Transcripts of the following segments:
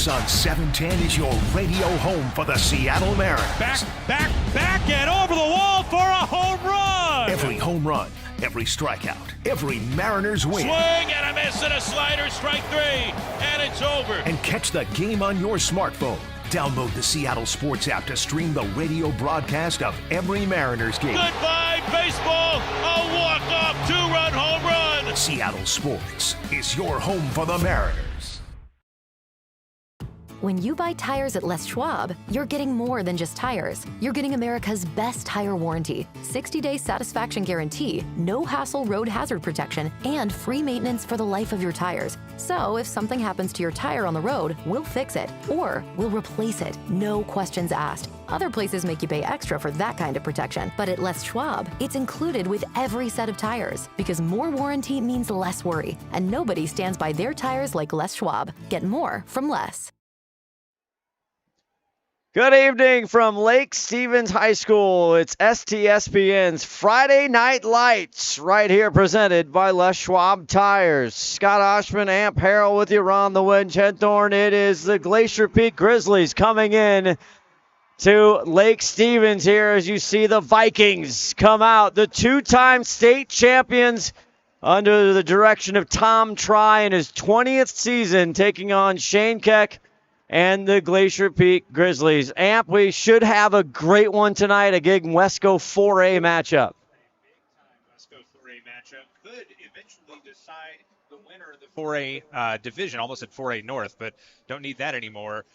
Sun 710 is your radio home for the Seattle Mariners. Back, and over the wall for a home run! Every home run, every strikeout, every Mariners win. Swing and a miss and a slider, strike three, and it's over. And catch the game on your smartphone. Download the Seattle Sports app to stream the radio broadcast of every Mariners game. Goodbye, baseball! A walk-off two-run home run! Seattle Sports is your home for the Mariners. When you buy tires at Les Schwab, you're getting more than just tires. You're getting America's best tire warranty, 60-day satisfaction guarantee, no hassle road hazard protection, and free maintenance for the life of your tires. So if something happens to your tire on the road, we'll fix it, or we'll replace it, no questions asked. Other places make you pay extra for that kind of protection, but at Les Schwab, it's included with every set of tires, because more warranty means less worry, and nobody stands by their tires like Les Schwab. Get more from Les. Good evening from Lake Stevens High School. It's STSPN's Friday Night Lights right here, presented by Les Schwab Tires. Scott Ohsman, Amp Harrell with you, Ron the Wedge Henthorn. It is the Glacier Peak Grizzlies coming in to Lake Stevens here as you see the Vikings come out. The two-time state champions under the direction of Tom Try in his 20th season, taking on Shane Keck and the Glacier Peak Grizzlies. Amp, we should have a great one tonight, a big Wesco 4A matchup. Wesco 4A matchup could eventually decide the winner of the 4A division, almost at 4A North, but don't need that anymore.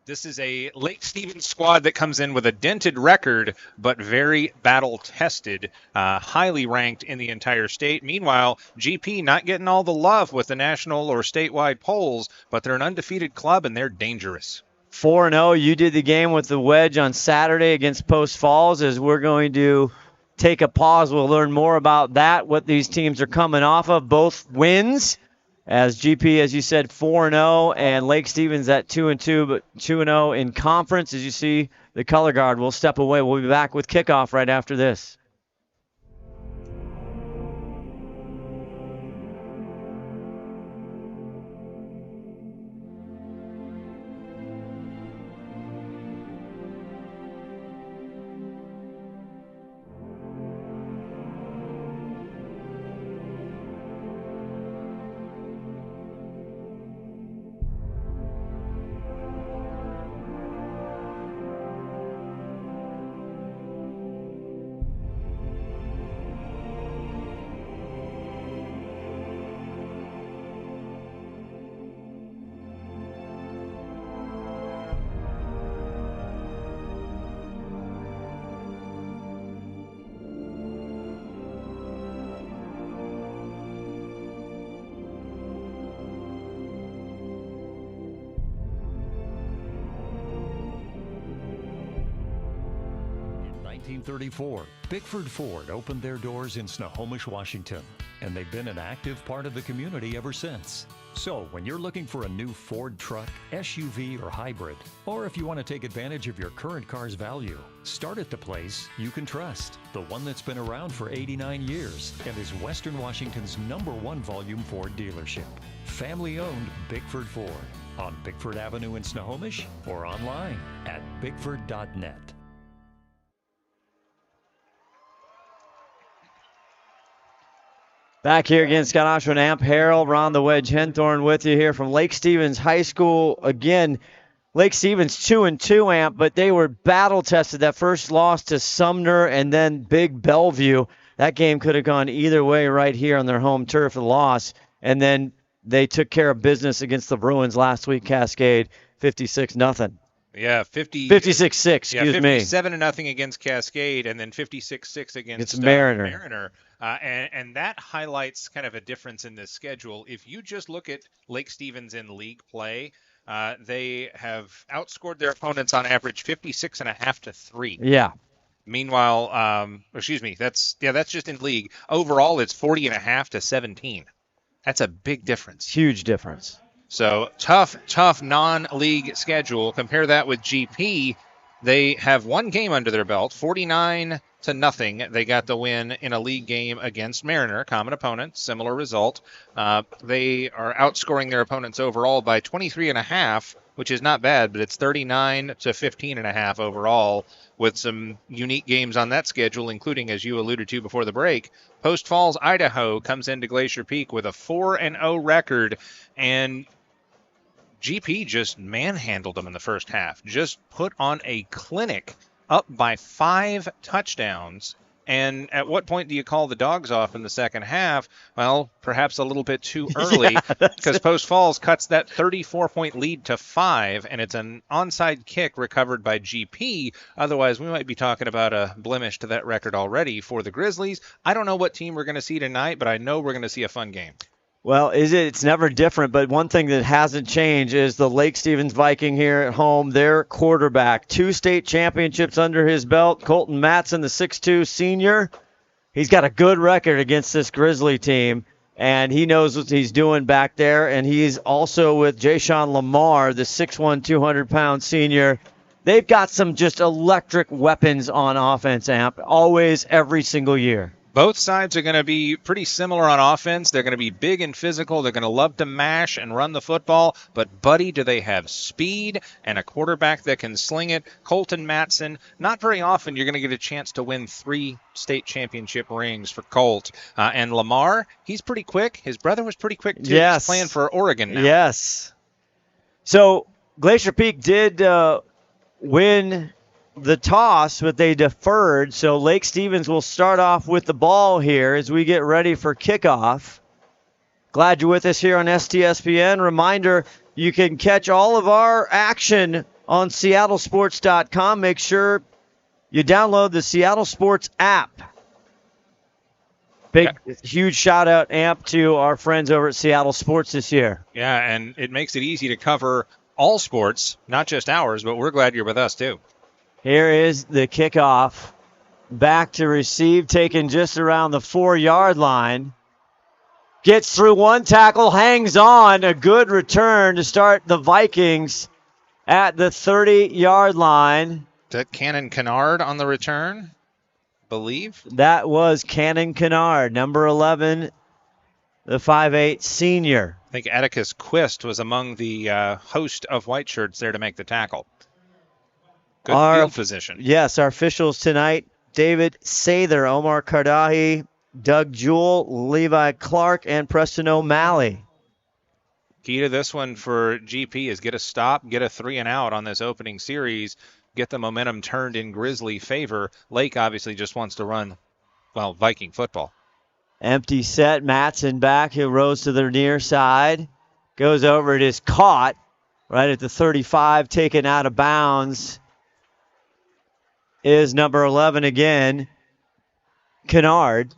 This is a Lake Stevens squad that comes in with a dented record, but very battle-tested, highly ranked in the entire state. Meanwhile, GP not getting all the love with the national or statewide polls, but they're an undefeated club, and they're dangerous. 4-0. You did the game with the Wedge on Saturday against Post Falls. As we're going to take a pause, we'll learn more about that, what these teams are coming off of, both wins. As GP, as you said, 4-0, and Lake Stevens at 2-2, but 2-0 in conference. As you see, the color guard will step away. We'll be back with kickoff right after this. In 1934, Bickford Ford opened their doors in Snohomish, Washington, and they've been an active part of the community ever since. So when you're looking for a new Ford truck, SUV, or hybrid, or if you want to take advantage of your current car's value, start at the place you can trust, the one that's been around for 89 years and is Western Washington's #1 volume Ford dealership. Family-owned Bickford Ford on Bickford Avenue in Snohomish or online at bickford.net. Back here again, Scott Ohsman, Amp Harrell, Ron the Wedge Henthorn with you here from Lake Stevens High School. Again, Lake Stevens 2-2, Amp, but they were battle-tested. That first loss to Sumner and then Big Bellevue. That game could have gone either way right here on their home turf, the loss. And then they took care of business against the Bruins last week, Cascade, 56-0. Yeah, 56-6, excuse me. 57-0 against Cascade, and then 56-6 against Mariner. And that highlights kind of a difference in this schedule. If you just look at Lake Stevens in league play, they have outscored their opponents on average 56.5 to 3. Yeah. Meanwhile, that's just in league. Overall, it's 40.5 to 17. That's a big difference. Huge difference. So tough non-league schedule. Compare that with GP. They have one game under their belt, 49-0. They got the win in a league game against Mariner, common opponent, similar result. They are outscoring their opponents overall by 23.5, which is not bad, but it's 39-15.5 overall, with some unique games on that schedule, including, as you alluded to before the break, Post Falls, Idaho comes into Glacier Peak with a 4-0 record, and GP just manhandled them in the first half, just put on a clinic, up by 5 touchdowns. And at what point do you call the dogs off in the second half? Well, perhaps a little bit too early, because Post Falls cuts that 34-point lead to 5, and it's an onside kick recovered by GP. Otherwise, we might be talking about a blemish to that record already for the Grizzlies. I don't know what team we're going to see tonight, but I know we're going to see a fun game. Well, it's never different, but one thing that hasn't changed is the Lake Stevens Viking here at home, their quarterback. 2 state championships under his belt. Colton Matson, the 6'2 senior. He's got a good record against this Grizzly team, and he knows what he's doing back there. And he's also with Jashawn Lamar, the 6'1", 200-pound senior. They've got some just electric weapons on offense, Amp, always, every single year. Both sides are going to be pretty similar on offense. They're going to be big and physical. They're going to love to mash and run the football. But, buddy, do they have speed and a quarterback that can sling it? Colton Matson, not very often you're going to get a chance to win 3 state championship rings for Colt. And Lamar, he's pretty quick. His brother was pretty quick, too. Yes. He's playing for Oregon now. Yes. So Glacier Peak did win the toss, but they deferred, so Lake Stevens will start off with the ball here as we get ready for kickoff. Glad you're with us here on STSPN. Reminder, you can catch all of our action on seattlesports.com. Make sure you download the Seattle Sports app. Huge shout-out, Amp, to our friends over at Seattle Sports this year. Yeah, and it makes it easy to cover all sports, not just ours, but we're glad you're with us, too. Here is the kickoff. Back to receive, taken just around the 4-yard line. Gets through one tackle, hangs on. A good return to start the Vikings at the 30-yard line. Is that Cannon Kennard on the return? Believe? That was Cannon Kennard, number 11, the 5'8 senior. I think Atticus Quist was among the host of white shirts there to make the tackle. Good field position. Yes, our officials tonight, David Sather, Omar Kardahi, Doug Jewell, Levi Clark, and Preston O'Malley. Key to this one for GP is get a stop, get a 3-and-out on this opening series, get the momentum turned in Grizzly favor. Lake obviously just wants to run, well, Viking football. Empty set, Matson back, who rose to the near side. Goes over, it is caught right at the 35, taken out of bounds. Is number 11 again, Kennard.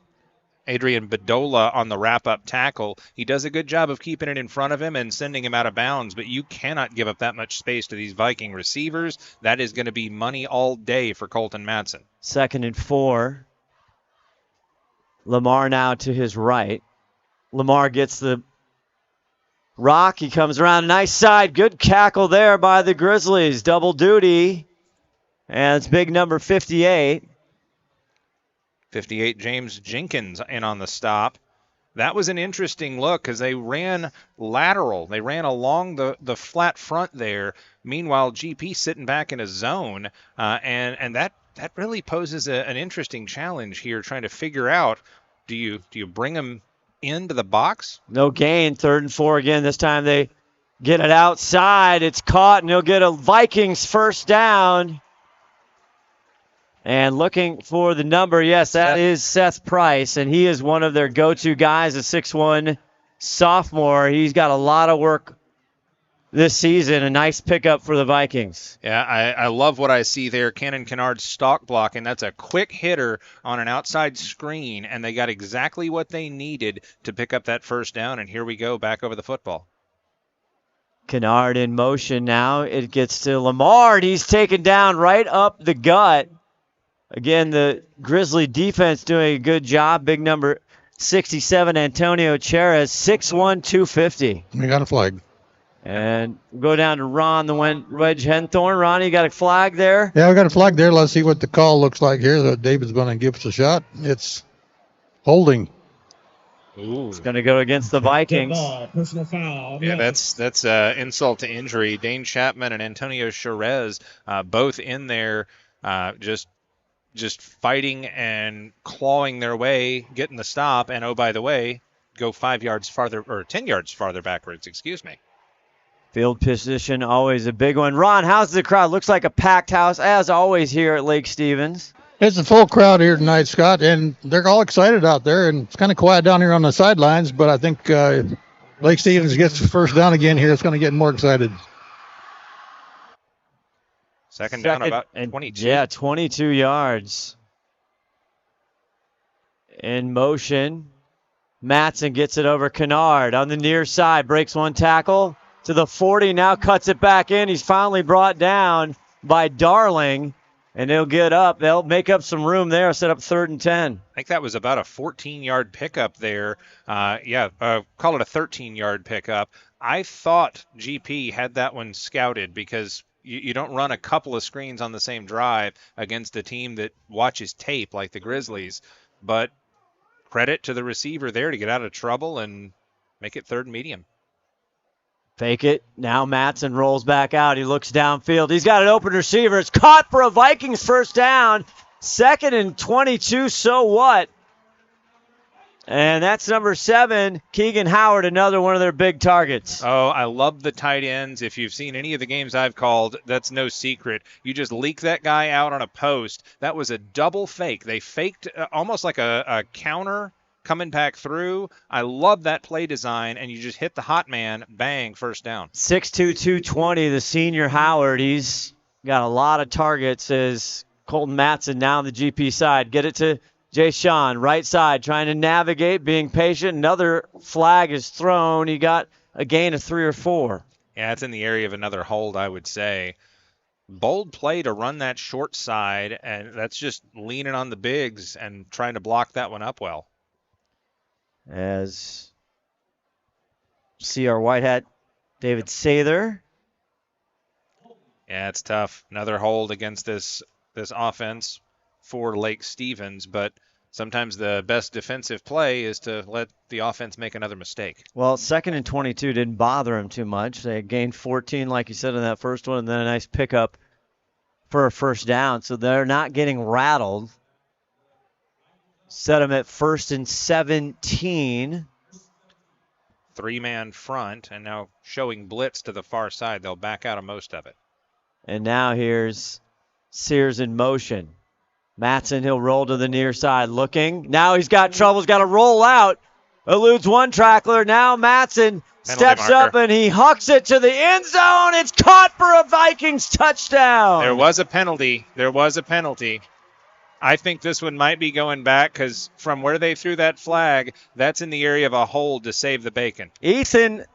Adrian Bedolla on the wrap-up tackle. He does a good job of keeping it in front of him and sending him out of bounds, but you cannot give up that much space to these Viking receivers. That is going to be money all day for Colton Matson. 2nd and 4. Lamar now to his right. Lamar gets the rock. He comes around, nice side. Good cackle there by the Grizzlies. Double duty. And it's big number 58. 58, James Jenkins in on the stop. That was an interesting look because they ran lateral. They ran along the flat front there. Meanwhile, GP sitting back in a zone. And that really poses an interesting challenge here, trying to figure out, do you bring them into the box? No gain, 3rd and 4 again. This time they get it outside. It's caught, and he'll get a Vikings first down. And looking for the number, yes, that is Seth Price, and he is one of their go-to guys, a 6'1 sophomore. He's got a lot of work this season, a nice pickup for the Vikings. Yeah, I love what I see there. Cannon Kennard stalk blocking. That's a quick hitter on an outside screen, and they got exactly what they needed to pick up that first down, and here we go, back over the football. Kennard in motion now. It gets to Lamar, and he's taken down right up the gut. Again, the Grizzly defense doing a good job. Big number 67, Antonio Cherez, 6'1", 250. We got a flag. And go down to Ron, the wedge Henthorn. Ronnie, you got a flag there? Yeah, we got a flag there. Let's see what the call looks like here. So David's going to give us a shot. It's holding. Ooh. It's going to go against the Vikings. Personal foul. Yeah, that's insult to injury. Dane Chapman and Antonio Cherez, both in there, just fighting and clawing their way, getting the stop, and oh, by the way, go 5 yards farther, or 10 yards farther backwards, excuse me. Field position, always a big one. Ron, how's the crowd? Looks like a packed house, as always, here at Lake Stevens. It's a full crowd here tonight, Scott, and they're all excited out there, and it's kind of quiet down here on the sidelines, but I think if Lake Stevens gets the first down again here, it's going to get more excited. Second down, about 22. Yeah, 22 yards. In motion. Matson gets it over Kennard on the near side, breaks one tackle to the 40, now cuts it back in. He's finally brought down by Darling, and they'll get up. They'll make up some room there, set up 3rd and 10. I think that was about a 14-yard pickup there. Call it a 13-yard pickup. I thought GP had that one scouted because you don't run a couple of screens on the same drive against a team that watches tape like the Grizzlies. But credit to the receiver there to get out of trouble and make it 3rd and medium. Fake it. Now Matson rolls back out. He looks downfield. He's got an open receiver. It's caught for a Vikings first down. 2nd and 22, so what? And that's number 7, Keegan Howard, another one of their big targets. Oh, I love the tight ends. If you've seen any of the games I've called, that's no secret. You just leak that guy out on a post. That was a double fake. They faked almost like a counter coming back through. I love that play design, and you just hit the hot man, bang, first down. 6'2", 220, the senior Howard. He's got a lot of targets as Colton Matson now on the GP side. Get it to Jay Sean, right side, trying to navigate, being patient. Another flag is thrown. He got a gain of 3 or 4. Yeah, it's in the area of another hold, I would say. Bold play to run that short side, and that's just leaning on the bigs and trying to block that one up well. As see our white hat, David Sather. Yeah, it's tough. Another hold against this offense for Lake Stevens, but sometimes the best defensive play is to let the offense make another mistake. Well, 2nd and 22 didn't bother him too much. They gained 14, like you said, in that first one, and then a nice pickup for a first down. So they're not getting rattled. Set them at 1st and 17. 3-man front, and now showing blitz to the far side. They'll back out of most of it. And now here's Sears in motion. Matson, he'll roll to the near side, looking. Now he's got trouble. He's got to roll out. Eludes one tackler. Now Matson steps up and he hucks it to the end zone. It's caught for a Vikings touchdown. There was a penalty. I think this one might be going back because from where they threw that flag, that's in the area of a hold to save the bacon. Ethan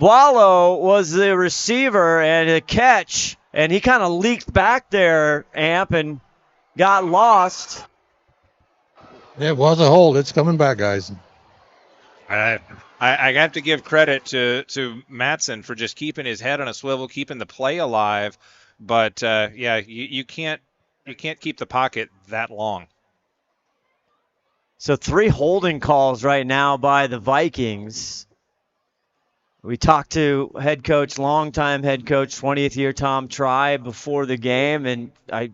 Boileau was the receiver and a catch, and he kind of leaked back there, Amp, and got lost. It was a hold. It's coming back, guys. I have to give credit to Matson for just keeping his head on a swivel, keeping the play alive. But, you can't keep the pocket that long. So 3 holding calls right now by the Vikings. We talked to longtime head coach, 20th year Tom Try before the game, and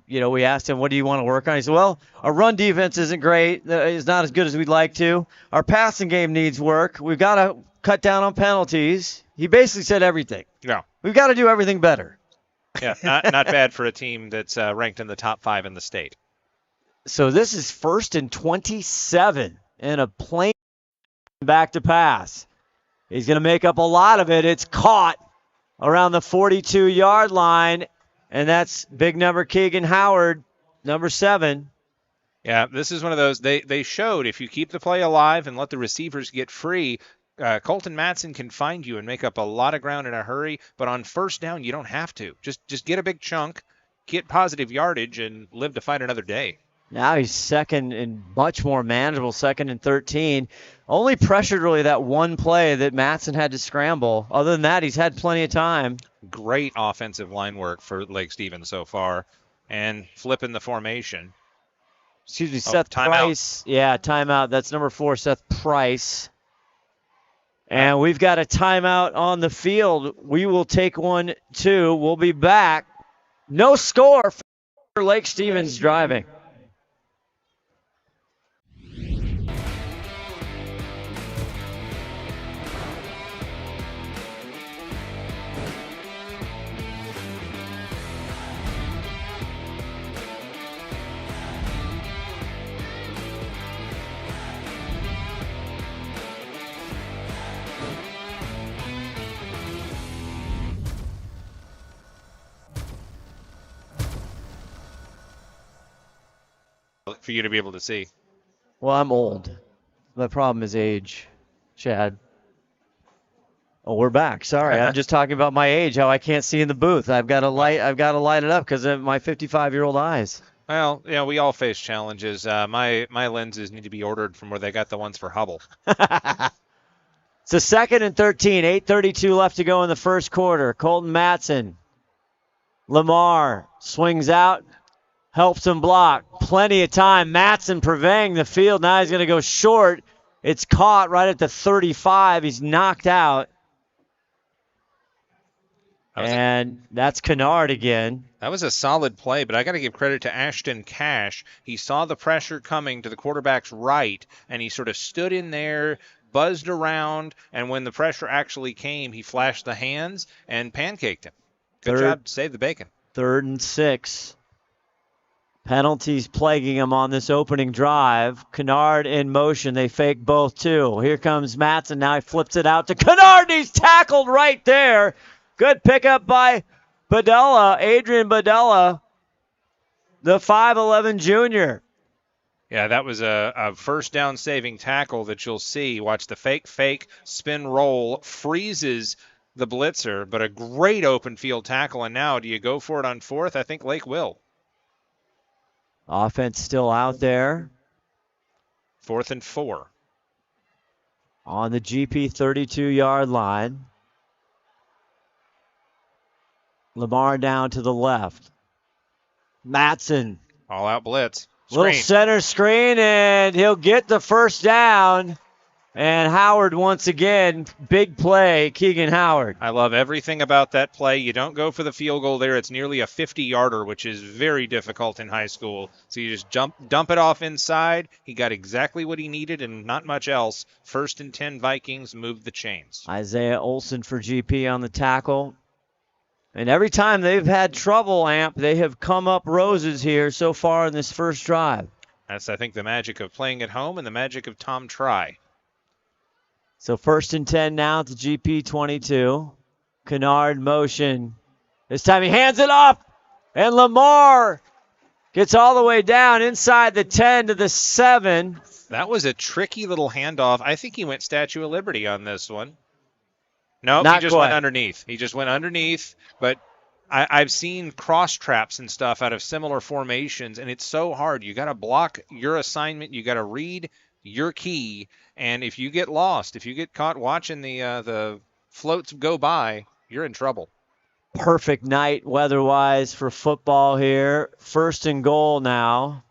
we asked him, what do you want to work on? He said, well, our run defense isn't great. It's not as good as we'd like to. Our passing game needs work. We've got to cut down on penalties. He basically said everything. Yeah. We've got to do everything better. Yeah, not bad for a team that's ranked in the top 5 in the state. So this is 1st and 27 and a plain back to pass. He's going to make up a lot of it. It's caught around the 42-yard line, and that's big number Keegan Howard, number 7. Yeah, this is one of those. They showed if you keep the play alive and let the receivers get free, Colton Matson can find you and make up a lot of ground in a hurry. But on first down, you don't have to. Just get a big chunk, get positive yardage, and live to fight another day. Now he's second and much more manageable, 2nd and 13. Only pressured really that one play that Matson had to scramble. Other than that, he's had plenty of time. Great offensive line work for Lake Stevens so far. And flipping the formation. Excuse me, Seth Price. Yeah, timeout. That's number 4, Seth Price. And we've got a timeout on the field. We will take one, too. We'll be back. No score for Lake Stevens driving. For you to be able to see. Well, I'm old. The problem is age, Chad. Oh, we're back. Sorry, I'm just talking about my age, how I can't see in the booth. I've got to light it up because of my 55-year-old eyes. Well, we all face challenges. My lenses need to be ordered from where they got the ones for Hubble. It's a 2nd and 13, 8:32 left to go in the first quarter. Colton Matson. Lamar swings out, helps him block. Plenty of time. Matson purveying the field. Now he's going to go short. It's caught right at the 35. He's knocked out. And that's Kennard again. That was a solid play, but I got to give credit to Ashton Cash. He saw the pressure coming to the quarterback's right, and he sort of stood in there, buzzed around, and when the pressure actually came, he flashed the hands and pancaked him. Good job to save the bacon. 3rd and 6. Penalties plaguing him on this opening drive. Kennard in motion. They fake both, too. Here comes Matson. Now he flips it out to Kennard. He's tackled right there. Good pickup by Badella, Adrian Badella, the 5'11 junior. Yeah, that was a first down saving tackle that you'll see. Watch the fake, spin roll, freezes the blitzer, but a great open field tackle. And now, do you go for it on 4th? I think Lake will. Offense still out there. 4th and 4. On the GP 32-yard line. Lamar down to the left. Matson. All out blitz. Little center screen, and he'll get the first down. And Howard once again, big play, Keegan Howard. I love everything about that play. You don't go for the field goal there. It's nearly a 50-yarder, which is very difficult in high school. So you just dump it off inside. He got exactly what he needed and not much else. 1st and 10 Vikings moved the chains. Isaiah Olson for GP on the tackle. And every time they've had trouble, Amp, they have come up roses here so far in this first drive. That's, I think, the magic of playing at home and the magic of Tom Try. So 1st and 10 now to GP 22. Kennard motion. This time he hands it up. And Lamar gets all the way down inside the 10 to the 7. That was a tricky little handoff. I think he went Statue of Liberty on this one. No, Not he just quite. went underneath. He just went underneath, but I've seen cross traps and stuff out of similar formations, and it's so hard. You got to block your assignment. You got to read your key, and if you get lost, if you get caught watching the floats go by, you're in trouble. Perfect night weather-wise for football here. 1st and goal now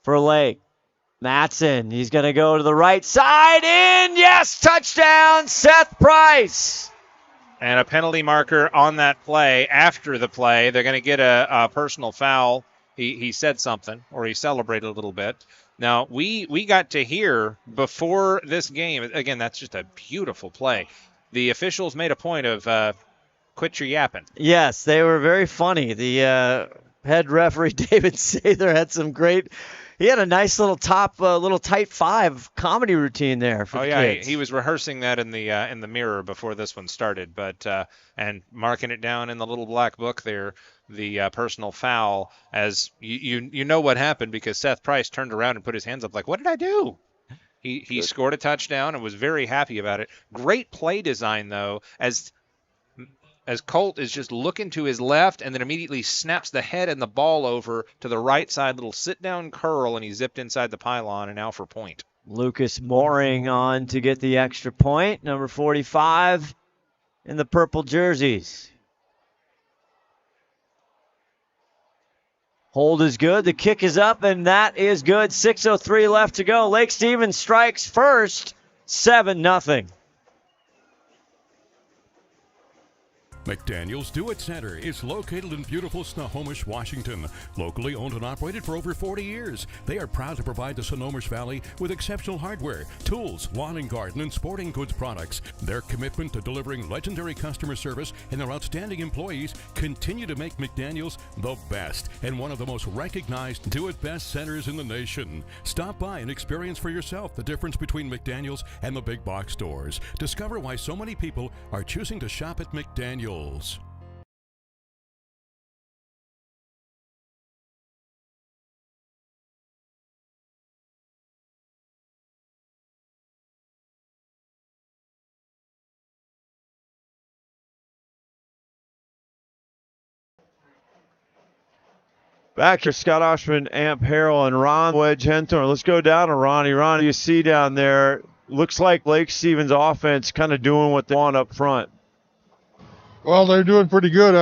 for Lake. Matson, he's going to go to the right side, in, yes, touchdown, Seth Price. And a penalty marker on that play. After the play, they're going to get a personal foul. He said something, or he celebrated a little bit. Now, we got to hear before this game, again, that's just a beautiful play. The officials made a point of quit your yapping. Yes, they were very funny. The head referee, David Sather, had some great... He had a nice little tight 5 comedy routine there for the kids. He was rehearsing that in the mirror before this one started, but and marking it down in the little black book there, the personal foul. As you know what happened because Seth Price turned around and put his hands up like, what did I do? He scored a touchdown and was very happy about it. Great play design though, as as Colt is just looking to his left and then immediately snaps the head and the ball over to the right side, little sit-down curl, and he zipped inside the pylon and now for point. Lucas Mooring on to get the extra point, number 45 in the purple jerseys. Hold is good. The kick is up, and that is good. 6:03 left to go. Lake Stevens strikes first, 7-0. McDaniel's Do-It Center is located in beautiful Snohomish, Washington. Locally owned and operated for over 40 years, they are proud to provide the Snohomish Valley with exceptional hardware, tools, lawn and garden, and sporting goods products. Their commitment to delivering legendary customer service and their outstanding employees continue to make McDaniel's the best and one of the most recognized do-it-best centers in the nation. Stop by and experience for yourself the difference between McDaniel's and the big box stores. Discover why so many people are choosing to shop at McDaniel's. Back to Scott Ohsman, Amp Harrell, and Ron Wedge Henthorn. Let's go down to Ronnie. Ronnie, you see down there, looks like Lake Stevens offense kind of doing what they want up front. Well, they're doing pretty good.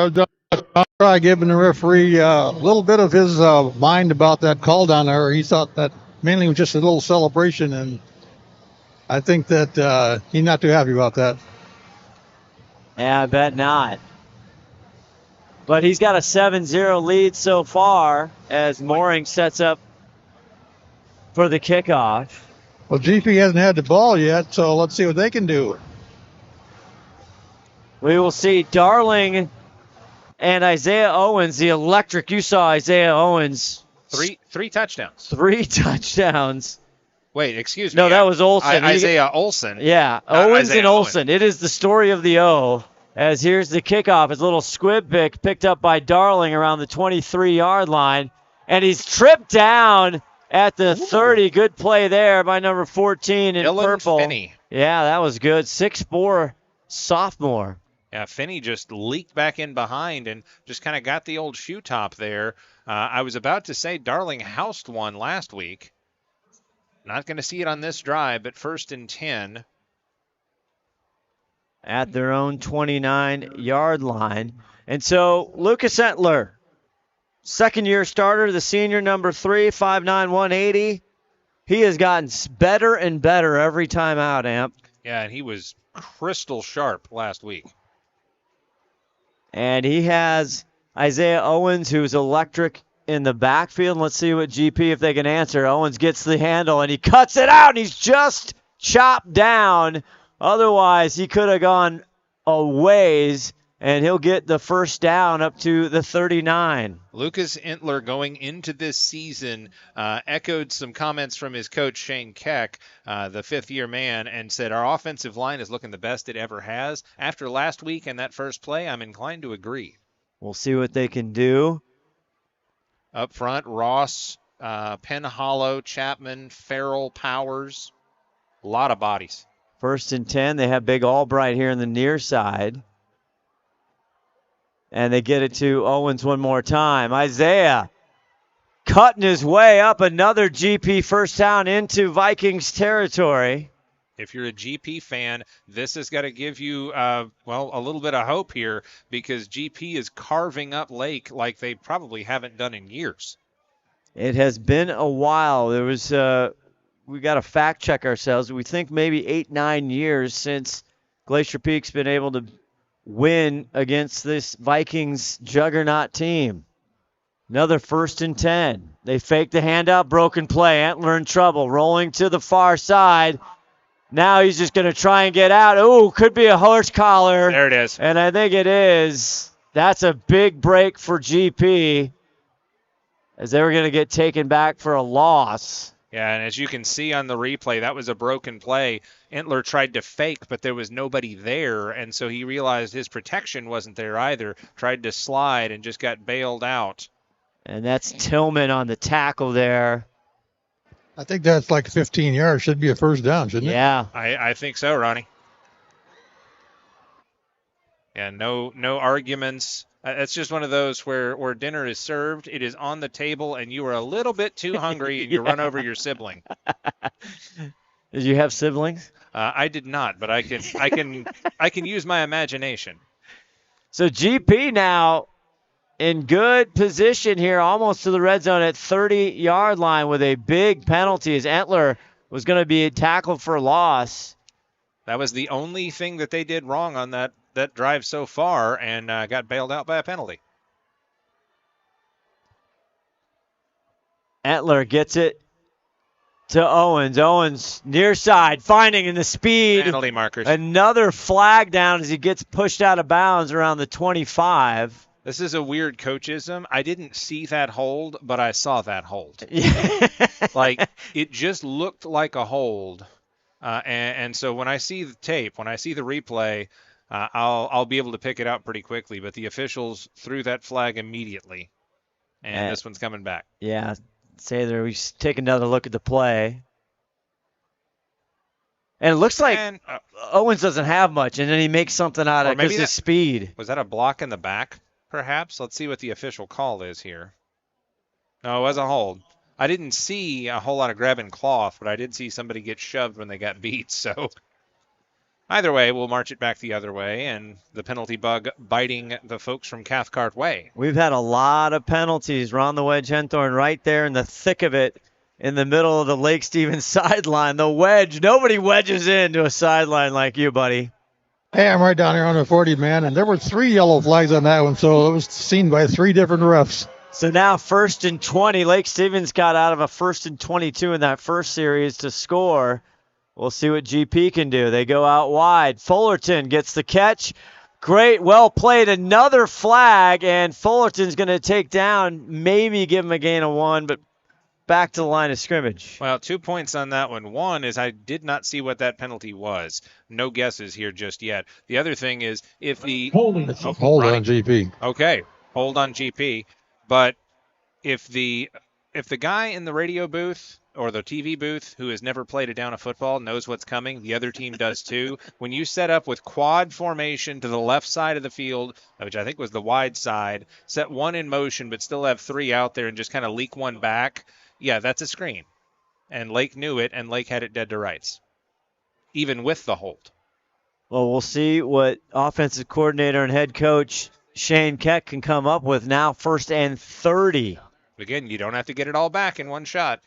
I'll try giving the referee a little bit of his mind about that call down there. He thought that mainly was just a little celebration, and I think that he's not too happy about that. Yeah, I bet not. But he's got a 7-0 lead so far as Mooring sets up for the kickoff. Well, GP hasn't had the ball yet, so let's see what they can do. We will see Darling and Isaiah Owens, the electric. You saw Isaiah Owens. Three touchdowns. 3 touchdowns. Wait, excuse me. No, that was Olsen. Isaiah Olsen. Yeah, Owens Isaiah and Olsen. It is the story of the O. As here's the kickoff. His little squib picked up by Darling around the 23-yard line. And he's tripped down at the 30. Good play there by number 14 in Dylan purple. Finney. Yeah, that was good. 6'4" sophomore. Yeah, Finney just leaked back in behind and just kind of got the old shoe top there. I was about to say Darling housed one last week. Not going to see it on this drive, but 1st and 10. At their own 29-yard line. And so Lucas Entler, second-year starter, the senior, number 3, 5'9", 180. He has gotten better and better every time out, Amp. Yeah, and he was crystal sharp last week. And he has Isaiah Owens, who's electric in the backfield. Let's see what GP, if they can answer. Owens gets the handle, and he cuts it out, and he's just chopped down. Otherwise, he could have gone a ways, and he'll get the first down up to the 39. Lucas Entler going into this season echoed some comments from his coach Shane Keck, the fifth-year man, and said, our offensive line is looking the best it ever has. After last week and that first play, I'm inclined to agree. We'll see what they can do. Up front, Ross, Penhollow, Chapman, Farrell, Powers. A lot of bodies. 1st and 10. They have Big Albright here in the near side. And they get it to Owens one more time. Isaiah cutting his way up, another GP first down into Vikings territory. If you're a GP fan, this has got to give you, a little bit of hope here because GP is carving up Lake like they probably haven't done in years. It has been a while. There was, we got to fact check ourselves. We think maybe 8-9 years since Glacier Peak's been able to win against this Vikings juggernaut team. Another 1st and 10. They fake the handout, broken play. Entler in trouble, rolling to the far side. Now he's just going to try and get out. Oh, could be a horse collar. There it is. And I think it is. That's a big break for GP as they were going to get taken back for a loss. Yeah, and as you can see on the replay, that was a broken play. Entler tried to fake, but there was nobody there, and so he realized his protection wasn't there either. Tried to slide and just got bailed out. And that's Tillman on the tackle there. I think that's like 15 yards. Should be a first down, shouldn't it? Yeah. I think so, Ronnie. Yeah, no arguments. It's just one of those where dinner is served, it is on the table, and you are a little bit too hungry, and you run over your sibling. Did you have siblings? I did not, but I can use my imagination. So GP now in good position here, almost to the red zone at 30-yard line with a big penalty as Entler was going to be tackled for loss. That was the only thing that they did wrong on that drive so far, and got bailed out by a penalty. Entler gets it to Owens. Owens near side, finding in the speed. Penalty markers. Another flag down as he gets pushed out of bounds around the 25. This is a weird coachism. I didn't see that hold, but I saw that hold. Like, it just looked like a hold. And so when I see the tape, when I see the replay, I'll be able to pick it out pretty quickly. But the officials threw that flag immediately, and this one's coming back. Yeah, say there. We take another look at the play, and it looks like Owens doesn't have much, and then he makes something out of it because his speed. Was that a block in the back, perhaps? Let's see what the official call is here. No, it was a hold. I didn't see a whole lot of grabbing cloth, but I did see somebody get shoved when they got beat. So either way, we'll march it back the other way, and the penalty bug biting the folks from Cathcart Way. We've had a lot of penalties. Ron the Wedge Henthorn right there in the thick of it in the middle of the Lake Stevens sideline. The wedge. Nobody wedges into a sideline like you, buddy. Hey, I'm right down here on the 40, man, and there were 3 yellow flags on that one, so it was seen by 3 different refs. So now 1st and 20. Lake Stevens got out of a 1st and 22 in that first series to score. We'll see what GP can do. They go out wide. Fullerton gets the catch. Great, well played. Another flag, and Fullerton's going to take down, maybe give him a gain of 1, but back to the line of scrimmage. Well, 2 points on that one. One is I did not see what that penalty was. No guesses here just yet. The other thing is if the... Hold on GP. Okay, hold on GP. But if the guy in the radio booth or the TV booth who has never played a down of football knows what's coming, the other team does too. When you set up with quad formation to the left side of the field, which I think was the wide side, set 1 in motion but still have 3 out there and just kind of leak 1 back, yeah, that's a screen. And Lake knew it, and Lake had it dead to rights, even with the hold. Well, we'll see what offensive coordinator and head coach Shane Keck can come up with now. 1st and 30. Again, you don't have to get it all back in one shot.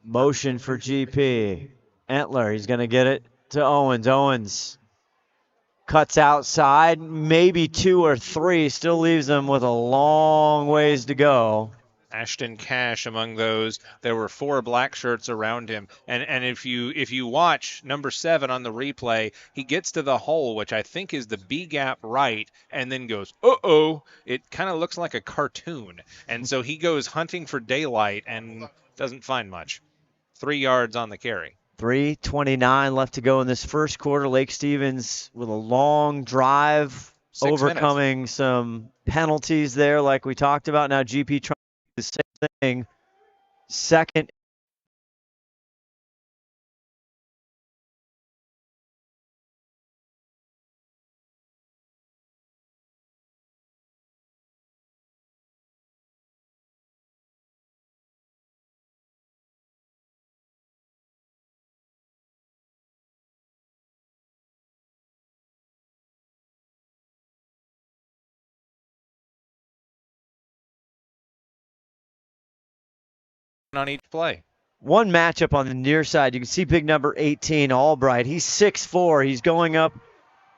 Motion for GP. Entler, he's going to get it to Owens. Owens cuts outside, maybe 2 or 3. Still leaves them with a long ways to go. Ashton Cash among those. There were 4 black shirts around him. And if you watch number 7 on the replay, he gets to the hole, which I think is the B gap right, and then goes, uh-oh. It kind of looks like a cartoon. And so he goes hunting for daylight and doesn't find much. 3 yards on the carry. 3:29 left to go in this first quarter. Lake Stevens with a long drive, 6 overcoming minutes. some penalties there like we talked about. Now GP trying the same thing. 2nd. On each play. One matchup on the near side. You can see big number 18, Albright. He's 6'4". He's going up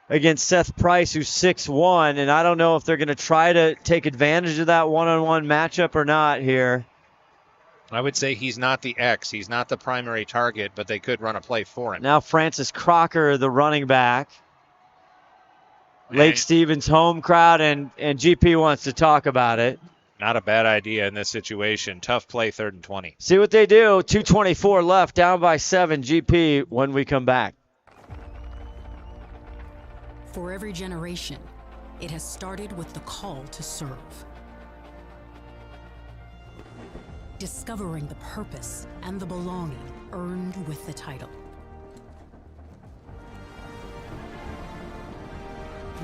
against Seth Price, who's 6'1", and I don't know if they're going to try to take advantage of that one-on-one matchup or not here. I would say he's not the X. He's not the primary target, but they could run a play for him. Now Francis Crocker, the running back. Lake Stevens home crowd, and GP wants to talk about it. Not a bad idea in this situation. Tough play, 3rd and 20. See what they do. 2:24 left, down by 7. GP when we come back. For every generation, it has started with the call to serve. Discovering the purpose and the belonging earned with the title.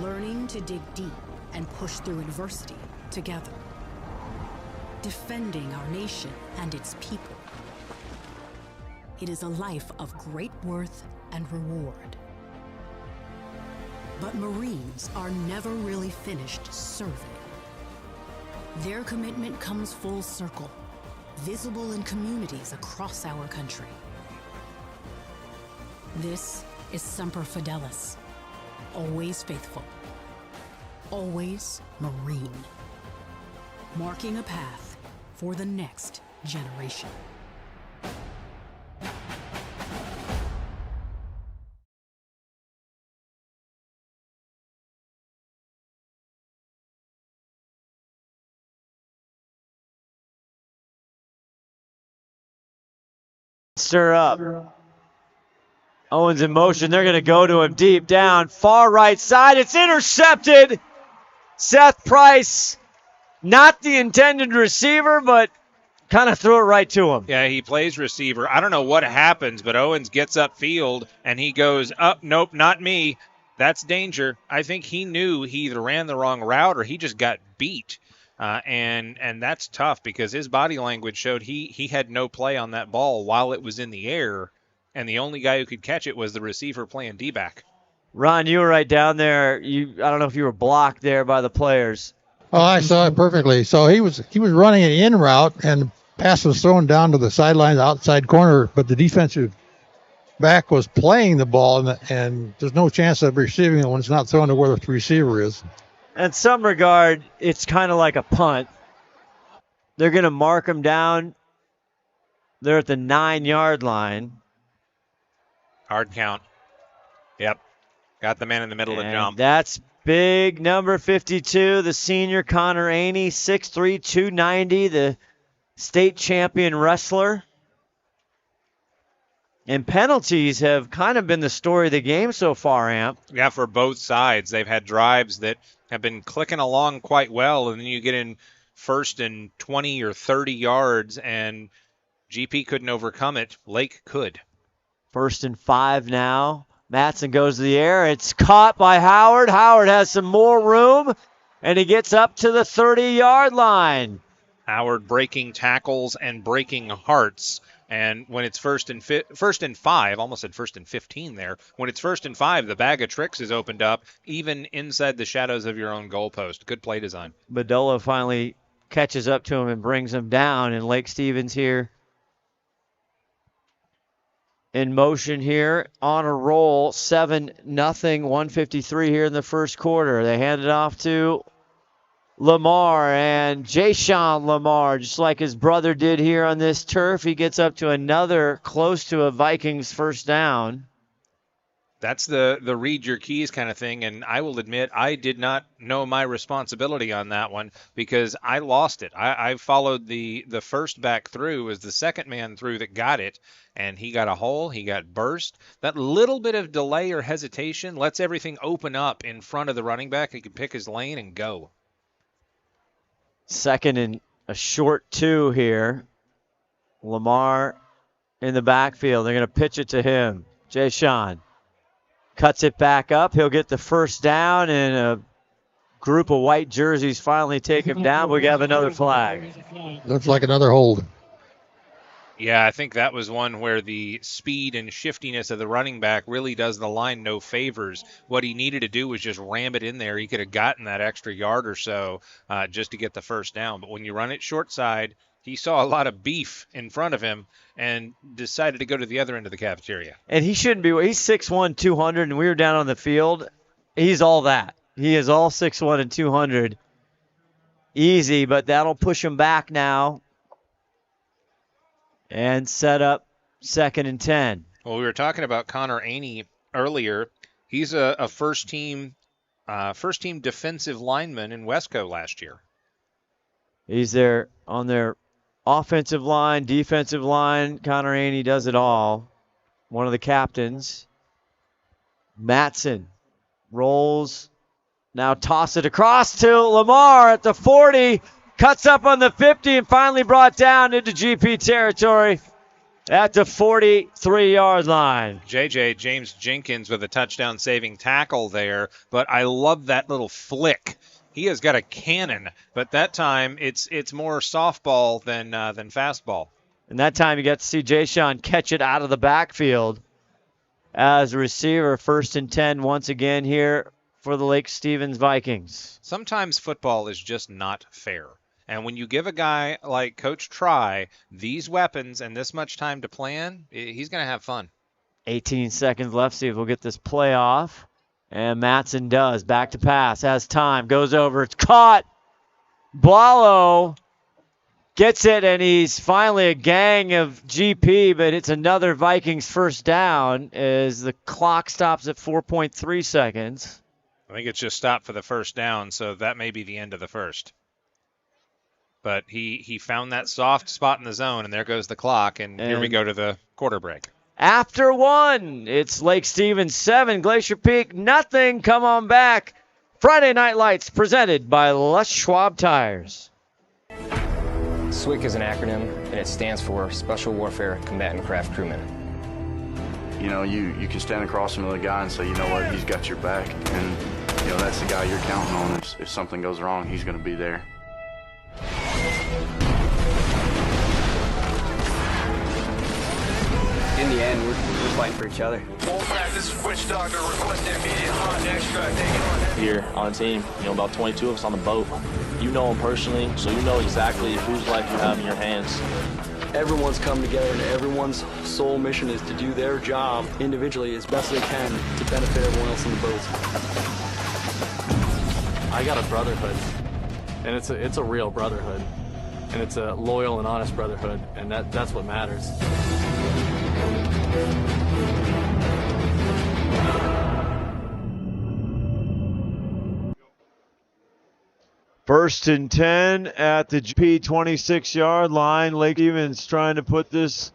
learning to dig deep and push through adversity together, defending our nation and its people. It is a life of great worth and reward. But Marines are never really finished serving. Their commitment comes full circle, visible in communities across our country. This is Semper Fidelis, always faithful, always Marine, marking a path for the next generation. Stir up. Owens in motion. They're going to go to him deep down. Far right side. It's intercepted. Seth Price, not the intended receiver, but kind of threw it right to him. Yeah, he plays receiver. I don't know what happens, but Owens gets upfield, and he goes, up, nope, not me. That's danger. I think he knew he either ran the wrong route or he just got beat. And that's tough because his body language showed he had no play on that ball while it was in the air, and the only guy who could catch it was the receiver playing D-back. Ron, you were right down there. I don't know if you were blocked there by the players. Oh, I saw it perfectly. So he was running an in route, and the pass was thrown down to the sideline, outside corner, but the defensive back was playing the ball, and there's no chance of receiving it when it's not thrown to where the receiver is. In some regard, it's kind of like a punt. They're going to mark him down. They're at the 9-yard line. Hard count. Yep. Got the man in the middle to jump. That's big number 52, the senior Connor Aney, 6'3", 290, the state champion wrestler. And penalties have kind of been the story of the game so far, Amp. Yeah, for both sides. They've had drives that have been clicking along quite well, and then you get in first and 20 or 30 yards, and GP couldn't overcome it. Lake could. 1st and 5 now. Matson goes to the air. It's caught by Howard. Howard has some more room, and he gets up to the 30-yard line. Howard breaking tackles and breaking hearts. And when it's first and 5, almost said 1st and 15 there. When it's 1st and 5, the bag of tricks is opened up, even inside the shadows of your own goalpost. Good play design. Bedolla finally catches up to him and brings him down. And Lake Stevens here in motion here on a roll. 7-0, 1:53 here in the first quarter. They hand it off to Lamar, and Jayshon Lamar, just like his brother did here on this turf, he gets up to another close to a Vikings first down. That's the read your keys kind of thing, and I will admit I did not know my responsibility on that one because I lost it. I followed the first back through as the second man through that got it, and he got a hole, he got burst. That little bit of delay or hesitation lets everything open up in front of the running back. He can pick his lane and go. 2nd and a short 2 here. Lamar in the backfield. They're going to pitch it to him. Jayshon cuts it back up. He'll get the first down, and a group of white jerseys finally take him down. We have another flag. Looks like another hold. Yeah, I think that was one where the speed and shiftiness of the running back really does the line no favors. What he needed to do was just ram it in there. He could have gotten that extra yard or so just to get the first down. But when you run it short side, he saw a lot of beef in front of him and decided to go to the other end of the cafeteria. And he shouldn't be. He's 6'1", 200, and we were down on the field. He's all that. He is all 6'1" and 200. Easy, but that'll push him back now. And set up 2nd and 10. Well, we were talking about Connor Aney earlier. He's a first team defensive lineman in Wesco last year. He's there on their offensive line, defensive line. Connor Aney does it all. One of the captains. Matson rolls. Now toss it across to Lamar at the 40. Cuts up on the 50 and finally brought down into GP territory. at the 43-yard line. James Jenkins with a touchdown-saving tackle there, but I love that little flick. He has got a cannon, but that time it's more softball than fastball. And that time you got to see Jay-Sean catch it out of the backfield as a receiver. 1st and 10 once again here for the Lake Stevens Vikings. Sometimes football is just not fair. And when you give a guy like Coach Try these weapons and this much time to plan, he's going to have fun. 18 seconds left. See if we'll get this play off. And Matson does. Back to pass. Has time. Goes over. It's caught. Blalo gets it, and he's finally a gang of GP, but it's another Vikings first down as the clock stops at 4.3 seconds. I think it's just stopped for the first down, so that may be the end of the first. But he found that soft spot in the zone, and there goes the clock, and here we go to the quarter break. After one, it's Lake Stevens 7, Glacier Peak nothing. Come on back. Friday Night Lights presented by Les Schwab Tires. SWCC is an acronym, and it stands for Special Warfare Combatant Craft Crewman. You know, you can stand across from the guy and say, you know what, he's got your back. And, you know, that's the guy you're counting on. If something goes wrong, he's going to be there. In the end, we're fighting for each other. This is Witch Doctor requesting immediate hot extract. Here on the team, you know, about 22 of us on the boat. You know them personally, so you know exactly whose life you have in your hands. Everyone's come together, and everyone's sole mission is to do their job individually as best they can to benefit everyone else in the boats. I got a brotherhood, and it's a real brotherhood, and it's a loyal and honest brotherhood, and that's what matters. First and 10 at the GP 26-yard line. Lake Stevens trying to put this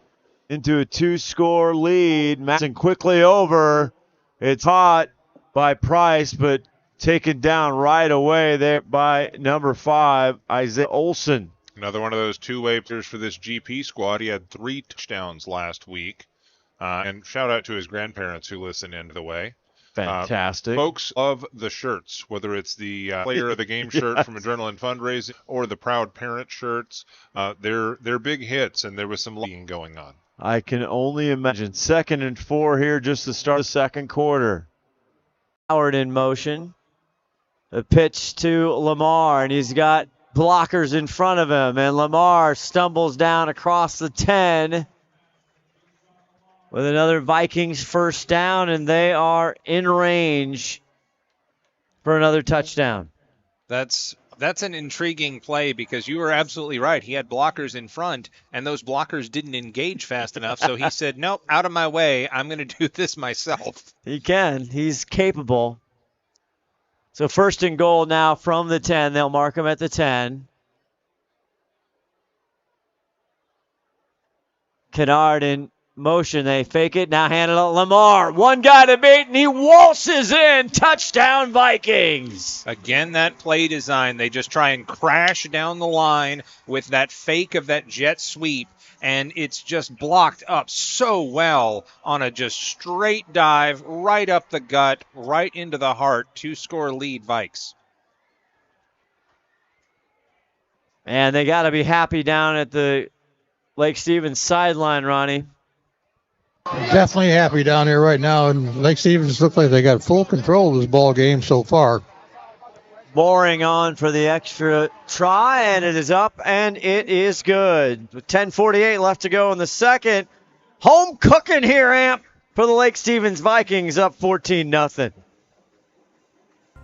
into a 2-score lead. Matson quickly over. It's hot by Price, but taken down right away there by number 5, Isaiah Olson. Another one of those two-way players for this GP squad. He had 3 touchdowns last week. And shout out to his grandparents who listen in the way. Fantastic. Folks love the shirts, whether it's the player of the game shirt from Adrenaline Fundraising or the Proud Parent shirts. They're big hits, and there was some leaking going on. I can only imagine. 2nd and 4 here just to start the second quarter. Howard in motion. A pitch to Lamar, and he's got blockers in front of him, and Lamar stumbles down across the 10 with another Vikings first down, and they are in range for another touchdown. That's an intriguing play because you were absolutely right. He had blockers in front, and those blockers didn't engage fast enough, so he said, nope, out of my way. I'm going to do this myself. He can. He's capable. So 1st and goal now from the 10. They'll mark him at the 10. Kennard in motion. They fake it. Now hand it to Lamar. One guy to beat, and he waltzes in. Touchdown, Vikings. Again, that play design. They just try and crash down the line with that fake of that jet sweep, and it's just blocked up so well on a just straight dive right up the gut, right into the heart. 2-score lead, Vikes. And they got to be happy down at the Lake Stevens sideline, Ronnie. Definitely happy down here right now, and Lake Stevens looks like they got full control of this ball game so far. Boring on for the extra try, and it is up, and it is good. With 10:48 left to go in the second. Home cooking here, Amp, for the Lake Stevens Vikings, up 14-0.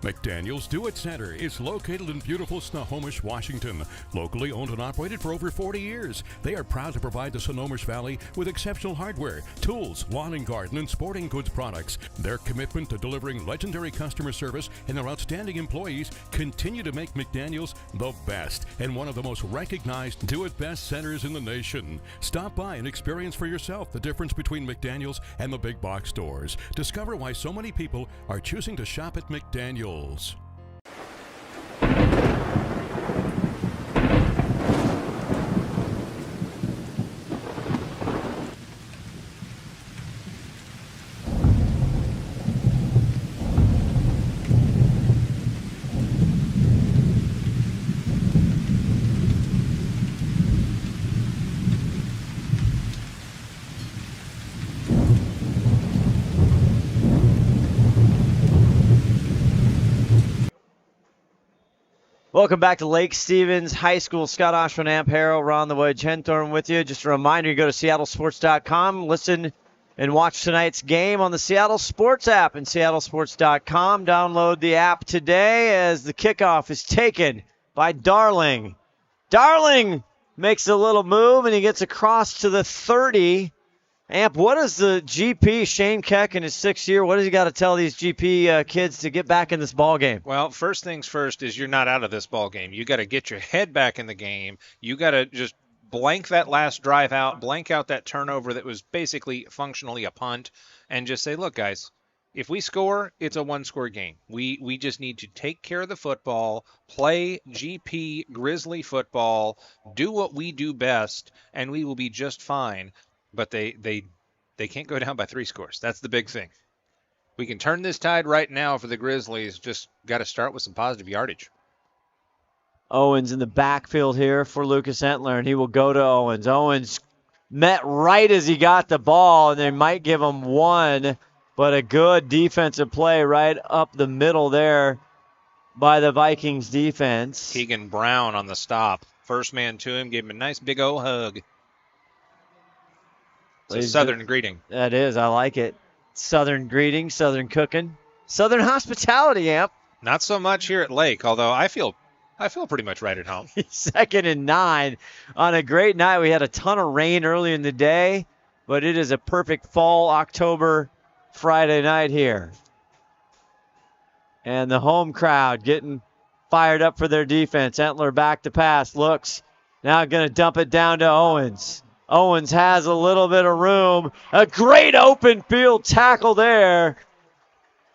McDaniel's Do-It Center is located in beautiful Snohomish, Washington. Locally owned and operated for over 40 years, they are proud to provide the Snohomish Valley with exceptional hardware, tools, lawn and garden, and sporting goods products. Their commitment to delivering legendary customer service and their outstanding employees continue to make McDaniel's the best and one of the most recognized do-it-best centers in the nation. Stop by and experience for yourself the difference between McDaniel's and the big box stores. Discover why so many people are choosing to shop at McDaniel's. Welcome back to Lake Stevens High School. Scott Ohsman, Amp Harrell, Ron the Wedge, Henthorn with you. Just a reminder, you go to seattlesports.com, listen and watch tonight's game on the Seattle Sports app and seattlesports.com. Download the app today as the kickoff is taken by Darling. Darling makes a little move, and he gets across to the 30. Amp, what is the GP, Shane Keck, in his 6th year, what does he got to tell these GP kids to get back in this ball game? Well, first things first is you're not out of this ball game. You got to get your head back in the game. You got to just blank that last drive out, blank out that turnover that was basically functionally a punt, and just say, look, guys, if we score, it's a one-score game. We just need to take care of the football, play GP Grizzly football, do what we do best, and we will be just fine. But they can't go down by 3 scores. That's the big thing. We can turn this tide right now for the Grizzlies. Just got to start with some positive yardage. Owens in the backfield here for Lucas Entler, and he will go to Owens. Owens met right as he got the ball, and they might give him 1, but a good defensive play right up the middle there by the Vikings defense. Keegan Brown on the stop. First man to him, gave him a nice big old hug. It's a Southern greeting. That is. I like it. Southern greeting, Southern cooking, Southern hospitality, Amp. Not so much here at Lake, although I feel pretty much right at home. 2nd and 9 on a great night. We had a ton of rain earlier in the day, but it is a perfect fall October Friday night here. And the home crowd getting fired up for their defense. Entler back to pass, looks. Now going to dump it down to Owens. Owens has a little bit of room. A great open field tackle there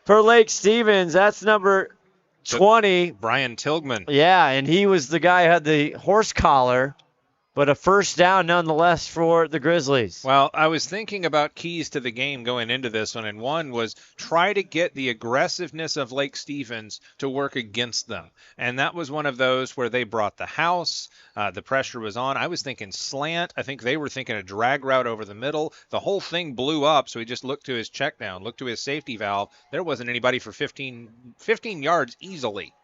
for Lake Stevens. That's number 20. Brian Tilgman. Yeah, and he was the guy who had the horse collar, but a first down nonetheless for the Grizzlies. Well, I was thinking about keys to the game going into this one, and one was try to get the aggressiveness of Lake Stevens to work against them. And that was one of those where they brought the house. The pressure was on. I was thinking slant. I think they were thinking a drag route over the middle. The whole thing blew up, so he just looked to his check down, looked to his safety valve. There wasn't anybody for 15 yards easily.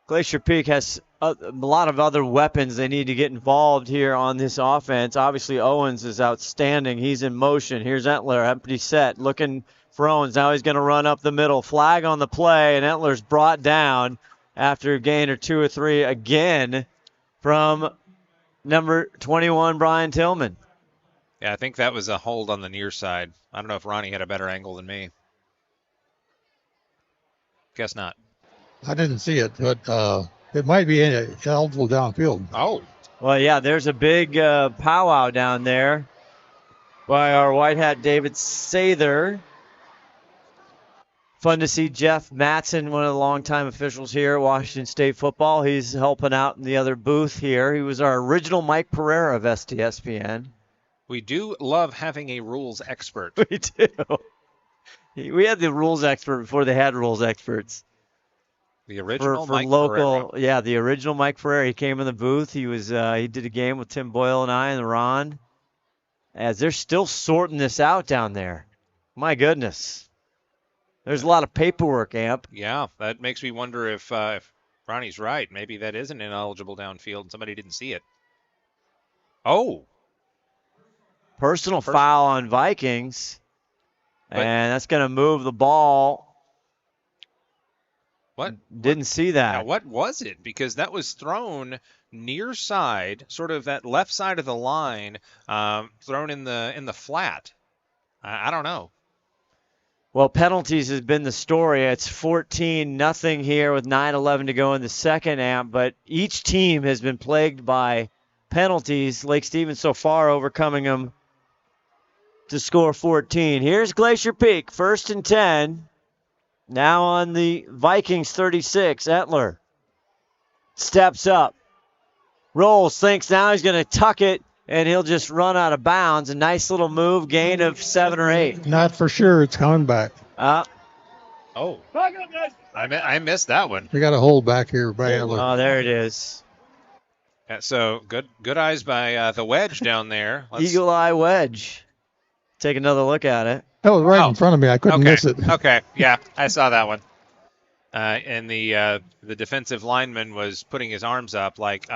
Glacier Peak has a lot of other weapons they need to get involved here on this offense. Obviously, Owens is outstanding. He's in motion. Here's Entler, empty set, looking for Owens. Now he's going to run up the middle. Flag on the play, and Entler's brought down after a gain or 2 or 3 again from number 21, Brian Tillman. Yeah, I think that was a hold on the near side. I don't know if Ronnie had a better angle than me. Guess not. I didn't see it, but it might be eligible downfield. Oh. Well, yeah, there's a big powwow down there by our white hat David Sather. Fun to see Jeff Matson, one of the longtime officials here at Washington State football. He's helping out in the other booth here. He was our original Mike Pereira of STSPN. We do love having a rules expert. We do. We had the rules expert before they had rules experts. The original for Mike local, Pereira. Yeah, the original Mike Pereira. He came in the booth. He did a game with Tim Boyle and I and Ron. As they're still sorting this out down there. My goodness. There's a lot of paperwork, Amp. Yeah, that makes me wonder if Ronnie's right. Maybe that is an ineligible downfield and somebody didn't see it. Oh. Personal foul on Vikings. And that's going to move the ball. What? Didn't see that. Now, what was it? Because that was thrown near side, sort of that left side of the line, thrown in the flat. I don't know. Well, penalties has been the story. It's 14-0 here with 9:11 to go in the second, Amp. But each team has been plagued by penalties. Lake Stevens so far overcoming them to score 14. Here's Glacier Peak, 1st and 10. Now on the Vikings 36, Entler steps up, rolls, thinks now he's going to tuck it, and he'll just run out of bounds. A nice little move, gain of 7 or 8. Not for sure. It's coming back. Oh. I missed that one. We got a hold back here by Entler. Oh, there it is. So good eyes by the wedge down there. Eagle eye wedge. Take another look at it. That was right in front of me. I couldn't miss it. Okay, yeah, I saw that one. and the defensive lineman was putting his arms up like,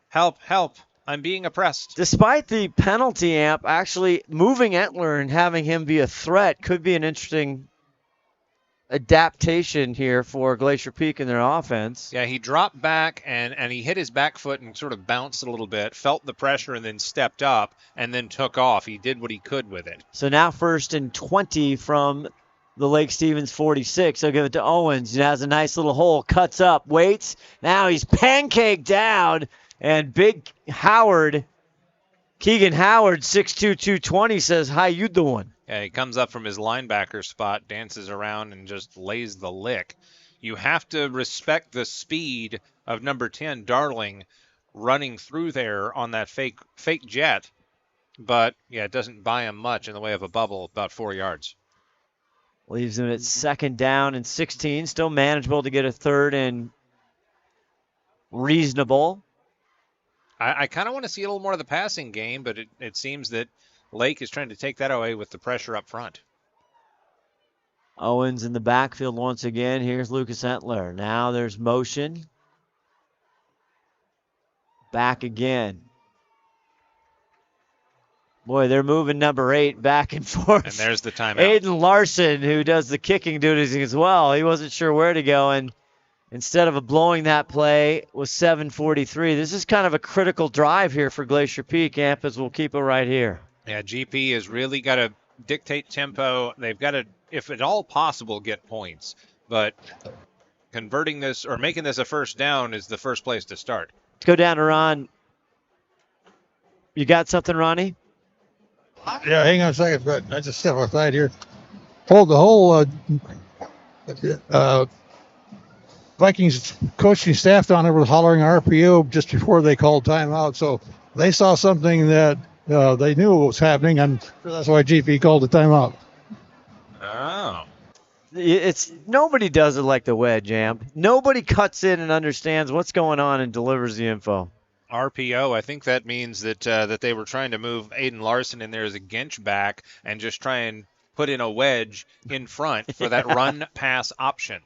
help, help, I'm being oppressed. Despite the penalty, Amp, actually moving Entler and having him be a threat could be an interesting adaptation here for Glacier Peak in their offense. Yeah, he dropped back and he hit his back foot and sort of bounced a little bit, felt the pressure and then stepped up and then took off. He did what he could with it. So now 1st and 20 from the Lake Stevens 46. They'll give it to Owens. He has a nice little hole, cuts up, waits. Now he's pancaked down, and big Howard, Keegan Howard, 6'2", 220, says, how you doing? Yeah, he comes up from his linebacker spot, dances around, and just lays the lick. You have to respect the speed of number 10, Darling, running through there on that fake jet. But, yeah, it doesn't buy him much in the way of a bubble, about 4 yards. Leaves him at 2nd down and 16. Still manageable to get a 3rd and reasonable. I kind of want to see a little more of the passing game, but it seems that Lake is trying to take that away with the pressure up front. Owens in the backfield once again. Here's Lucas Entler. Now there's motion. Back again. Boy, they're moving number 8 back and forth. And there's the timeout. Aiden Larson, who does the kicking duties as well. He wasn't sure where to go, and instead of blowing that play with 7:43, this is kind of a critical drive here for Glacier Peak. Ampas will keep it right here. Yeah, GP has really got to dictate tempo. They've got to, if at all possible, get points. But converting this or making this a 1st down is the first place to start. Let's go down to Ron. You got something, Ronnie? Yeah, hang on a second, but I just step outside here. Hold the whole Vikings coaching staff down there was hollering RPO just before they called timeout, so they saw something that they knew was happening, and that's why GP called the timeout. Oh. It's nobody does it like the wedge, Amp. Nobody cuts in and understands what's going on and delivers the info. RPO, I think that means that that they were trying to move Aiden Larson in there as a Ginch back and just try and put in a wedge in front for that run-pass option.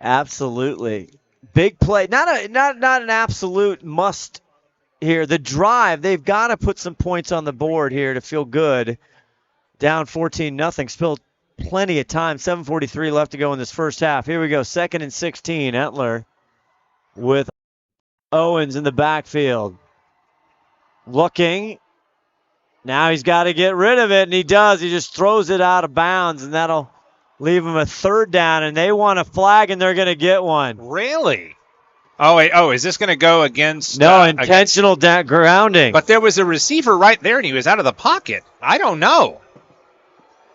Absolutely. Big play. Not an absolute must here. The drive, they've got to put some points on the board here to feel good. Down 14-0. Still plenty of time. 7:43 left to go in this first half. Here we go. 2nd and 16. Entler with Owens in the backfield. Looking. Now he's got to get rid of it, and he does. He just throws it out of bounds, and that'll leave him a 3rd down, and they want a flag, and they're going to get one. Really? Oh, wait. Oh, is this going to go against... No, intentional grounding. But there was a receiver right there, and he was out of the pocket. I don't know.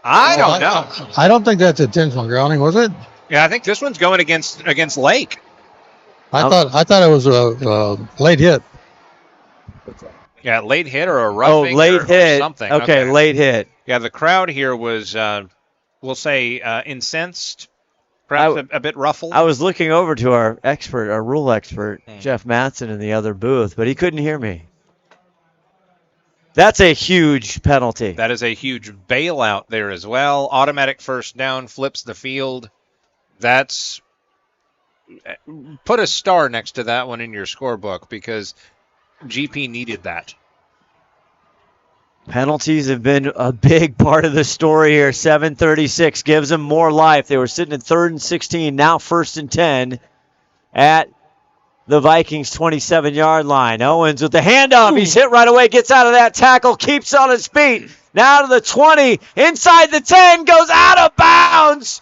I don't know. I don't think that's intentional grounding, was it? Yeah, I think this one's going against Lake. I thought it was a late hit. Yeah, late hit or a roughing late hit. Or something. Okay, late hit. Yeah, the crowd here was, we'll say, incensed, perhaps a bit ruffled. I was looking over to our rule expert, Jeff Matson, in the other booth, but he couldn't hear me. That's a huge penalty. That is a huge bailout there as well. Automatic 1st down, flips the field. That's... Put a star next to that one in your scorebook because GP needed that. Penalties have been a big part of the story here. 7:36 gives them more life. They were sitting at 3rd and 16, now 1st and 10 at the Vikings 27-yard line. Owens with the handoff. He's hit right away, gets out of that tackle, keeps on his feet. Now to the 20, inside the 10, goes out of bounds.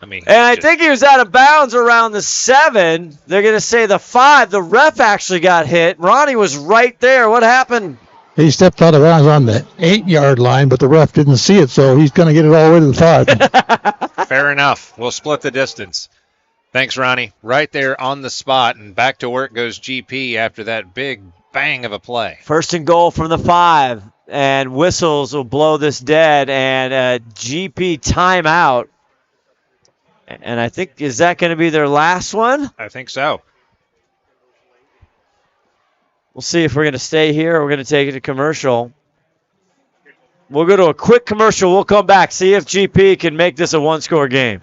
I think he was out of bounds around the 7. They're going to say the 5. The ref actually got hit. Ronnie was right there. What happened? He stepped out of bounds on the 8-yard line, but the ref didn't see it, so he's going to get it all the way to the 5. Fair enough. We'll split the distance. Thanks, Ronnie. Right there on the spot, and back to work goes GP after that big bang of a play. 1st and goal from the 5, and whistles will blow this dead, and a GP timeout. And I think, is that going to be their last one? I think so. We'll see if we're going to stay here or we're going to take it to commercial. We'll go to a quick commercial. We'll come back, see if GP can make this a 1-score game.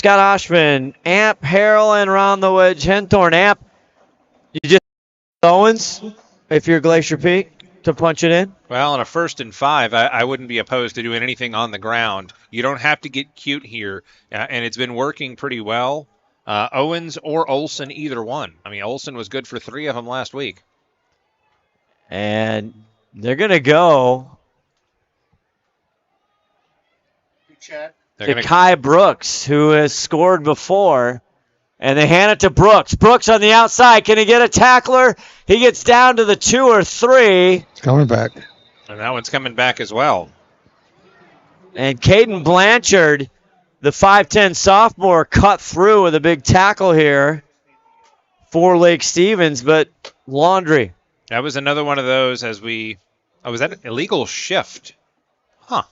Scott Ohsman, Amp, Harrell, and around the wedge, Henthorn. Amp, you just Owens, if you're Glacier Peak, to punch it in? Well, on a 1st and 5, I wouldn't be opposed to doing anything on the ground. You don't have to get cute here, and it's been working pretty well. Owens or Olsen, either one. I mean, Olsen was good for 3 of them last week. And they're going to go to Kai Brooks, who has scored before. And they hand it to Brooks. Brooks on the outside. Can he get a tackler? He gets down to the 2 or 3. It's coming back. And that one's coming back as well. And Caden Blanchard, the 5'10 sophomore, cut through with a big tackle here for Lake Stevens, but Laundry. That was another one of those was that an illegal shift? Huh.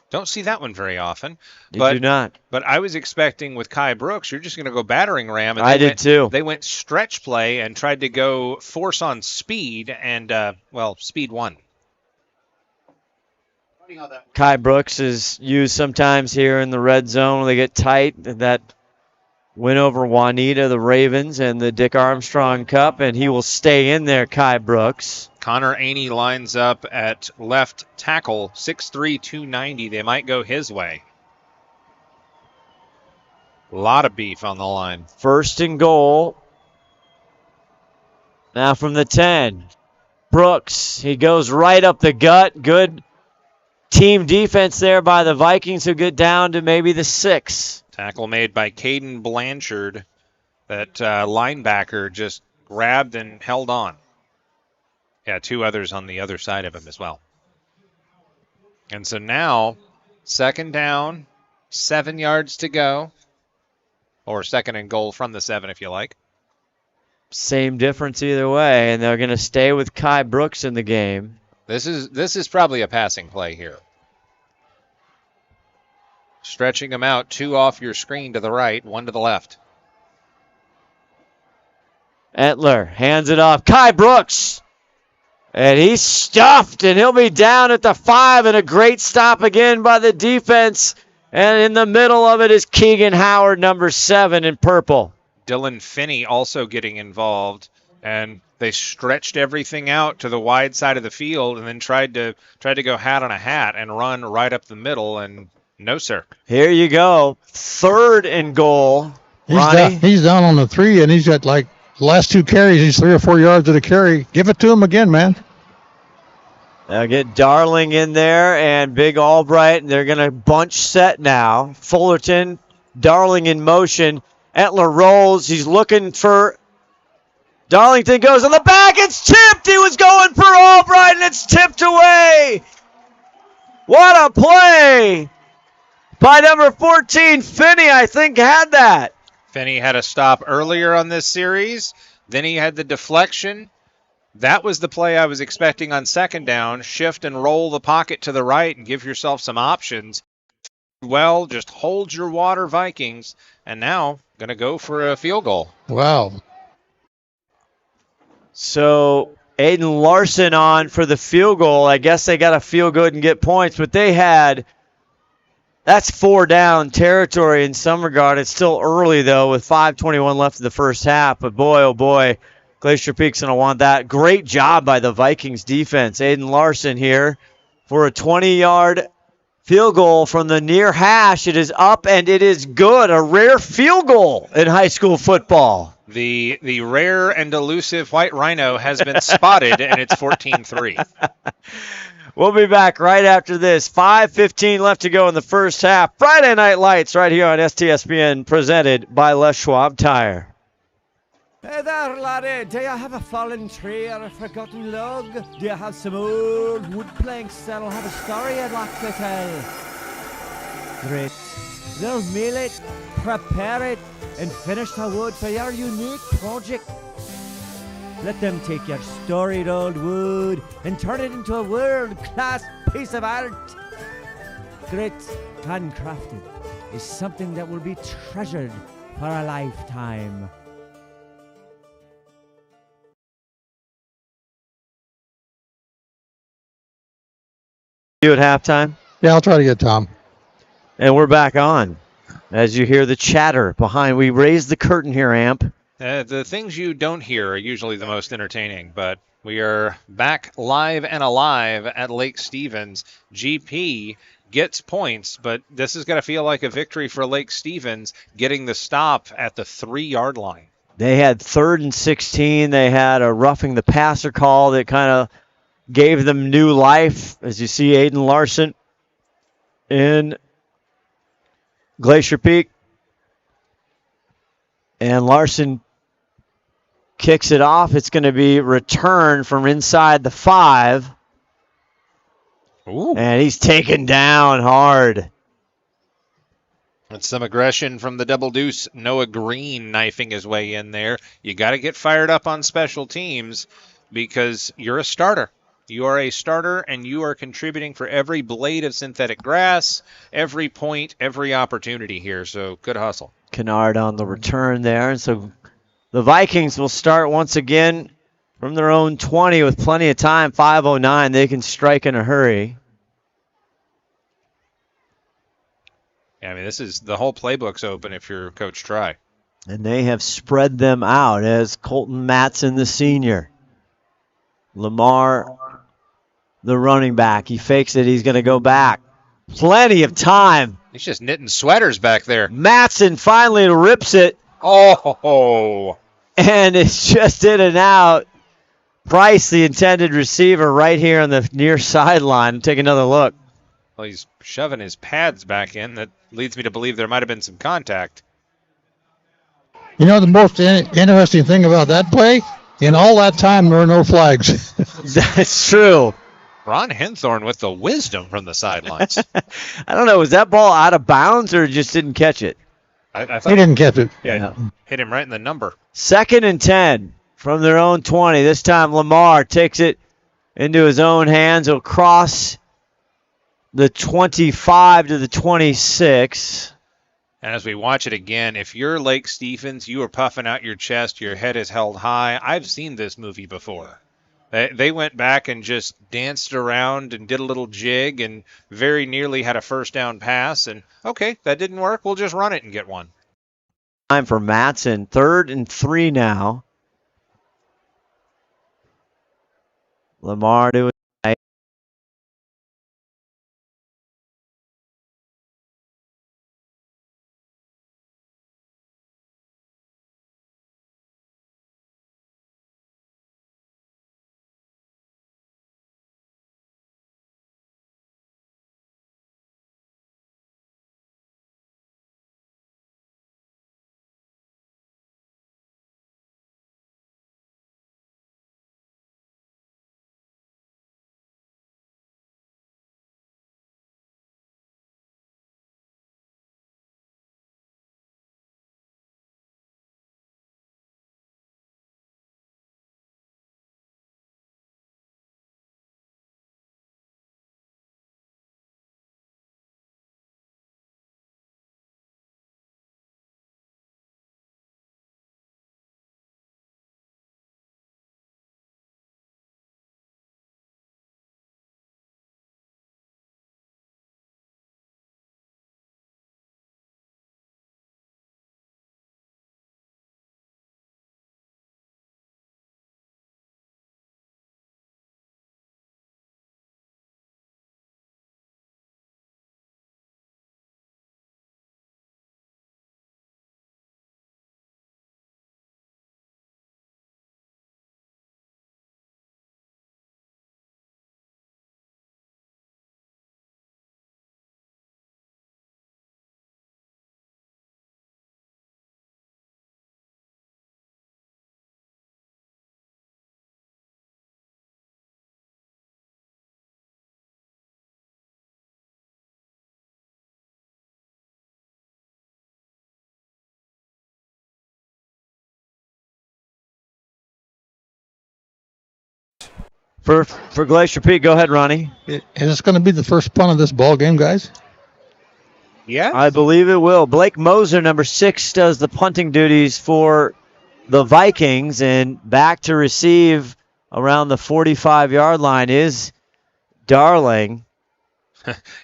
Don't see that one very often. You do not. But I was expecting with Kai Brooks, you're just going to go battering ram. And I did too. They went stretch play and tried to go force on speed, and, speed won. Kai Brooks is used sometimes here in the red zone when they get tight. That win over Juanita, the Ravens, and the Dick Armstrong Cup, and he will stay in there, Kai Brooks. Connor Aney lines up at left tackle, 6'3", 290. They might go his way. A lot of beef on the line. 1st and goal. Now from the 10. Brooks, he goes right up the gut. Good team defense there by the Vikings, who get down to maybe the 6. Tackle made by Caden Blanchard. That linebacker just grabbed and held on. Yeah, 2 others on the other side of him as well. And so now, 2nd down, 7 yards to go. Or 2nd and goal from the 7, if you like. Same difference either way, and they're going to stay with Kai Brooks in the game. This is probably a passing play here. Stretching them out, 2 off your screen to the right, 1 to the left. Etler hands it off. Kai Brooks! And he's stuffed, and he'll be down at the 5, and a great stop again by the defense. And in the middle of it is Keegan Howard, number 7 in purple. Dylan Finney also getting involved, and they stretched everything out to the wide side of the field and then tried to go hat on a hat and run right up the middle, and no, sir. Here you go. 3rd and goal. He's down on the 3, and he's got like the last 2 carries. He's 3 or 4 yards of the carry. Give it to him again, man. They'll get Darling in there and Big Albright, and they're going to bunch set now. Fullerton, Darling in motion. Etler rolls. He's looking for Darlington, goes on the back. It's tipped. He was going for Albright, and it's tipped away. What a play by number 14, Finney, I think, had that. Finney had a stop earlier on this series. Then he had the deflection. That was the play I was expecting on 2nd down. Shift and roll the pocket to the right and give yourself some options. Well, just hold your water, Vikings. And now, going to go for a field goal. Wow. So, Aiden Larson on for the field goal. I guess they got to feel good and get points, but that's 4 down territory in some regard. It's still early, though, with 5:21 left in the first half. But boy, oh boy, Glacier Peak's going to want that. Great job by the Vikings defense. Aiden Larson here for a 20-yard field goal from the near hash. It is up, and it is good. A rare field goal in high school football. The rare and elusive white rhino has been spotted, and it's 14-3. We'll be back right after this. 5:15 left to go in the first half. Friday Night Lights right here on STSPN, presented by Les Schwab Tire. Hey there, laddie. Do you have a fallen tree or a forgotten log? Do you have some old wood planks that'll have a story I'd like to tell? Great. They'll mill it, prepare it, and finish the wood for your unique project. Let them take your storied old wood and turn it into a world-class piece of art. Grit, handcrafted, is something that will be treasured for a lifetime. You at halftime? Yeah, I'll try to get Tom. And we're back on. As you hear the chatter behind, we raised the curtain here, Amp. The things you don't hear are usually the most entertaining, but we are back live and alive at Lake Stevens. GP gets points, but this is going to feel like a victory for Lake Stevens, getting the stop at the 3-yard line. They had 3rd and 16. They had a roughing the passer call that kind of gave them new life. As you see, Aiden Larson in Glacier Peak. And Larson kicks it off. It's going to be returned from inside the 5. Ooh. And he's taken down hard. That's some aggression from the double deuce. Noah Green knifing his way in there. You got to get fired up on special teams because you're a starter. You are a starter, and you are contributing for every blade of synthetic grass, every point, every opportunity here. So good hustle. Kennard on the return there. And so the Vikings will start once again from their own 20 with plenty of time. 5:09. They can strike in a hurry. Yeah, I mean, this is the whole playbook's open if you're Coach Try. And they have spread them out as Colton Matson, the senior. Lamar, the running back. He fakes it. He's going to go back. Plenty of time. He's just knitting sweaters back there. Matson finally rips it. Oh. And it's just in and out. Price, the intended receiver, right here on the near sideline. Take another look. Well, he's shoving his pads back in. That leads me to believe there might have been some contact. You know the most interesting thing about that play? In all that time, there were no flags. That's true. Ron Henthorn with the wisdom from the sidelines. I don't know. Was that ball out of bounds or just didn't catch it? I thought He didn't catch it. Yeah, hit him right in the number. 2nd and 10 from their own 20. This time Lamar takes it into his own hands. He'll cross the 25 to the 26. And as we watch it again, if you're Lake Stevens, you are puffing out your chest, your head is held high. I've seen this movie before. They went back and just danced around and did a little jig and very nearly had a first down pass. And, okay, that didn't work. We'll just run it and get one. Time for Matson. 3rd and 3 now. Lamar doing it. For Glacier Peak, go ahead, Ronnie. Is this going to be the first punt of this ball game, guys? Yeah. I believe it will. Blake Moser, number 6, does the punting duties for the Vikings, and back to receive around the 45-yard line is Darling.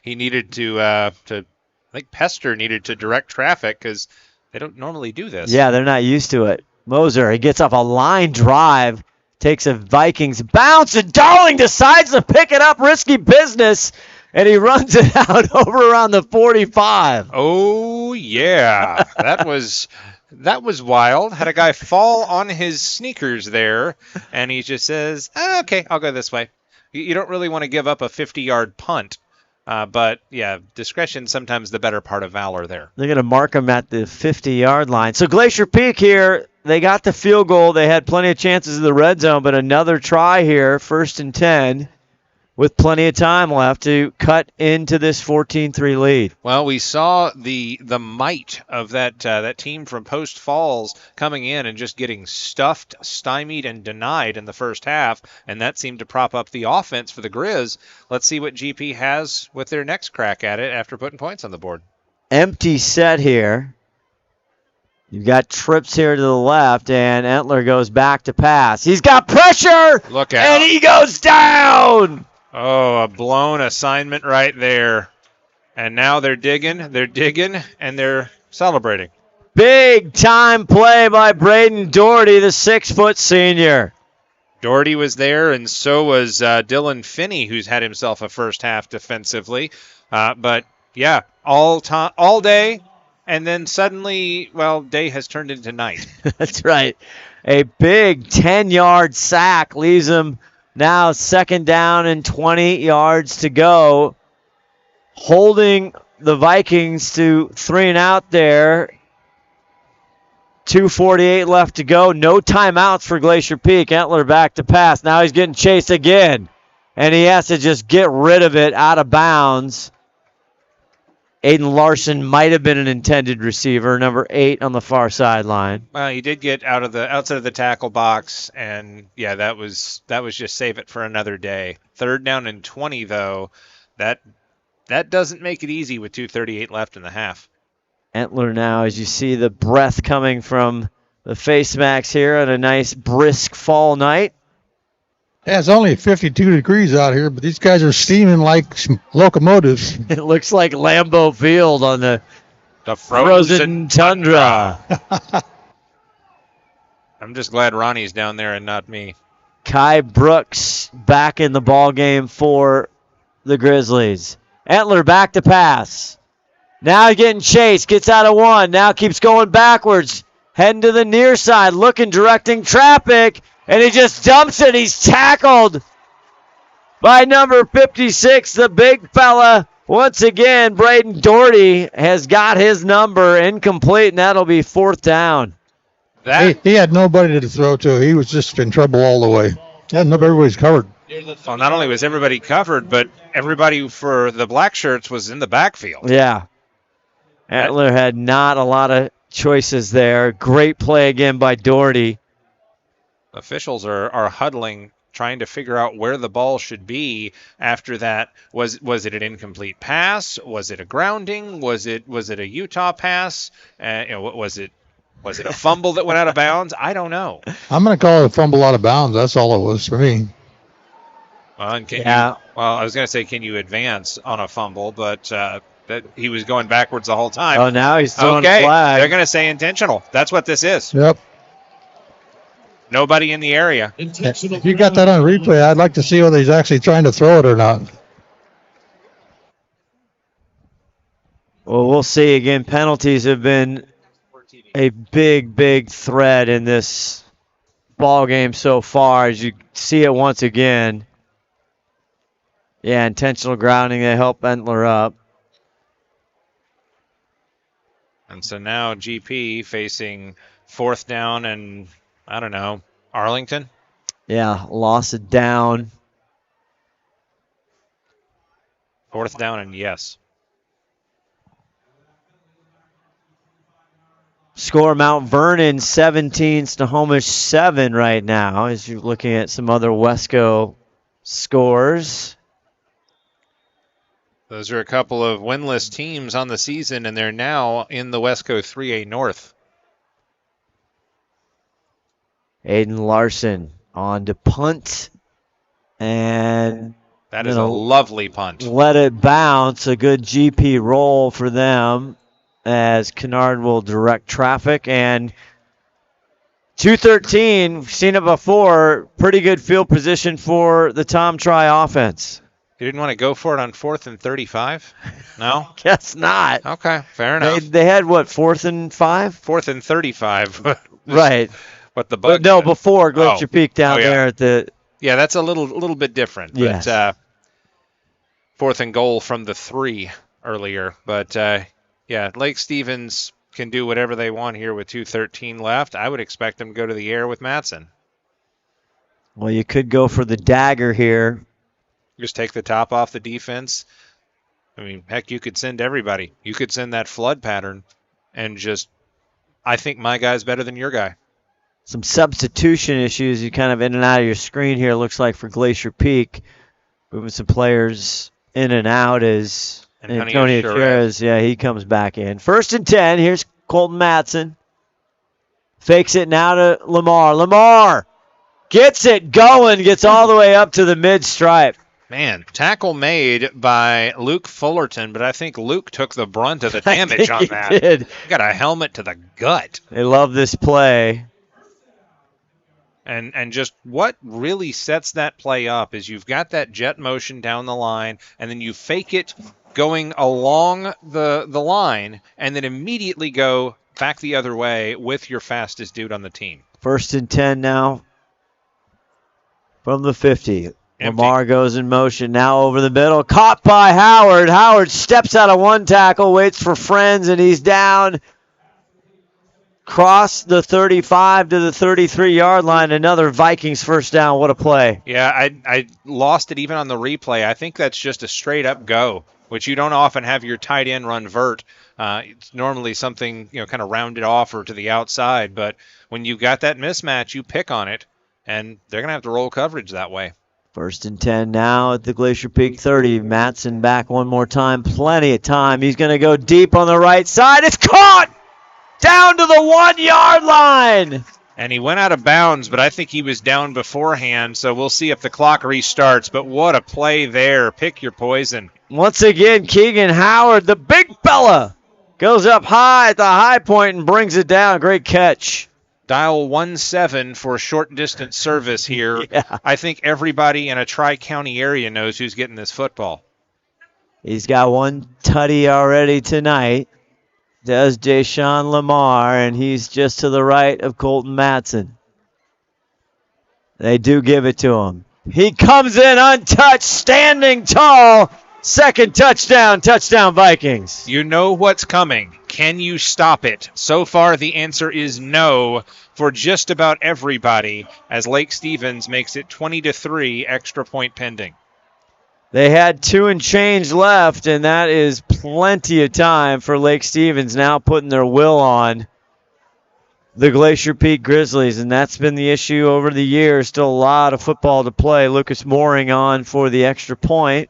He needed to I think Pester needed to direct traffic because they don't normally do this. Yeah, they're not used to it. Moser, he gets off a line drive, takes a Vikings bounce, and Darling decides to pick it up, risky business, and he runs it out over around the 45. Oh, yeah. That was wild. Had a guy fall on his sneakers there, and he just says, okay, I'll go this way. You don't really want to give up a 50-yard punt. But, yeah, discretion's sometimes the better part of valor there. They're going to mark him at the 50-yard line. So Glacier Peak here, they got the field goal. They had plenty of chances in the red zone, but another try here, 1st and 10, with plenty of time left to cut into this 14-3 lead. Well, we saw the might of that team from Post Falls coming in and just getting stuffed, stymied, and denied in the first half, and that seemed to prop up the offense for the Grizz. Let's see what GP has with their next crack at it after putting points on the board. Empty set here. You've got trips here to the left, and Entler goes back to pass. He's got pressure! Look out. And he goes down! Oh, a blown assignment right there. And now they're digging, and they're celebrating. Big time play by Braden Doherty, the 6-foot senior. Doherty was there, and so was Dylan Finney, who's had himself a first half defensively. But, yeah, all day, and then suddenly, well, day has turned into night. That's right. A big 10-yard sack leaves him now 2nd down and 20 yards to go. Holding the Vikings to 3 and out there. 2:48 left to go. No timeouts for Glacier Peak. Entler back to pass. Now he's getting chased again. And he has to just get rid of it out of bounds. Aiden Larson might have been an intended receiver, number 8 on the far sideline. Well, he did get outside of the tackle box, and yeah, that was just save it for another day. 3rd down and 20 though, that doesn't make it easy with 2:38 left in the half. Entler now, as you see the breath coming from the face mask here on a nice brisk fall night. Yeah, it's only 52 degrees out here, but these guys are steaming like locomotives. It looks like Lambeau Field on the frozen tundra. I'm just glad Ronnie's down there and not me. Kai Brooks back in the ball game for the Grizzlies. Entler back to pass. Now getting chased, gets out of 1, now keeps going backwards, heading to the near side, looking, directing traffic, and he just dumps it. He's tackled by number 56, the big fella. Once again, Braden Doherty has got his number, incomplete, and that'll be 4th down. He had nobody to throw to. He was just in trouble all the way. Yeah, everybody's covered. Well, not only was everybody covered, but everybody for the black shirts was in the backfield. Yeah. Entler had not a lot of choices there. Great play again by Doherty. Officials are huddling, trying to figure out where the ball should be after that. Was it an incomplete pass? Was it a grounding? Was it a Utah pass? Was it a fumble that went out of bounds? I don't know. I'm going to call it a fumble out of bounds. That's all it was for me. Well, and I was going to say, can you advance on a fumble? But that he was going backwards the whole time. Oh, now he's throwing a flag. They're going to say intentional. That's what this is. Yep. Nobody in the area. If you got that on replay, I'd like to see whether he's actually trying to throw it or not. Well, we'll see. Again, penalties have been a big thread in this ball game so far. As you see it once again. Yeah, intentional grounding. They help Entler up. And so now GP facing 4th down and, I don't know, Arlington? Yeah, loss it down. 4th down and yes. Score Mount Vernon 17, Snohomish 7 right now as you're looking at some other Wesco scores. Those are a couple of winless teams on the season, and they're now in the Wesco 3A North. Aiden Larson on to punt. And That is a lovely punt. Let it bounce. A good GP roll for them as Kennard will direct traffic. And 213, we've seen it before, pretty good field position for the Tom Try offense. You didn't want to go for it on 4th and 35? No? Guess not. Okay, fair enough. They had, what, 4th and 5? 4th and 35. Right. What the bug? No, before Glacier Peak down there at the... Yeah, that's a little bit different. Yes. But 4th and goal from the 3 earlier. But, yeah, Lake Stevens can do whatever they want here with 2:13 left. I would expect them to go to the air with Matson. Well, you could go for the dagger here. Just take the top off the defense. I mean, heck, you could send everybody. You could send that flood pattern and just, I think my guy's better than your guy. Some substitution issues. You kind of in and out of your screen here, looks like, for Glacier Peak. Moving some players in and out as Antonio Cherez. Yeah, he comes back in. 1st and 10. Here's Colton Matson. Fakes it now to Lamar. Lamar gets it going, gets all the way up to the mid-stripe. Man, tackle made by Luke Fullerton, but I think Luke took the brunt of the damage on that. He did. Got a helmet to the gut. They love this play. And just what really sets that play up is you've got that jet motion down the line, and then you fake it going along the line, and then immediately go back the other way with your fastest dude on the team. 1st and 10 now from the 50. Empty. Lamar goes in motion now over the middle. Caught by Howard. Howard steps out of one tackle, waits for friends, and he's down. Cross the 35 to the 33-yard line. Another Vikings first down. What a play. Yeah, I lost it even on the replay. I think that's just a straight-up go, which you don't often have your tight end run vert. It's normally something, kind of rounded off or to the outside. But when you've got that mismatch, you pick on it, and they're going to have to roll coverage that way. 1st and 10 now at the Glacier Peak 30. Matson back one more time. Plenty of time. He's going to go deep on the right side. It's caught! Down to the 1-yard line! And he went out of bounds, but I think he was down beforehand, so we'll see if the clock restarts. But what a play there. Pick your poison. Once again, Keegan Howard, the big fella, goes up high at the high point and brings it down. Great catch. Dial 17 for short distance service here. Yeah. I think everybody in a Tri-County area knows who's getting this football. He's got one tutty already tonight. Does Deshaun Lamar, and he's just to the right of Colton Matson. They do give it to him. He comes in untouched, standing tall. Second touchdown Vikings. You know what's coming. Can you stop it? So far, the answer is no for just about everybody, as Lake Stevens makes it 20-3, extra point pending. They had 2 and change left, and that is plenty of time for Lake Stevens now putting their will on the Glacier Peak Grizzlies, and that's been the issue over the years. Still a lot of football to play. Lucas Mooring on for the extra point.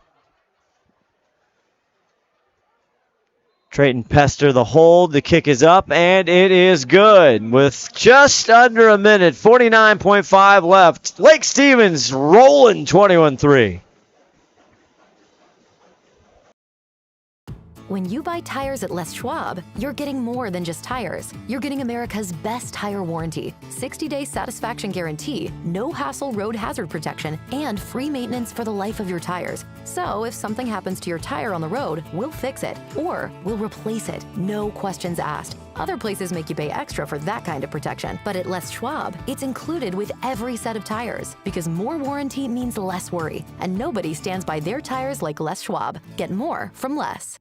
Trayton Pester the hold. The kick is up, and it is good. With just under a minute, 49.5 left. Lake Stevens rolling 21-3. When you buy tires at Les Schwab, you're getting more than just tires. You're getting America's best tire warranty, 60-day satisfaction guarantee, no hassle road hazard protection, and free maintenance for the life of your tires. So if something happens to your tire on the road, we'll fix it, or we'll replace it, no questions asked. Other places make you pay extra for that kind of protection, but at Les Schwab, it's included with every set of tires, because more warranty means less worry, and nobody stands by their tires like Les Schwab. Get more from Les.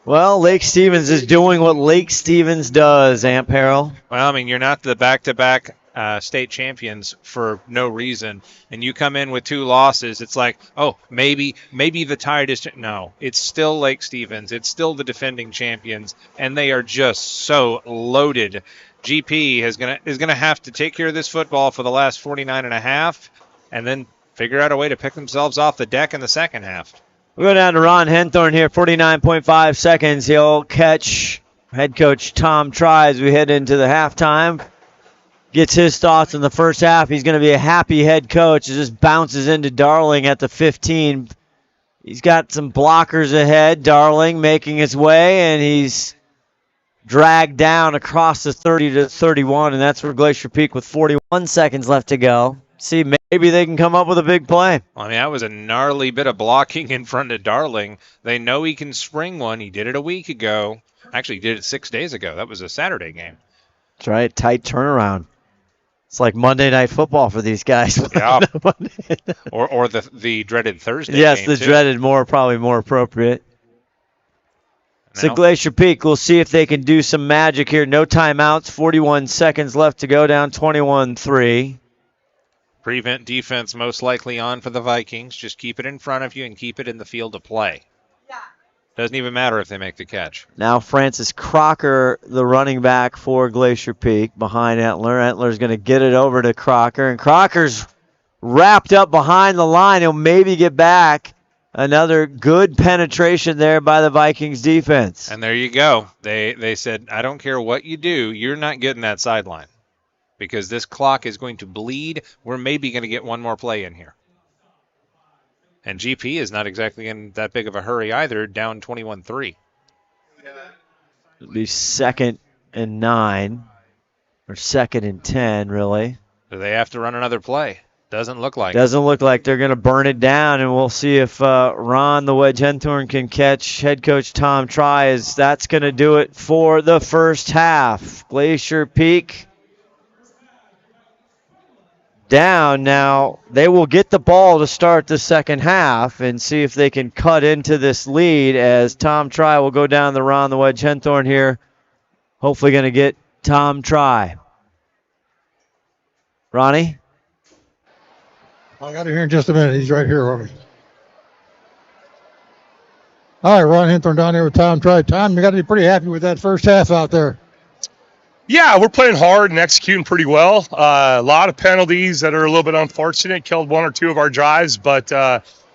Well, Lake Stevens is doing what Lake Stevens does, Amp Harrell. Well, I mean, you're not the back-to-back state champions for no reason, and you come in with 2 losses. It's like, oh, maybe the Tire District. No, it's still Lake Stevens. It's still the defending champions, and they are just so loaded. GP is gonna have to take care of this football for the last 49 and a half, and then figure out a way to pick themselves off the deck in the second half. We'll go down to Ron Henthorn here, 49.5 seconds. He'll catch head coach Tom Try as we head into the halftime. gets his thoughts in the first half. He's going to be a happy head coach. It just bounces into Darling at the 15. He's got some blockers ahead. Darling making his way, and he's dragged down across the 30 to 31, and that's where Glacier Peak with 41 seconds left to go. See, maybe they can come up with a big play. I mean, that was a gnarly bit of blocking in front of Darling. They know he can spring one. He did it a week ago. Actually, he did it 6 days ago. That was a Saturday game. That's right. Tight turnaround. It's like Monday Night Football for these guys. Yeah. or the dreaded Thursday yes, game, the too. dreaded probably more appropriate. So Glacier Peak, we'll see if they can do some magic here. No timeouts. 41 seconds left to go, down 21-3. Prevent defense most likely on for the Vikings. Just keep it in front of you and keep it in the field of play. Doesn't even matter if they make the catch. Now Francis Crocker, the running back for Glacier Peak, behind Entler. Entler's going to get it over to Crocker, and Crocker's wrapped up behind the line. He'll maybe get back. Another good penetration there by the Vikings defense. And there you go. They said, I don't care what you do, you're not getting that sideline. Because this clock is going to bleed. We're maybe going to get one more play in here. And GP is not exactly in that big of a hurry either, down 21-3. It'll be 2nd and 9, or 2nd and 10, really. Do they have to run another play? Doesn't look like. Doesn't look like they're going to burn it down, and we'll see if Ron the Wedge Henthorn can catch head coach Tom Try, as that's going to do it for the first half. Glacier Peak down. Now they will get the ball to start the second half and see if they can cut into this lead, as Tom Try will go down the Ron the Wedge Henthorn here. Hopefully going to get Tom Try. Ronnie? I got it here in just a minute. He's right here, Ronnie. All right, Ron Henthorn down here with Tom Try. Tom, you got to be pretty happy with that first half out there. Yeah, we're playing hard and executing pretty well. A lot of penalties that are a little bit unfortunate, killed one or two of our drives, but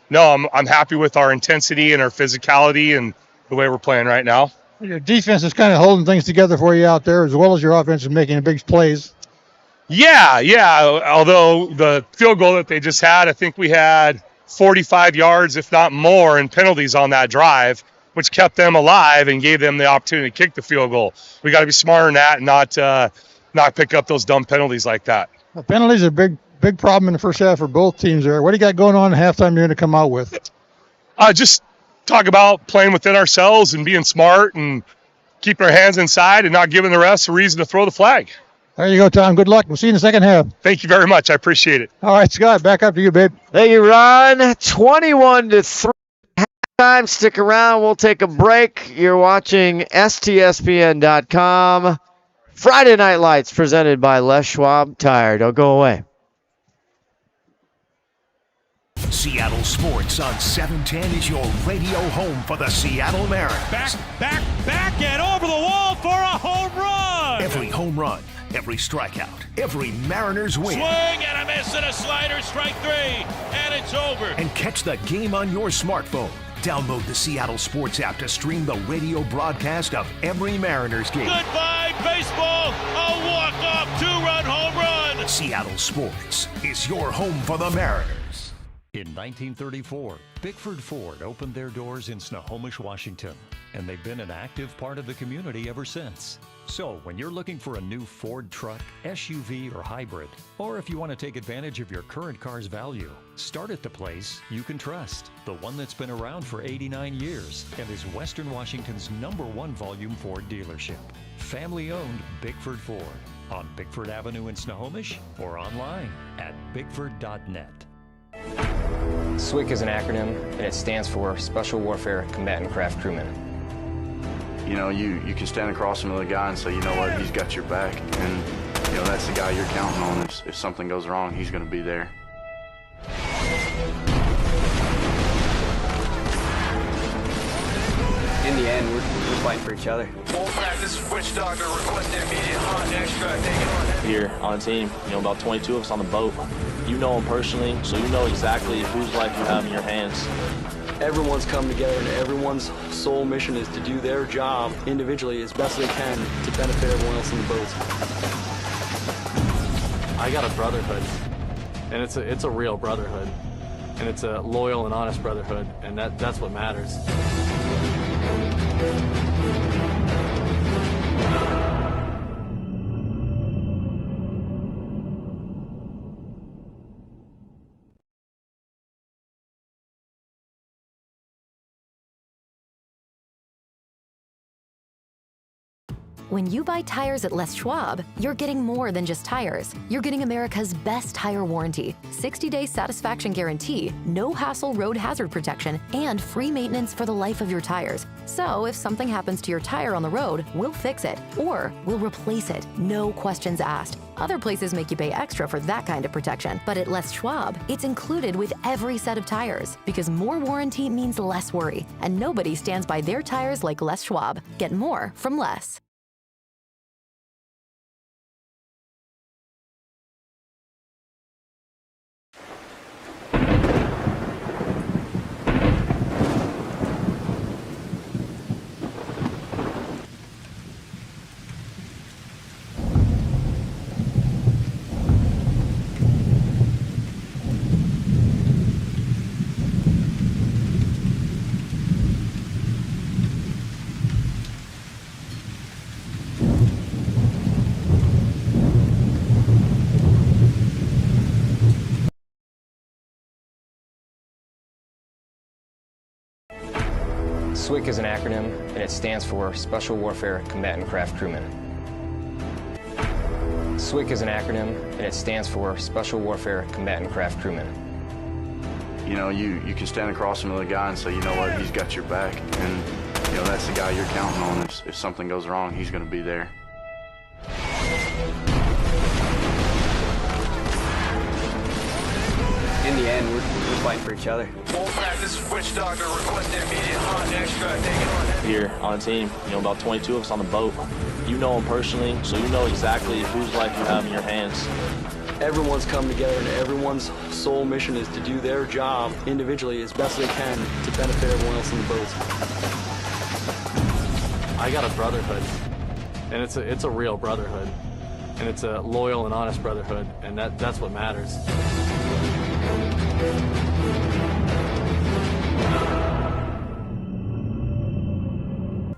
no, I'm happy with our intensity and our physicality and the way we're playing right now. Your defense is kind of holding things together for you out there, as well as your offense is making big plays. Yeah. Although the field goal that they just had, I think we had 45 yards, if not more, in penalties on that drive, which kept them alive and gave them the opportunity to kick the field goal. We got to be smarter than that and not pick up those dumb penalties like that. The penalties are a big problem in the first half for both teams there. What do you got going on in halftime you're going to come out with? Just talk about playing within ourselves and being smart and keeping our hands inside and not giving the refs a reason to throw the flag. There you go, Tom. Good luck. We'll see you in the second half. Thank you very much. I appreciate it. All right, Scott, back up to you, babe. Thank you, Ron. 21-3. Halftime. Stick around. We'll take a break. You're watching STSPN.com. Friday Night Lights presented by Les Schwab Tire. Don't go away. Seattle Sports on 710 is your radio home for the Seattle Mariners. Back, and over the wall for a home run. Every home run, every strikeout, every Mariners win. Swing and a miss and a slider, strike three, and it's over. And catch the game on your smartphone. Download the Seattle Sports app to stream the radio broadcast of every Mariners game. Goodbye, baseball. A walk-off two-run home run. Seattle Sports is your home for the Mariners. In 1934, Bickford Ford opened their doors in Snohomish, Washington, and they've been an active part of the community ever since. So when you're looking for a new Ford truck, SUV, or hybrid, or if you want to take advantage of your current car's value, start at the place you can trust, the one that's been around for 89 years and is Western Washington's #1 volume Ford dealership. Family-owned Bickford Ford on Bickford Avenue in Snohomish or online at bickford.net. SWCC is an acronym, and it stands for Special Warfare Combatant Craft Crewman. You know, you can stand across from the guy and say, you know what, he's got your back. And, you know, that's the guy you're counting on. If something goes wrong, he's going to be there. In the end, we're fighting for each other. Ohsman, this is Witch Doctor requesting immediate hot extract. Here on the team, about 22 of us on the boat. You know them personally, so you know exactly whose life you have in your hands. Everyone's come together, and everyone's sole mission is to do their job individually as best they can to benefit everyone else in the boat. I got a brotherhood, and it's a real brotherhood, and it's a loyal and honest brotherhood, and that's what matters. When you buy tires at Les Schwab, you're getting more than just tires. You're getting America's best tire warranty, 60-day satisfaction guarantee, no hassle road hazard protection, and free maintenance for the life of your tires. So if something happens to your tire on the road, we'll fix it, or we'll replace it, no questions asked. Other places make you pay extra for that kind of protection, but at Les Schwab, it's included with every set of tires, because more warranty means less worry, and nobody stands by their tires like Les Schwab. Get more from Les. SWCC is an acronym, and it stands for Special Warfare Combatant Craft Crewman. SWCC is an acronym, and it stands for Special Warfare Combatant Craft Crewman. You know, you can stand across from the guy and say, you know what, he's got your back, and you know that's the guy you're counting on. If something goes wrong, he's going to be there. In the end, we're fighting for each other. Ohsman, this is Witch Doctor requesting immediate hot extract taken on. Here on a team, about 22 of us on the boat. You know them personally, so you know exactly whose life you have in your hands. Everyone's come together, and everyone's sole mission is to do their job individually as best they can to benefit everyone else in the boat. I got a brotherhood, and it's a real brotherhood, and it's a loyal and honest brotherhood, and that's what matters.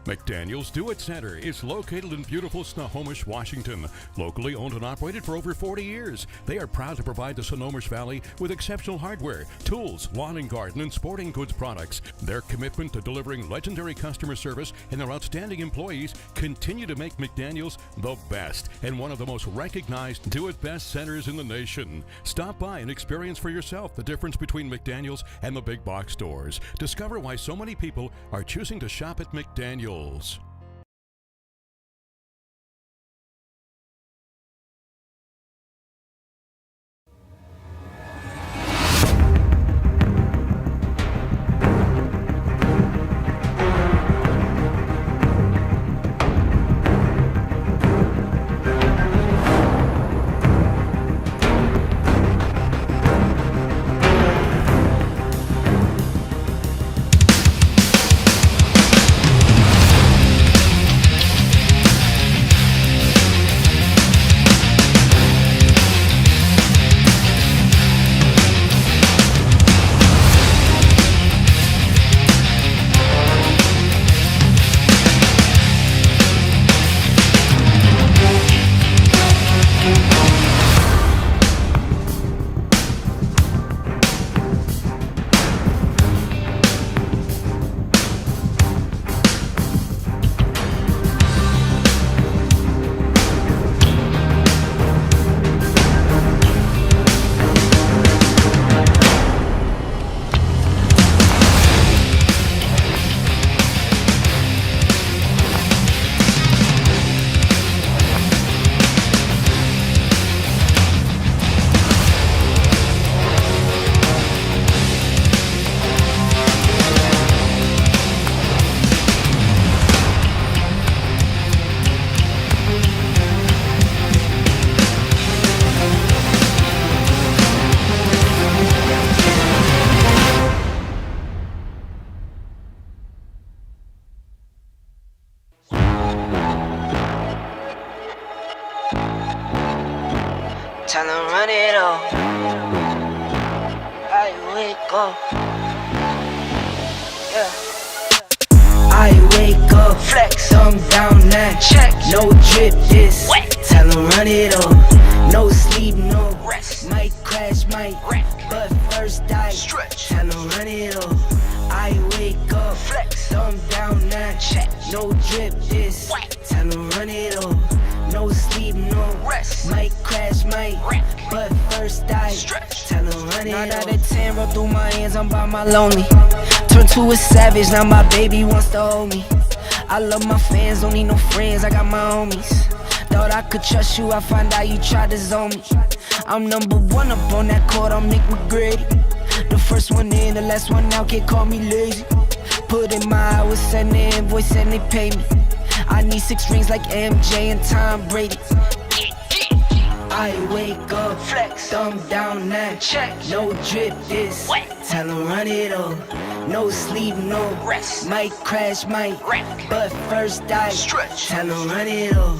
McDaniel's Do-It Center is located in beautiful Snohomish, Washington. Locally owned and operated for over 40 years, they are proud to provide the Snohomish Valley with exceptional hardware, tools, lawn and garden, and sporting goods products. Their commitment to delivering legendary customer service and their outstanding employees continue to make McDaniel's the best and one of the most recognized do-it-best centers in the nation. Stop by and experience for yourself the difference between McDaniel's and the big box stores. Discover why so many people are choosing to shop at McDaniel's. Tell them run it up. I wake up. Yeah. I wake up, flex, thumb down now, check, no drip, this wet. Tell them run it up, no sleep, no rest, might crash, might wreck, but first I stretch, tell them run it up. I wake up, flex, thumb down now, check, no drip, this wet. Tell them run it up, no sleep, no rest, might crash, might wreck, but first I stretch, tell them run it up. 9 out of 10 roll through my hands, I'm by my lonely. Turned to a savage, now my baby wants to hold me. I love my fans, don't need no friends, I got my homies. Thought I could trust you, I find out you tried to zone me. I'm number one up on that court, I'm Nick McGrady. The first one in, the last one out, can't call me lazy. Put in my hours, send the invoice and they pay me. I need 6 rings like MJ and Tom Brady. I wake up, flex, thumb down now, check, no drip, this wet. Tell them run it up, no sleep, no rest, might crash, might wreck, but first I stretch, tell them run it up.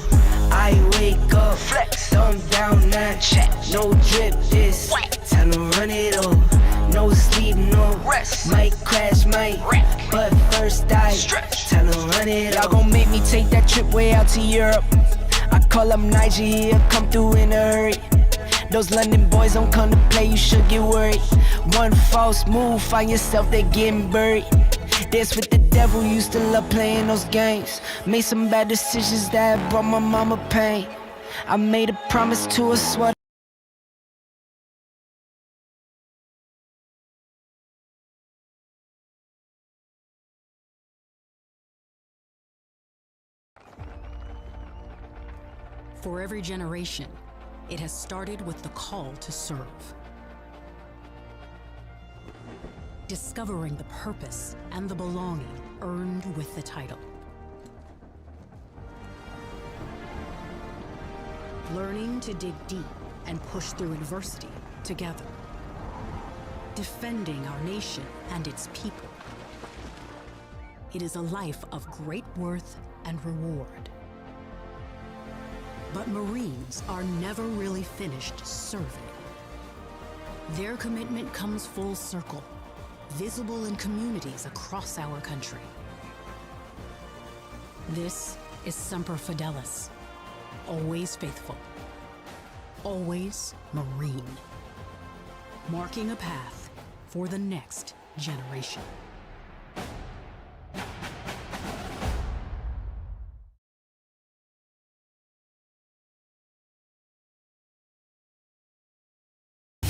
I wake up, flex, thumb down now, check, no drip, this wet. Tell them run it up, no sleep, no rest, might crash, might wreck, but first I stretch, tell them run it up. Y'all gon' make me take that trip way out to Europe. I call up Niger, he'll come through in a hurry. Those London boys don't come to play, you should get worried. One false move, find yourself, they getting buried. Dance with the devil, used to love playing those games. Made some bad decisions that brought my mama pain. I made a promise to her, swore. For every generation, it has started with the call to serve. Discovering the purpose and the belonging earned with the title. Learning to dig deep and push through adversity together. Defending our nation and its people. It is a life of great worth and reward. But Marines are never really finished serving. Their commitment comes full circle, visible in communities across our country. This is Semper Fidelis, always faithful, always Marine, marking a path for the next generation.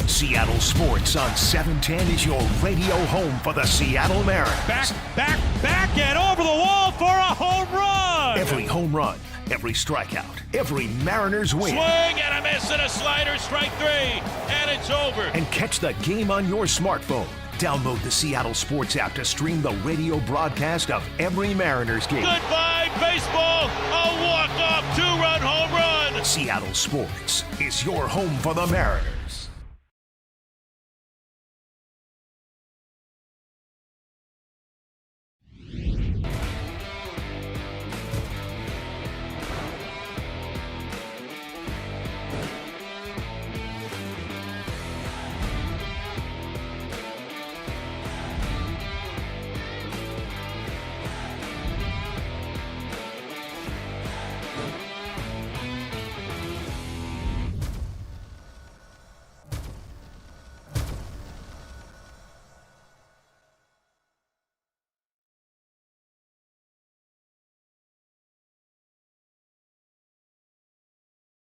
Seattle Sports on 710 is your radio home for the Seattle Mariners. Back, and over the wall for a home run! Every home run, every strikeout, every Mariners win. Swing and a miss and a slider, strike 3, and it's over. And catch the game on your smartphone. Download the Seattle Sports app to stream the radio broadcast of every Mariners game. Goodbye, baseball! A walk-off 2-run home run! Seattle Sports is your home for the Mariners.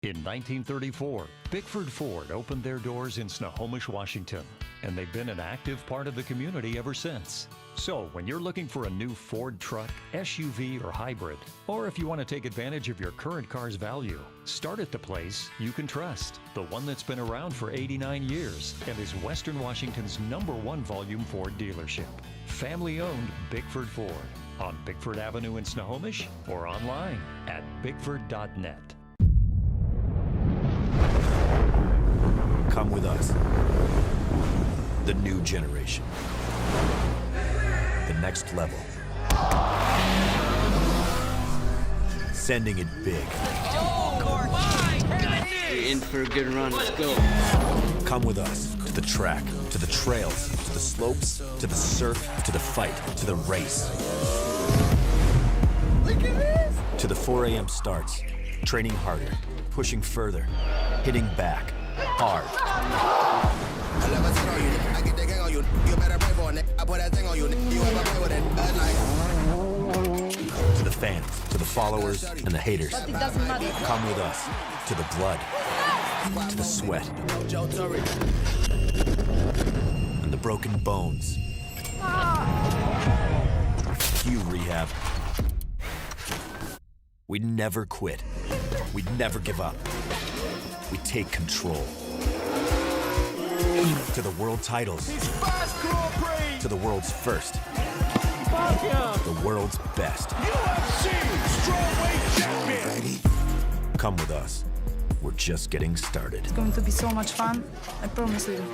In 1934, Bickford Ford opened their doors in Snohomish, Washington, and they've been an active part of the community ever since. So when you're looking for a new Ford truck, SUV, or hybrid, or if you want to take advantage of your current car's value, start at the place you can trust, the one that's been around for 89 years and is Western Washington's #1 volume Ford dealership. Family-owned Bickford Ford on Bickford Avenue in Snohomish or online at bickford.net. Come with us. The new generation. The next level. Sending it big. We're in for a good run. Let's go. Come with us to the track, to the trails, to the slopes, to the surf, to the fight, to the race. Look at this. To the 4 a.m. starts, training harder, pushing further, hitting back, hard. To the fans, to the followers, and the haters. But it doesn't matter. Come with us to the blood, to the sweat, and the broken bones. You rehab. We never quit. We never give up. We take control. To the world titles. To the world's first. The world's best. Come with us. We're just getting started. It's going to be so much fun. I promise you.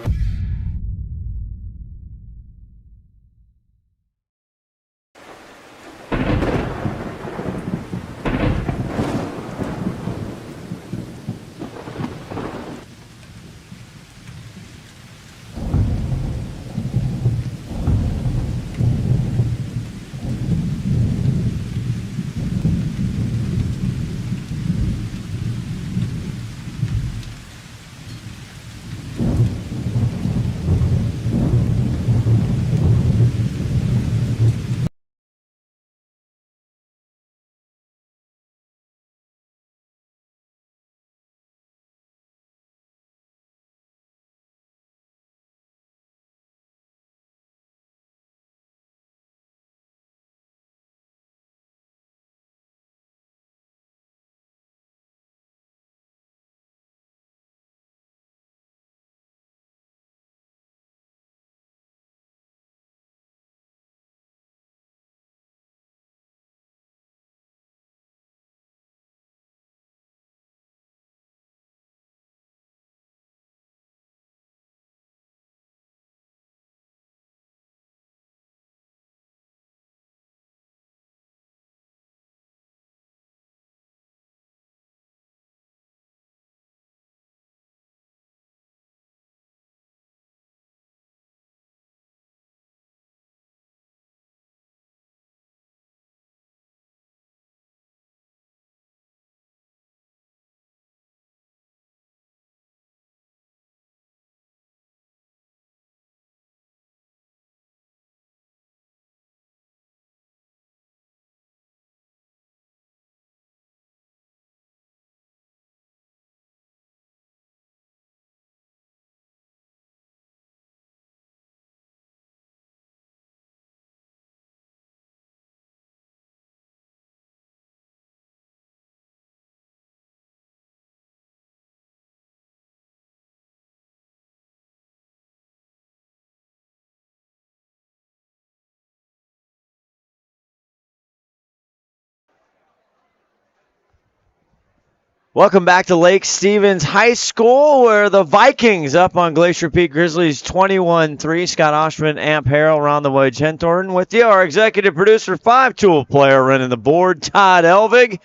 Welcome back to Lake Stevens High School, where the Vikings up on Glacier Peak Grizzlies 21-3. Scott Ohsman, Amp Harrell, around the wedge Henthorn with you. Our executive producer, 5-tool player running the board, Todd Elvig.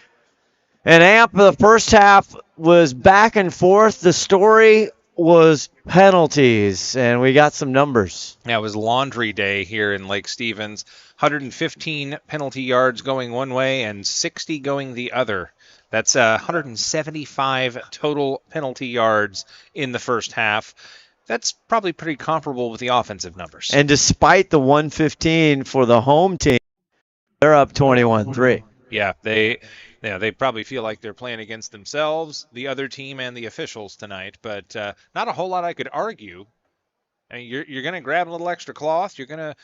And Amp, the first half was back and forth. The story was penalties, and we got some numbers. Yeah, it was laundry day here in Lake Stevens. 115 penalty yards going one way and 60 going the other. That's 175 total penalty yards in the first half. That's probably pretty comparable with the offensive numbers. And despite the 115 for the home team, they're up 21-3. Yeah, they probably feel like they're playing against themselves, the other team, and the officials tonight. But not a whole lot I could argue. I mean, you're going to grab a little extra cloth. You're going to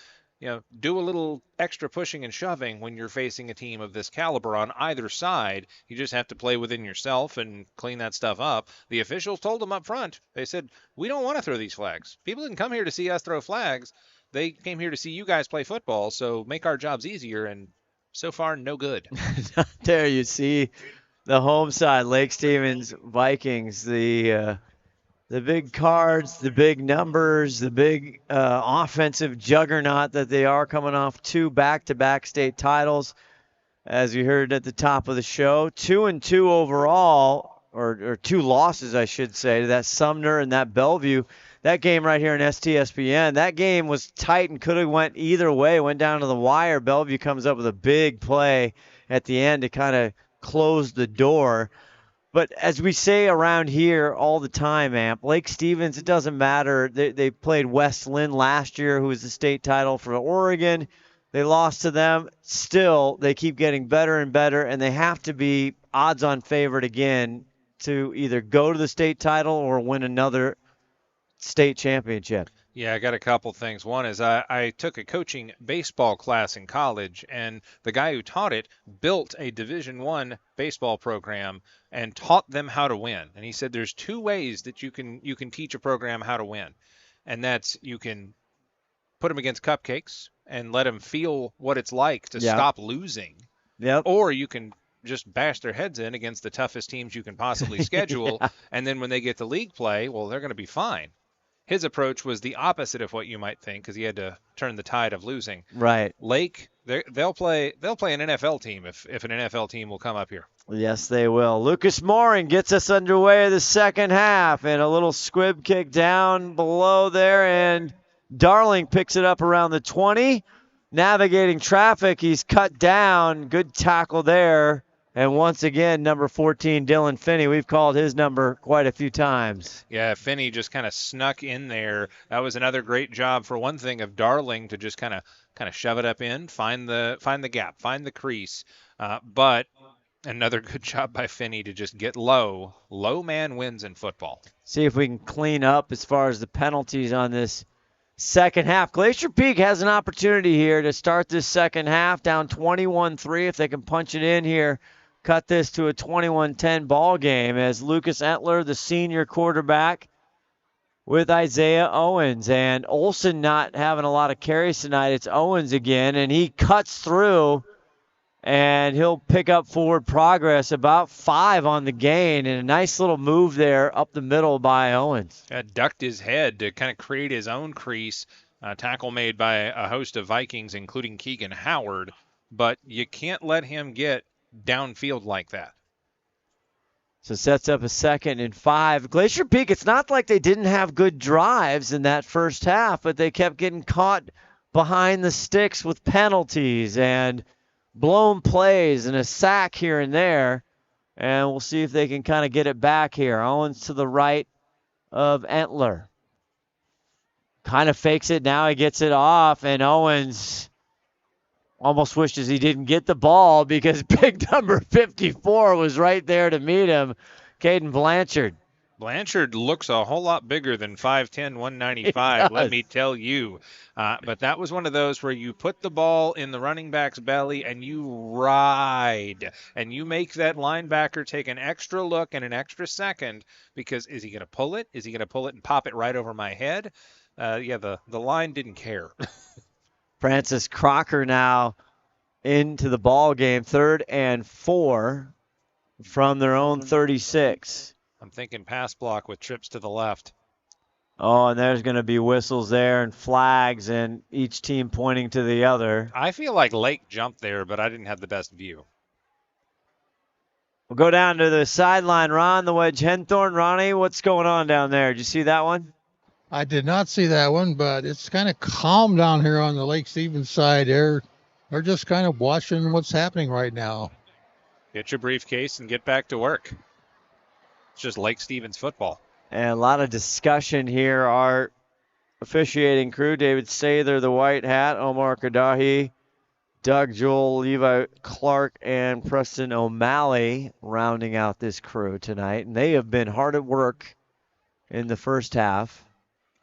do a little extra pushing and shoving when you're facing a team of this caliber on either side. You just have to play within yourself and clean that stuff up. The officials told them up front. They said, we don't want to throw these flags. People didn't come here to see us throw flags. They came here to see you guys play football, so make our jobs easier, and so far, no good. There you see the home side, Lake Stevens Vikings, the big cards, the big numbers, the big offensive juggernaut that they are, coming off 2 back-to-back state titles. As you heard at the top of the show, 2-2 overall or 2 losses, I should say, to that Sumner and that Bellevue. That game right here in STSPN, that game was tight and could have went either way, went down to the wire. Bellevue comes up with a big play at the end to kind of close the door. But as we say around here all the time, Amp, Lake Stevens, it doesn't matter. They played West Lynn last year, who was the state title for Oregon. They lost to them. Still, they keep getting better and better, and they have to be odds-on favorite again to either go to the state title or win another state championship. Yeah, I got a couple things. One is I took a coaching baseball class in college, and the guy who taught it built a Division I baseball program and taught them how to win. And he said there's 2 ways that you can teach a program how to win. And that's you can put them against cupcakes and let them feel what it's like to stop losing. Yep. Or you can just bash their heads in against the toughest teams you can possibly schedule. And then when they get to league play, well, they're going to be fine. His approach was the opposite of what you might think because he had to turn the tide of losing. Right. Lake, they'll play an NFL team if an NFL team will come up here. Yes, they will. Lucas Morin gets us underway the second half, and a little squib kick down below there, and Darling picks it up around the 20. Navigating traffic, he's cut down. Good tackle there. And once again, number 14, Dylan Finney. We've called his number quite a few times. Yeah, Finney just kind of snuck in there. That was another great job, for one thing, of Darling to just kind of shove it up in, find the gap, find the crease. But another good job by Finney to just get low. Low man wins in football. See if we can clean up as far as the penalties on this second half. Glacier Peak has an opportunity here to start this second half down 21-3 if they can punch it in here. Cut this to a 21-10 ball game as Lucas Entler, the senior quarterback, with Isaiah Owens. And Olsen not having a lot of carries tonight. It's Owens again, and he cuts through, and he'll pick up forward progress, about 5 on the gain, and a nice little move there up the middle by Owens. Ducked his head to kind of create his own crease. Tackle made by a host of Vikings, including Keegan Howard, but you can't let him get downfield like that. So sets up a 2nd and 5. Glacier Peak, it's not like they didn't have good drives in that first half, but they kept getting caught behind the sticks with penalties and blown plays and a sack here and there. And we'll see if they can kind of get it back here. Owens to the right of Entler. Kind of fakes it. Now he gets it off, and Owens almost wishes he didn't get the ball because big number 54 was right there to meet him, Caden Blanchard. Blanchard looks a whole lot bigger than 5'10", 195, let me tell you. But that was one of those where you put the ball in the running back's belly and you ride. And you make that linebacker take an extra look and an extra second because is he going to pull it? Is he going to pull it and pop it right over my head? The line didn't care. Francis Crocker now into the ball game, 3rd and 4 from their own 36. I'm thinking pass block with trips to the left. Oh, and there's going to be whistles there and flags and each team pointing to the other. I feel like Lake jumped there, but I didn't have the best view. We'll go down to the sideline. Ron, the wedge Henthorn. Ronnie, what's going on down there? Did you see that one? I did not see that one, but it's kind of calm down here on the Lake Stevens side. They're just kind of watching what's happening right now. Get your briefcase and get back to work. It's just Lake Stevens football. And a lot of discussion here. Our officiating crew, David Sather, the white hat, Omar Kadahi, Doug Joel, Levi Clark, and Preston O'Malley rounding out this crew tonight. And they have been hard at work in the first half.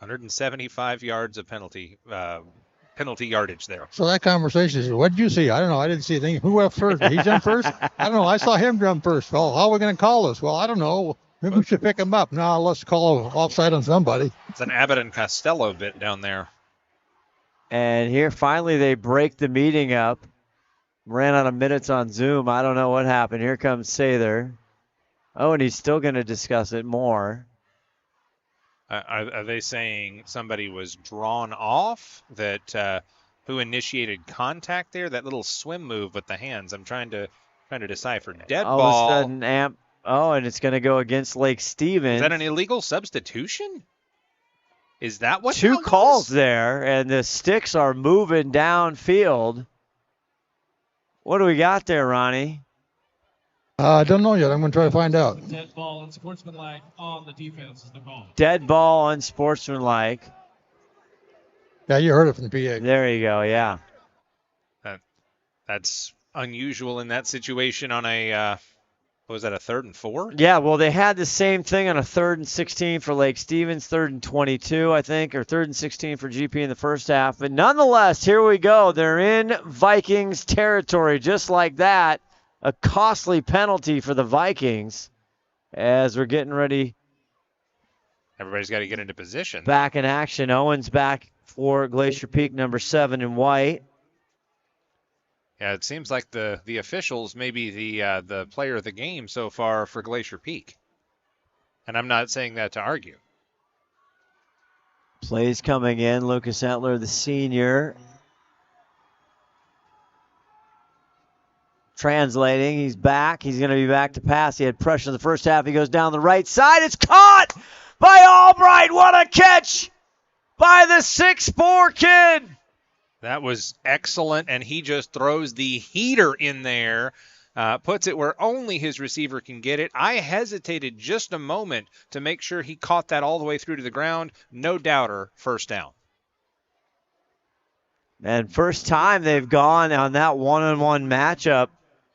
175 yards of penalty yardage there. So that conversation is, what did you see? I don't know. I didn't see anything. Who went first? Did he jump first? I don't know. I saw him jump first. Well, how are we going to call this? Well, I don't know. Maybe we should pick him up. No, let's call offside on somebody. It's an Abbott and Costello bit down there. And here, finally, they break the meeting up. Ran out of minutes on Zoom. I don't know what happened. Here comes Sather. Oh, and he's still going to discuss it more. Are they saying somebody was drawn off? That who initiated contact there? That little swim move with the hands. I'm trying to decipher. Dead All ball. of a sudden, Amp Oh, and it's going to go against Lake Stevens. Is that an illegal substitution? Is that what? Two calls there, and the sticks are moving downfield. What do we got there, Ronnie? I don't know yet. I'm going to try to find out. Dead ball and sportsmanlike on the defense is the call. Dead ball, unsportsmanlike. Yeah, you heard it from the PA. There you go, yeah. That's unusual in that situation on a, what was that, a 3rd and 4? Yeah, well, they had the same thing on a 3rd and 16 for Lake Stevens, 3rd and 22, I think, or 3rd and 16 for GP in the first half. But nonetheless, here we go. They're in Vikings territory just like that. A costly penalty for the Vikings as we're getting ready. Everybody's got to get into position. Back in action. Owens back for Glacier Peak, number 7 in white. Yeah, it seems like the officials may be the player of the game so far for Glacier Peak. And I'm not saying that to argue. Plays coming in. Lucas Entler, the senior. Translating. He's back. He's going to be back to pass. He had pressure in the first half. He goes down the right side. It's caught by Albright. What a catch by the 6'4" kid. That was excellent, and he just throws the heater in there, puts it where only his receiver can get it. I hesitated just a moment to make sure he caught that all the way through to the ground. No doubter, first down. And first time they've gone on that one-on-one matchup.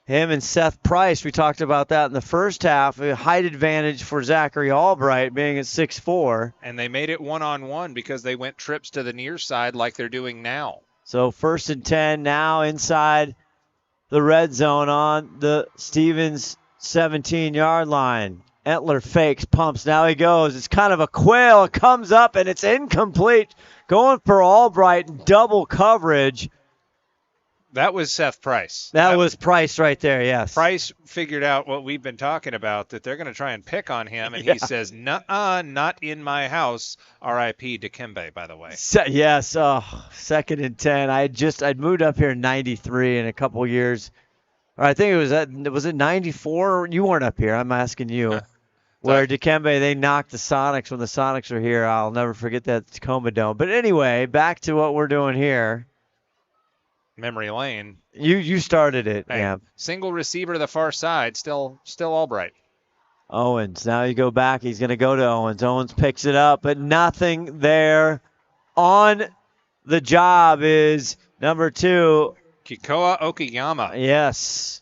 Him and Seth Price, we talked about that in the first half. A height advantage for Zachary Albright being at 6'4". And they made it one-on-one because they went trips to the near side like they're doing now. So 1st and 10 now inside the red zone on the Stevens 17-yard line. Entler fakes, pumps. Now he goes. It's kind of a quail. It comes up, and it's incomplete. Going for Albright in double coverage. That was Seth Price. That was Price right there, yes. Price figured out what we've been talking about, that they're going to try and pick on him, and he says, nuh-uh, not in my house. R.I.P. Dikembe, by the way. Yes, 2nd and 10. I'd moved up here in 93 in a couple years. Or I think was it 94? You weren't up here. I'm asking you. Where Dikembe, they knocked the Sonics when the Sonics were here. I'll never forget that Tacoma Dome. But anyway, back to what we're doing here. Memory lane. You started it, hey, yeah. Single receiver to the far side, still Albright. Owens. Now you go back. He's going to go to Owens. Owens picks it up, but nothing there. On the job is number 2. Kikoa Okayama. Yes.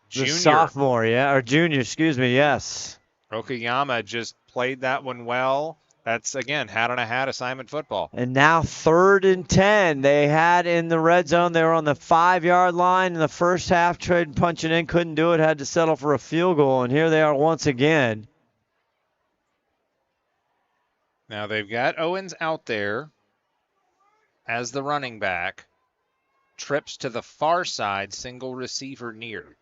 Junior. The sophomore, or junior, excuse me, yes. Okayama just played that one well. That's, again, hat on a hat assignment football. And now 3rd and 10. They had in the red zone. They were on the 5-yard line in the first half. Tried punching in, couldn't do it, had to settle for a field goal. And here they are once again. Now they've got Owens out there as the running back. Trips to the far side, single receiver near.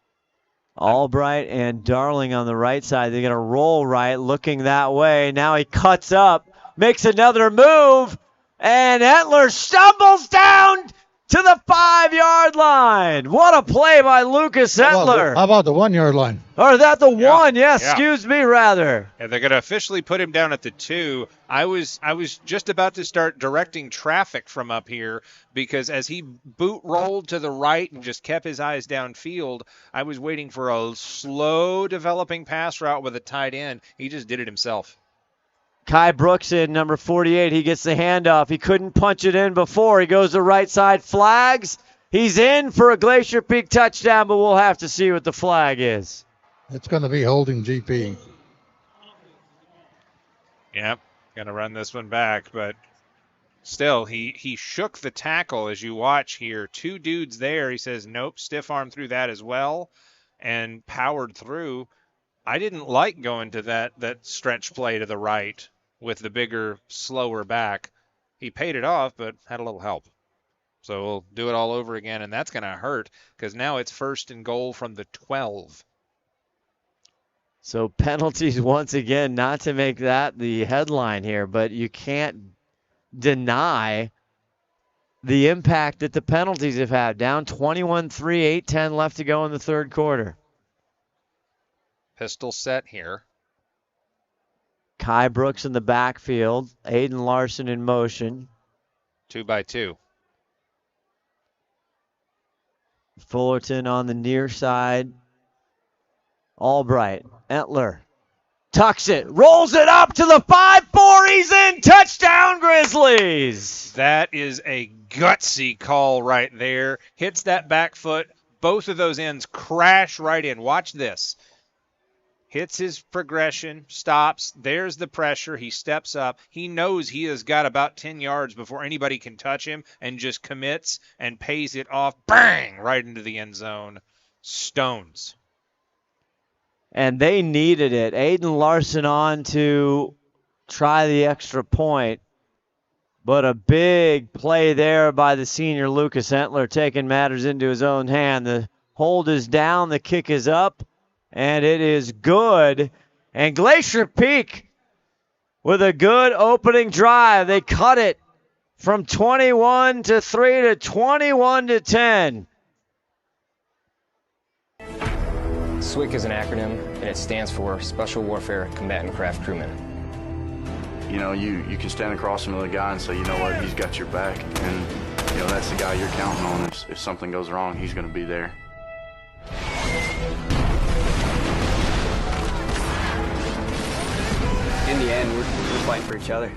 Albright and Darling on the right side. They're going to roll right, looking that way. Now he cuts up, makes another move, and Entler stumbles down to the 5-yard line. What a play by Lucas Entler. How about the 1-yard line? Or is that the 1? Yes, excuse me, rather. Yeah, they're going to officially put him down at the 2. I was just about to start directing traffic from up here because as he boot rolled to the right and just kept his eyes downfield, I was waiting for a slow developing pass route with a tight end. He just did it himself. Kai Brooks in, number 48. He gets the handoff. He couldn't punch it in before. He goes to right side, flags. He's in for a Glacier Peak touchdown, but we'll have to see what the flag is. It's going to be holding GP. Yep, going to run this one back, but still, he shook the tackle as you watch here. 2 dudes there. He says, nope, stiff arm through that as well, and powered through. I didn't like going to that stretch play to the right with the bigger, slower back. He paid it off, but had a little help. So we'll do it all over again, and that's going to hurt because now it's 1st and goal from the 12. So penalties once again, not to make that the headline here, but you can't deny the impact that the penalties have had. Down 21-3, 8-10 left to go in the 3rd quarter. Pistol set here. Kai Brooks in the backfield. Aiden Larson in motion. 2x2. Fullerton on the near side. Albright. Entler. Tucks it. Rolls it up to the 5-4. He's in. Touchdown, Grizzlies. That is a gutsy call right there. Hits that back foot. Both of those ends crash right in. Watch this. Hits his progression, stops. There's the pressure. He steps up. He knows he has got about 10 yards before anybody can touch him and just commits and pays it off. Bang! Right into the end zone. Stones. And they needed it. Aiden Larson on to try the extra point. But a big play there by the senior Lucas Entler, taking matters into his own hand. The hold is down. The kick is up. And it is good. And Glacier Peak with a good opening drive. They cut it from 21-3 to 21-10. SWCC is an acronym, and it stands for Special Warfare Combatant Craft Crewman. You know, you can stand across from the guy and say, you know what, he's got your back. And, you know, that's the guy you're counting on. If something goes wrong, he's going to be there. In the end, we're fighting for each other.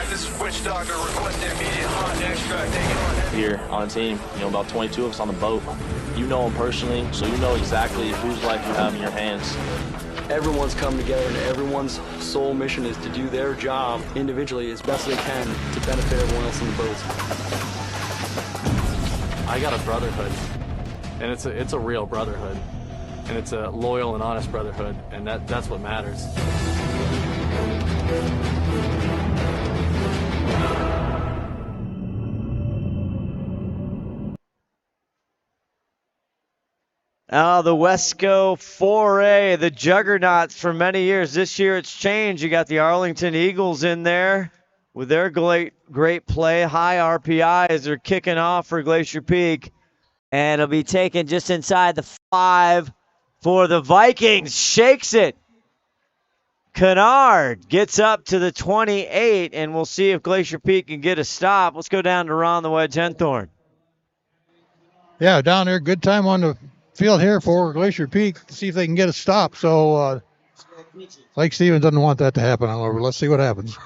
This is Switch Doctor requesting immediate hot extract. Here on a team, about 22 of us on the boat. You know them personally, so you know exactly whose life you have in your hands. Everyone's come together, and everyone's sole mission is to do their job individually as best they can to benefit everyone else on the boat. I got a brotherhood, and it's a real brotherhood, and it's a loyal and honest brotherhood, and that's what matters. The Wesco 4A, the juggernauts for many years. This year it's changed. You got the Arlington Eagles in there with their great play. High RPI as they're kicking off for Glacier Peak. And it'll be taken just inside the 5 for the Vikings. Shakes it. Kennard gets up to the 28, and we'll see if Glacier Peak can get a stop. Let's go down to Ron the Wedge Henthorn. Yeah, down there, good time on the field here for Glacier Peak to see if they can get a stop. So Lake Stevens doesn't want that to happen, however. Let's see what happens.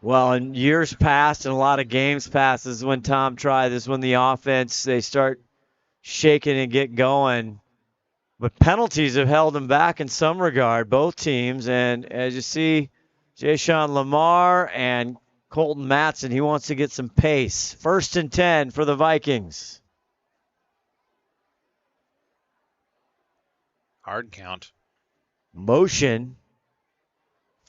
Well, in years past and a lot of games past, this is when Tom tried this, when the offense, they start shaking and get going. But penalties have held them back in some regard, both teams. And as you see, Jay-Sean Lamar and Colton Matson, he wants to get some pace. 1st and 10 for the Vikings. Hard count. Motion.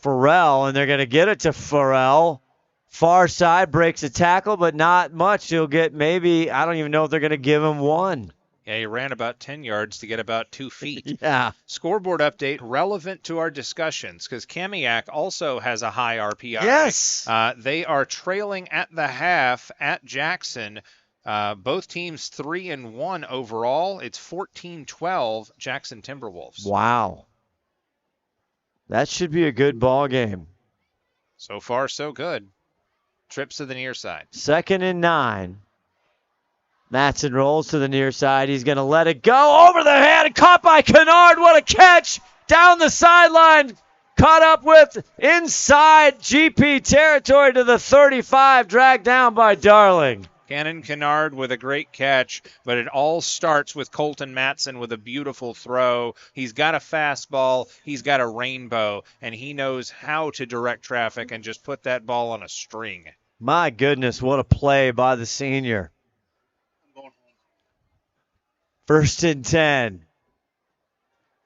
Farrell, and they're going to get it to Farrell. Far side, breaks a tackle, but not much. He'll get maybe, I don't even know if they're going to give him one. Yeah, he ran about 10 yards to get about 2 feet. Yeah. Scoreboard update relevant to our discussions because Kamiak also has a high RPI. Yes. They are trailing at the half at Jackson. Both teams 3-1 overall. It's 14-12 Jackson Timberwolves. Wow. That should be a good ball game. So far, so good. Trips to the near side. 2nd and 9. Matson rolls to the near side. He's going to let it go over the head. Caught by Kennard. What a catch. Down the sideline. Caught up with inside GP territory to the 35. Dragged down by Darling. Cannon Kennard with a great catch, but it all starts with Colton Matson with a beautiful throw. He's got a fastball, he's got a rainbow, and he knows how to direct traffic and just put that ball on a string. My goodness, what a play by the senior. 1st and 10.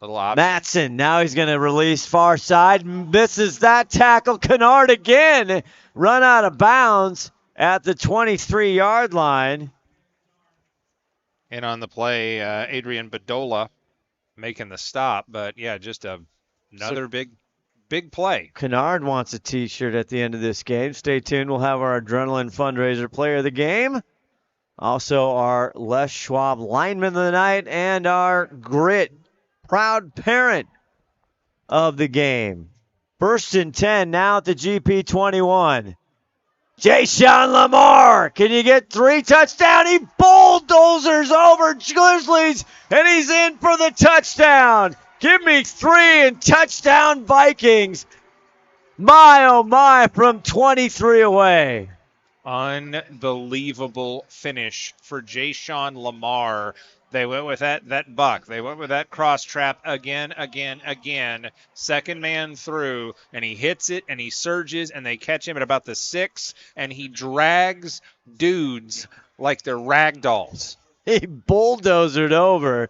Little option. Matson, now he's going to release far side. Misses that tackle. Kennard again. Run out of bounds at the 23-yard line. And on the play, Adrian Bedolla making the stop. But, yeah, just another big play. Kennard wants a T-shirt at the end of this game. Stay tuned. We'll have our Adrenaline Fundraiser player of the game. Also, our Les Schwab lineman of the night and our Grit proud parent of the game. 1st and 10 now at the GP 21. Jay-Sean Lamar, can you get 3 touchdown? He bulldozers over Grizzlies, and he's in for the touchdown. Give me 3 and touchdown Vikings. My, oh my, from 23 away. Unbelievable finish for Jay-Sean Lamar. They went with that buck. They went with that cross trap again. Second man through, and he hits it, and he surges, and they catch him at about the 6, and he drags dudes like they're rag dolls. He bulldozered over.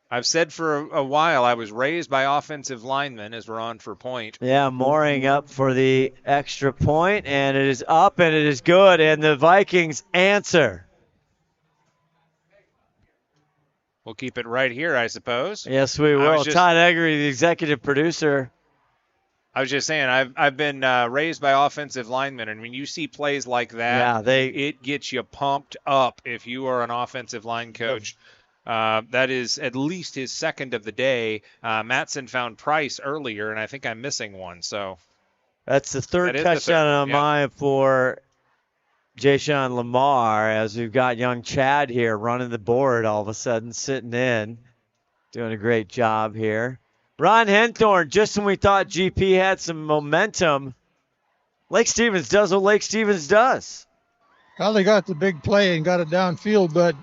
I've said for a while I was raised by offensive linemen as we're on for point. Yeah, mooring up for the extra point, and it is up, and it is good, and the Vikings answer. We'll keep it right here, I suppose. Yes, we will. Todd Eggery, the executive producer. I was just saying, I've been raised by offensive linemen, and when you see plays like that, it gets you pumped up if you are an offensive line coach. That is at least his second of the day. Matson found Price earlier, and I think I'm missing one. So that's the third touchdown on mine for Jay-Sean Lamar, as we've got young Chad here running the board all of a sudden, sitting in, doing a great job here. Ron Henthorn, just when we thought GP had some momentum, Lake Stevens does what Lake Stevens does. Well, they got the big play and got it downfield, but,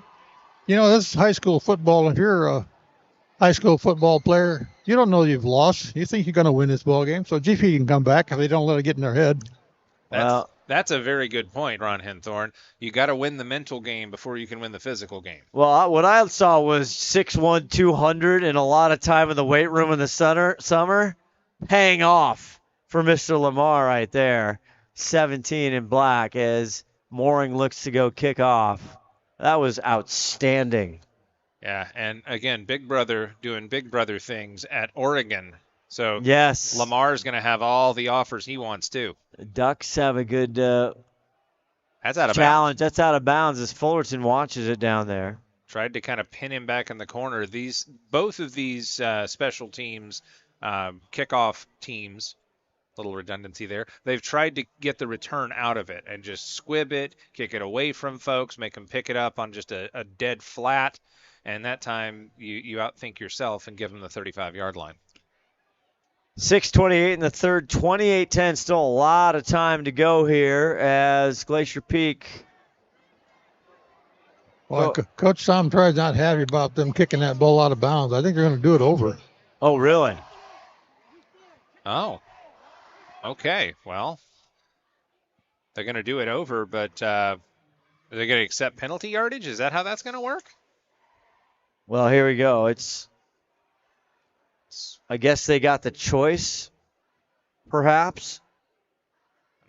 you know, this is high school football. If you're a high school football player, you don't know you've lost. You think you're going to win this ball game. So GP can come back if they don't let it get in their head. That's a very good point, Ron Henthorn. You got to win the mental game before you can win the physical game. Well, what I saw was 6'1", 200, and a lot of time in the weight room in the summer. Paying off for Mr. Lamar right there. 17 in black as Mooring looks to go kick off. That was outstanding. Yeah, and again, Big Brother doing Big Brother things at Oregon. So yes, Lamar's going to have all the offers he wants too. The Ducks have a good that's out of challenge. bounds. That's out of bounds as Fullerton watches it down there. Tried to kind of pin him back in the corner. Both of these special teams, kickoff teams, little redundancy there. They've tried to get the return out of it and just squib it, kick it away from folks, make them pick it up on just a dead flat. And that time you outthink yourself and give them the 35-yard line. 6:28 in the third, 28-10. Still a lot of time to go here as Glacier Peak. Well, Coach Tom Tride's not happy about them kicking that ball out of bounds. I think they're going to do it over. Oh, really? Oh. Okay. Well, they're going to do it over, but are they going to accept penalty yardage? Is that how that's going to work? Well, here we go. I guess they got the choice, perhaps.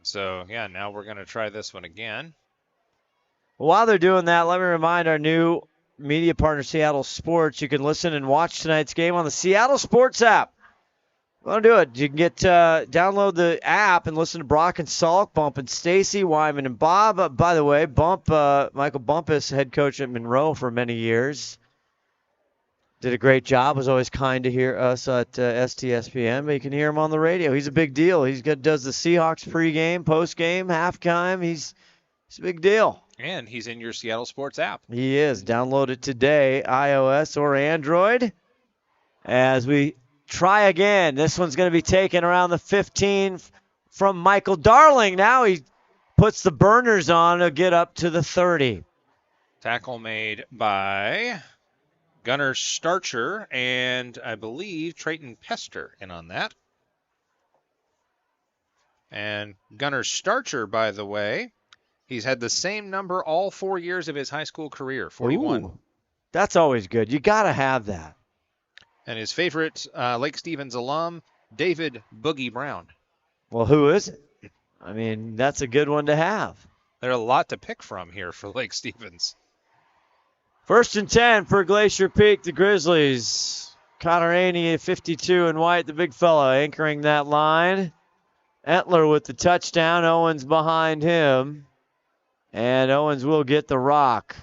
So, yeah, now we're going to try this one again. While they're doing that, let me remind our new media partner, Seattle Sports. You can listen and watch tonight's game on the Seattle Sports app. Want to do it? You can download the app and listen to Brock and Salk, Bump and Stacy, Wyman and Bob. By the way, Michael Bumpus, head coach at Monroe for many years. Did a great job. Was always kind to hear us at STSPN, but you can hear him on the radio. He's a big deal. Does the Seahawks pregame, postgame, halftime. He's a big deal. And he's in your Seattle Sports app. He is. Download it today, iOS or Android. As we try again, this one's going to be taken around the 15 from Michael Darling. Now he puts the burners on to get up to the 30. Tackle made by Gunnar Starcher and I believe Trayton Pester in on that. And Gunnar Starcher, by the way, he's had the same number all 4 years of his high school career, 41. Ooh, that's always good. You got to have that. And his favorite Lake Stevens alum, David Boogie Brown. Well, who is it? I mean, that's a good one to have. There are a lot to pick from here for Lake Stevens. 1st and 10 for Glacier Peak, the Grizzlies. Connor Aney at 52 in white, the big fella anchoring that line. Entler with the touchdown. Owens behind him. And Owens will get the rock.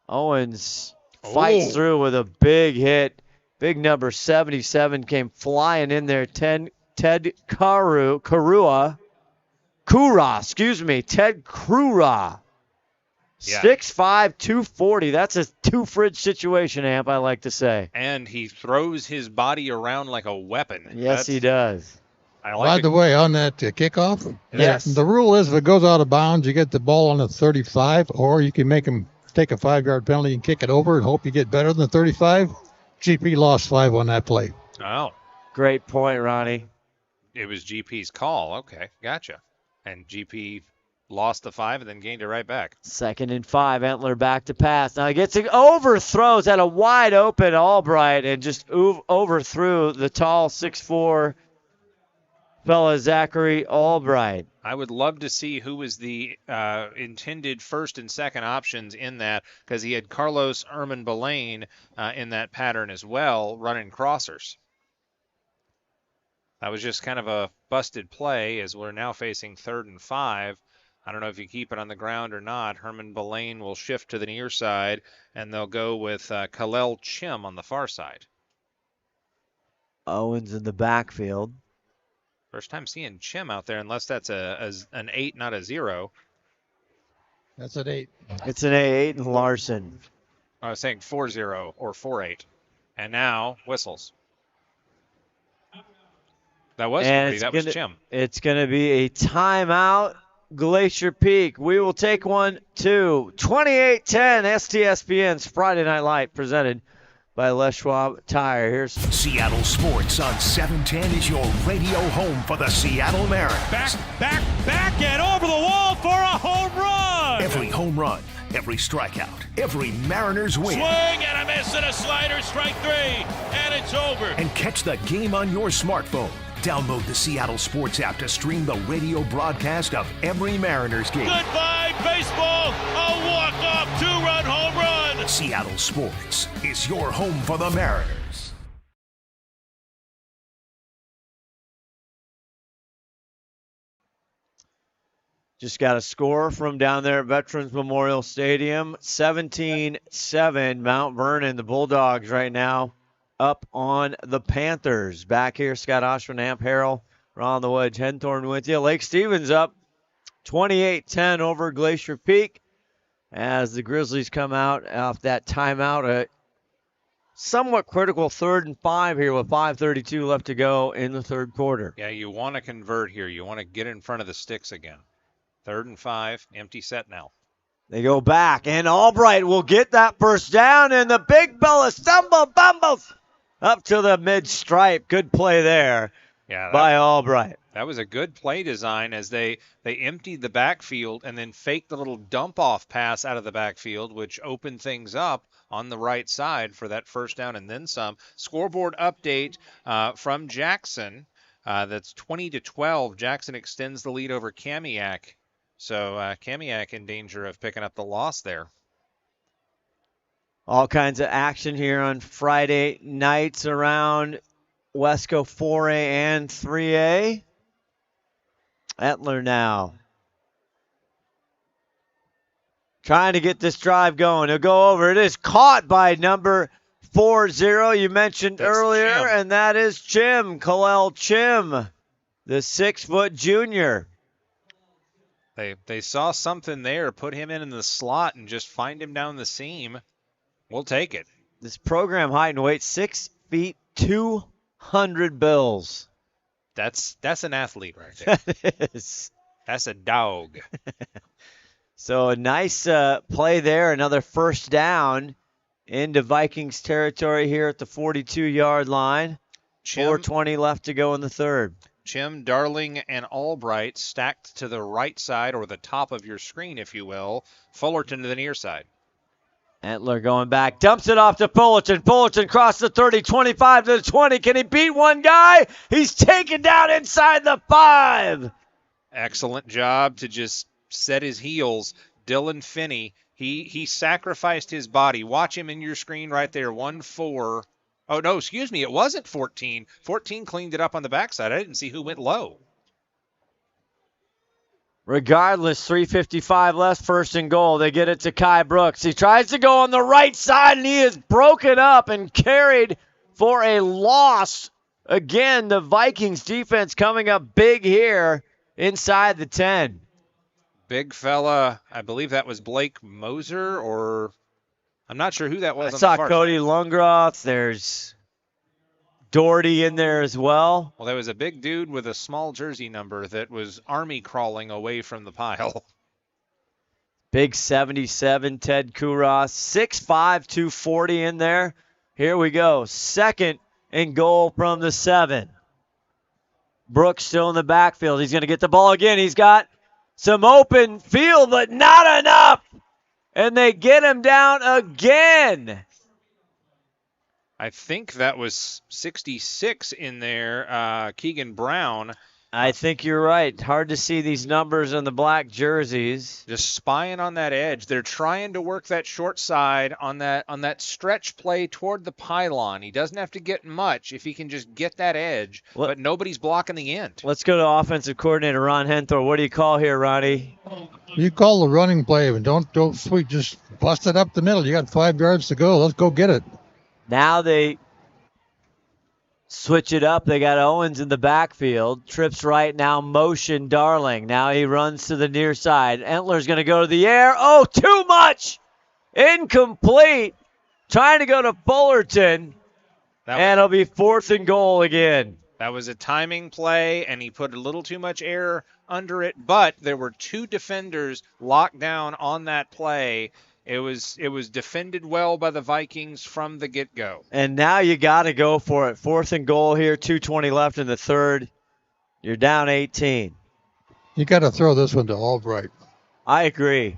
Owens fights through with a big hit. Big number 77 came flying in there. Ted Kura. Ted Kura. Yeah. 6'5", 240. That's a two-fridge situation, Amp, I like to say. And he throws his body around like a weapon. Yes, he does. I By like the way, on that kickoff, Yes. the rule is if it goes out of bounds, you get the ball on the 35, or you can make him take a 5-yard penalty and kick it over and hope you get better than the 35. GP lost 5 on that play. Oh. Great point, Ronnie. It was GP's call. Okay, gotcha. And GP lost the 5 and then gained it right back. 2nd and 5. Entler back to pass. Now he gets it, overthrows at a wide open Albright and just overthrew the tall 6'4" fella Zachary Albright. I would love to see who was the intended first and second options in that, because he had Carlos Belain in that pattern as well, running crossers. That was just kind of a busted play as we're now facing 3rd and 5. I don't know if you keep it on the ground or not. Herman Belain will shift to the near side, and they'll go with Kalel Chim on the far side. Owens in the backfield. First time seeing Chim out there, unless that's an 8, not a 0. That's an 8. It's an 8 and Larson. I was saying 4-0 or 4-8. And now whistles. That was pretty. That was Chim. It's going to be a timeout. Glacier Peak. We will take one, too. 28-10 STSPN's Friday Night Light presented by Les Schwab Tire. Here's Seattle Sports on 710 is your radio home for the Seattle Mariners. Back, and over the wall for a home run. Every home run, every strikeout, every Mariners win. Swing and a miss and a slider, strike 3, and it's over. And catch the game on your smartphone. Download the Seattle Sports app to stream the radio broadcast of every Mariners game. Goodbye, baseball. A walk-off 2-run home run. Seattle Sports is your home for the Mariners. just got a score from down there at Veterans Memorial Stadium. 17-7 Mount Vernon. The Bulldogs right now up on the Panthers. Back here, Scott Ohsman, Amp Harrell, Ron the Wedge, Henthorn with you. Lake Stevens up 28-10 over Glacier Peak as the Grizzlies come out off that timeout. A somewhat critical 3rd and 5 here with 5:32 left to go in the third quarter. Yeah, you want to convert here. You want to get in front of the sticks again. 3rd and 5, empty set now. They go back, and Albright will get that first down, and the Big Fella bumbles up to the mid-stripe. Good play there by Albright. That was a good play design as they emptied the backfield and then faked the little dump-off pass out of the backfield, which opened things up on the right side for that first down and then some. Scoreboard update from Jackson. That's 20-12. Jackson extends the lead over Kamiak. So Kamiak in danger of picking up the loss there. All kinds of action here on Friday nights around Wesco 4A and 3A. Entler now trying to get this drive going. He'll go over. It is caught by number 40 you mentioned earlier, Chim. and that is Chim, Kalel Chim, the 6-foot junior. They saw something there, put him in the slot, and just find him down the seam. We'll take it. This program height and weight, 6 feet, 200 bills. That's an athlete right there. That is. That's a dog. So a nice play there. Another first down into Vikings territory here at the 42-yard line. 4:20 left to go in the third. Chim, Darling, and Albright stacked to the right side, or the top of your screen, if you will. Fullerton to the near side. Entler going back, dumps it off to Fullerton. Fullerton crossed the 30, 25 to the 20. Can he beat one guy? He's taken down inside the 5. Excellent job to just set his heels. Dylan Finney, he sacrificed his body. Watch him in your screen right there, 1-4. Oh, no, excuse me, it wasn't 14. 14 cleaned it up on the backside. I didn't see who went low. Regardless, 3:55 left, 1st and goal. They get it to Kai Brooks. He tries to go on the right side, and he is broken up and carried for a loss. Again, the Vikings defense coming up big here inside the 10. Big fella, I believe that was Blake Moser, or I'm not sure who that was. I saw Cody Lungroth. There's Doherty in there as well. Well, there was a big dude with a small jersey number that was army crawling away from the pile. Big 77, Ted Kuros. 6'5", 240 in there. Here we go. 2nd and goal from the 7. Brooks still in the backfield. He's going to get the ball again. He's got some open field, but not enough. And they get him down again. I think that was 66 in there, Keegan Brown. I think you're right. Hard to see these numbers on the black jerseys. Just spying on that edge. They're trying to work that short side on that stretch play toward the pylon. He doesn't have to get much if he can just get that edge, but nobody's blocking the end. Let's go to offensive coordinator Ron Henthorn. What do you call here, Ronnie? You call the running play, and don't sweet. Just bust it up the middle. You got 5 yards to go. Let's go get it. Now they switch it up. They got Owens in the backfield. Trips right now. Motion Darling. Now he runs to the near side. Entler's going to go to the air. Oh, too much. Incomplete. Trying to go to Fullerton. And it'll be 4th and goal again. That was a timing play, and he put a little too much air under it. But there were 2 defenders locked down on that play. It was defended well by the Vikings from the get-go. And now you got to go for it. 4th and goal here, 2:20 left in the 3rd. You're down 18. You got to throw this one to Albright. I agree.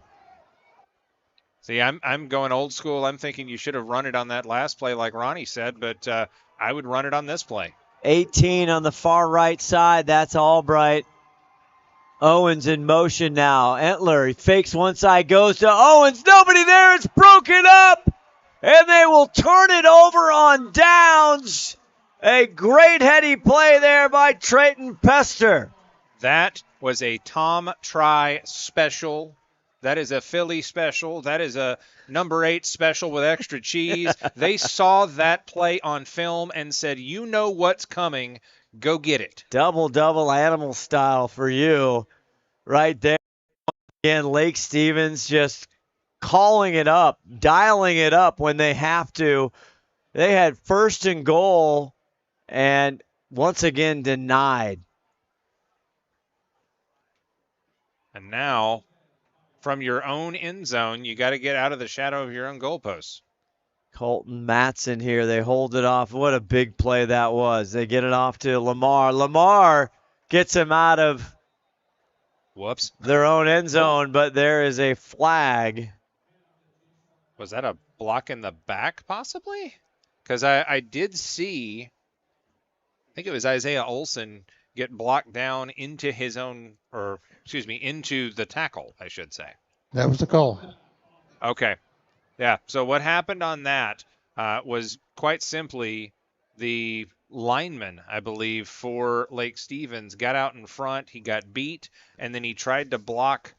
See, I'm going old school. I'm thinking you should have run it on that last play like Ronnie said, but I would run it on this play. 18 on the far right side. That's Albright. Owens in motion now. Entler, he fakes one side, goes to Owens. Nobody there. It's broken up. And they will turn it over on downs. A great heady play there by Trayton Pester. That was a Tom Try special. That is a Philly special. That is a number 8 special with extra cheese. They saw that play on film and said, you know what's coming. Go get it. Double animal style for you right there. Again, Lake Stevens just calling it up, dialing it up when they have to. They had 1st and goal and once again denied. And now, from your own end zone, you got to get out of the shadow of your own goalposts. Colton Matson here. They hold it off. What a big play that was. They get it off to Lamar. Lamar gets him out of their own end zone, but there is a flag. Was that a block in the back, possibly? Because I did see, I think it was Isaiah Olson get blocked down into his own, into the tackle, I should say. That was the call. Okay. Yeah, so what happened on that was quite simply the lineman, I believe, for Lake Stevens got out in front. He got beat, and then he tried to block.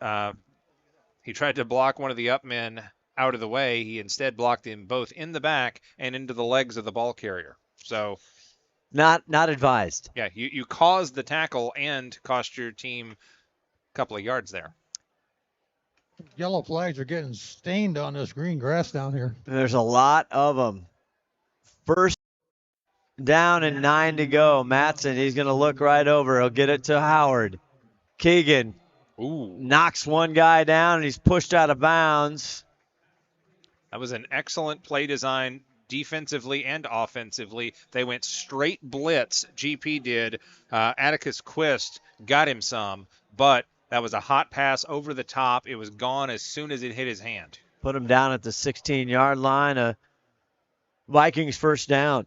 He tried to block one of the up men out of the way. He instead blocked him both in the back and into the legs of the ball carrier. So, not advised. Yeah, you caused the tackle and cost your team a couple of yards there. Yellow flags are getting stained on this green grass down here. There's a lot of them. 1st down and 9 to go. Matson, he's going to look right over. He'll get it to Howard. Keegan knocks one guy down, and he's pushed out of bounds. That was an excellent play design defensively and offensively. They went straight blitz. GP did. Atticus Quist got him some, but that was a hot pass over the top. It was gone as soon as it hit his hand. Put him down at the 16-yard line. Vikings 1st down.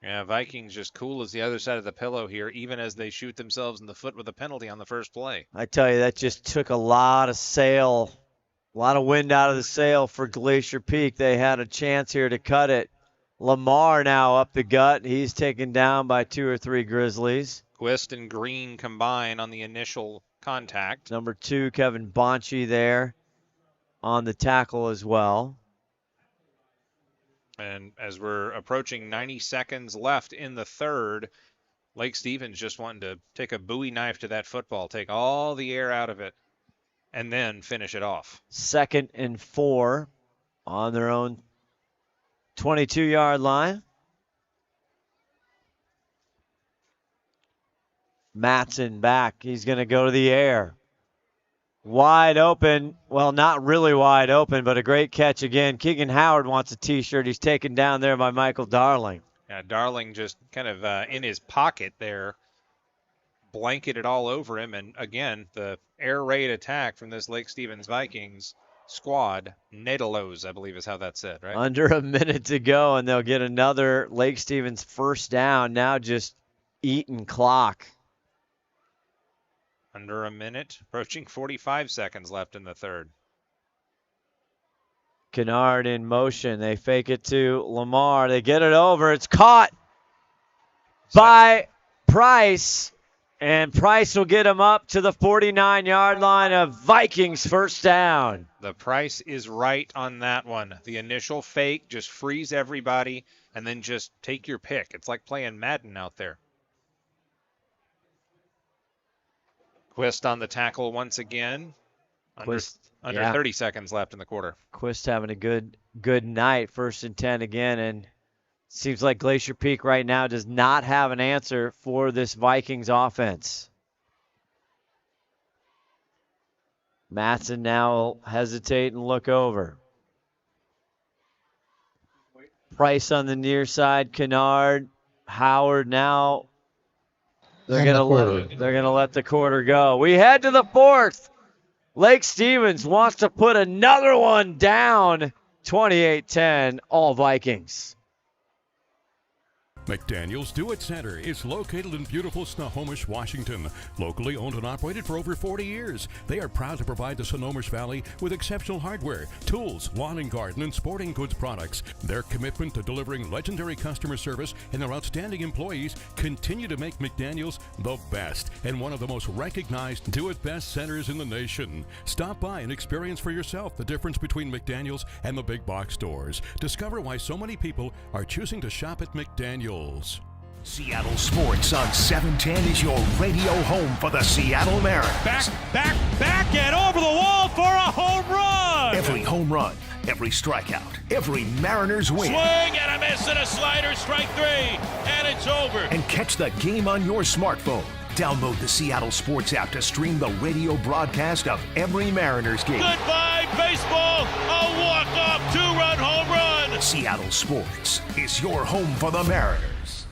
Yeah, Vikings just cool as the other side of the pillow here, even as they shoot themselves in the foot with a penalty on the first play. I tell you, that just took a lot of wind out of the sail for Glacier Peak. They had a chance here to cut it. Lamar now up the gut. He's taken down by 2 or 3 Grizzlies. Quist and Green combine on the initial contact. Number 2, Kevin Bonchi there on the tackle as well. And as we're approaching 90 seconds left in the third, Lake Stevens just wanting to take a Bowie knife to that football, take all the air out of it, and then finish it off. 2nd and 4 on their own 22-yard line. Matson back. He's going to go to the air. Wide open. Well, not really wide open, but a great catch again. Keegan Howard wants a T-shirt. He's taken down there by Michael Darling. Yeah, Darling just kind of in his pocket there, blanketed all over him. And again, the air raid attack from this Lake Stevens Vikings squad, Nedalos, I believe is how that's said, right? Under a minute to go, and they'll get another Lake Stevens first down. Now just eating clock. Under a minute, approaching 45 seconds left in the third. Kennard in motion. They fake it to Lamar. They get it over. It's caught by Price. And Price will get him up to the 49-yard line of Vikings first down. The Price is right on that one. The initial fake, just freeze everybody, and then just take your pick. It's like playing Madden out there. Quist on the tackle once again. Under 30 seconds left in the quarter. Quist having a good night. 1st and 10 again, and seems like Glacier Peak right now does not have an answer for this Vikings offense. Matson now will hesitate and look over. Price on the near side. Kennard. Howard now. They're gonna let the quarter go. We head to the 4th. Lake Stevens wants to put another one down. 28-10, all Vikings. McDaniel's Do-It Center is located in beautiful Snohomish, Washington. Locally owned and operated for over 40 years. They are proud to provide the Snohomish Valley with exceptional hardware, tools, lawn and garden, and sporting goods products. Their commitment to delivering legendary customer service and their outstanding employees continue to make McDaniel's the best and one of the most recognized Do-It-Best centers in the nation. Stop by and experience for yourself the difference between McDaniel's and the big box stores. Discover why so many people are choosing to shop at McDaniel's. Seattle Sports on 710 is your radio home for the Seattle Mariners. Back and over the wall for a home run. Every home run, every strikeout, every Mariners win. Swing and a miss and a slider, strike 3, and it's over. And catch the game on your smartphone. Download the Seattle Sports app to stream the radio broadcast of every Mariners game. Goodbye, baseball. A walk-off 2-run home run. Seattle Sports is your home for the Mariners.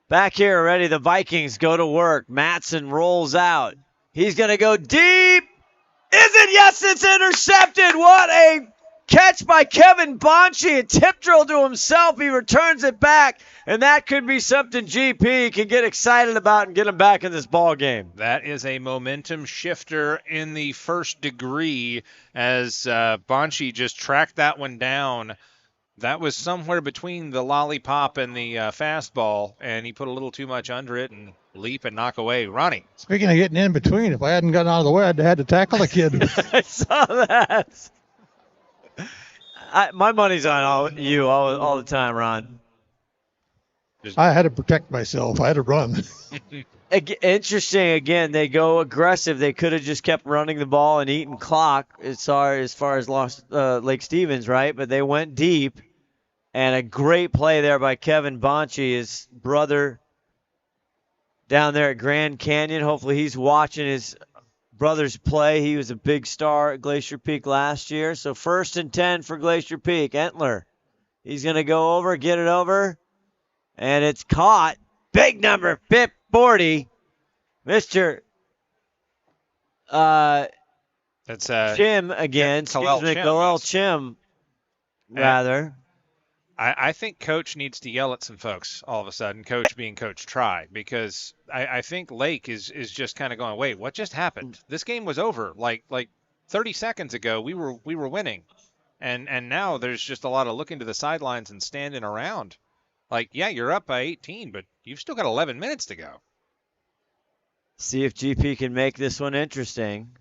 Back here already, the Vikings go to work. Matson rolls out. He's going to go deep. Is it? Yes, it's intercepted. What a catch by Kevin Bonchi. A tip drill to himself. He returns it back, and that could be something GP can get excited about and get him back in this ball game. That is a momentum shifter in the first degree as Bonchi just tracked that one down. That was somewhere between the lollipop and the fastball, and he put a little too much under it and leap and knock away. Ronnie. Speaking of getting in between, if I hadn't gotten out of the way, I'd had to tackle the kid. I saw that. My money's on you all the time, Ron. I had to protect myself. I had to run. Interesting. Again, they go aggressive. They could have just kept running the ball and eating clock as far as Lake Stevens, right? But they went deep, and a great play there by Kevin Bonchi, his brother down there at Grand Canyon. Hopefully he's watching his brothers play. He was a big star at Glacier Peak last year. So 1st and 10 for Glacier Peak. Entler, he's going to go over, get it over, and it's caught. Big number, 40. Mr. That's Chim again. Khalil Chim, rather. I think Coach needs to yell at some folks all of a sudden, Coach being Coach Try, because I think Lake is just kind of going, wait, what just happened? This game was over like 30 seconds ago. We were winning. And now there's just a lot of looking to the sidelines and standing around. Like, yeah, you're up by 18, but you've still got 11 minutes to go. See if GP can make this one interesting.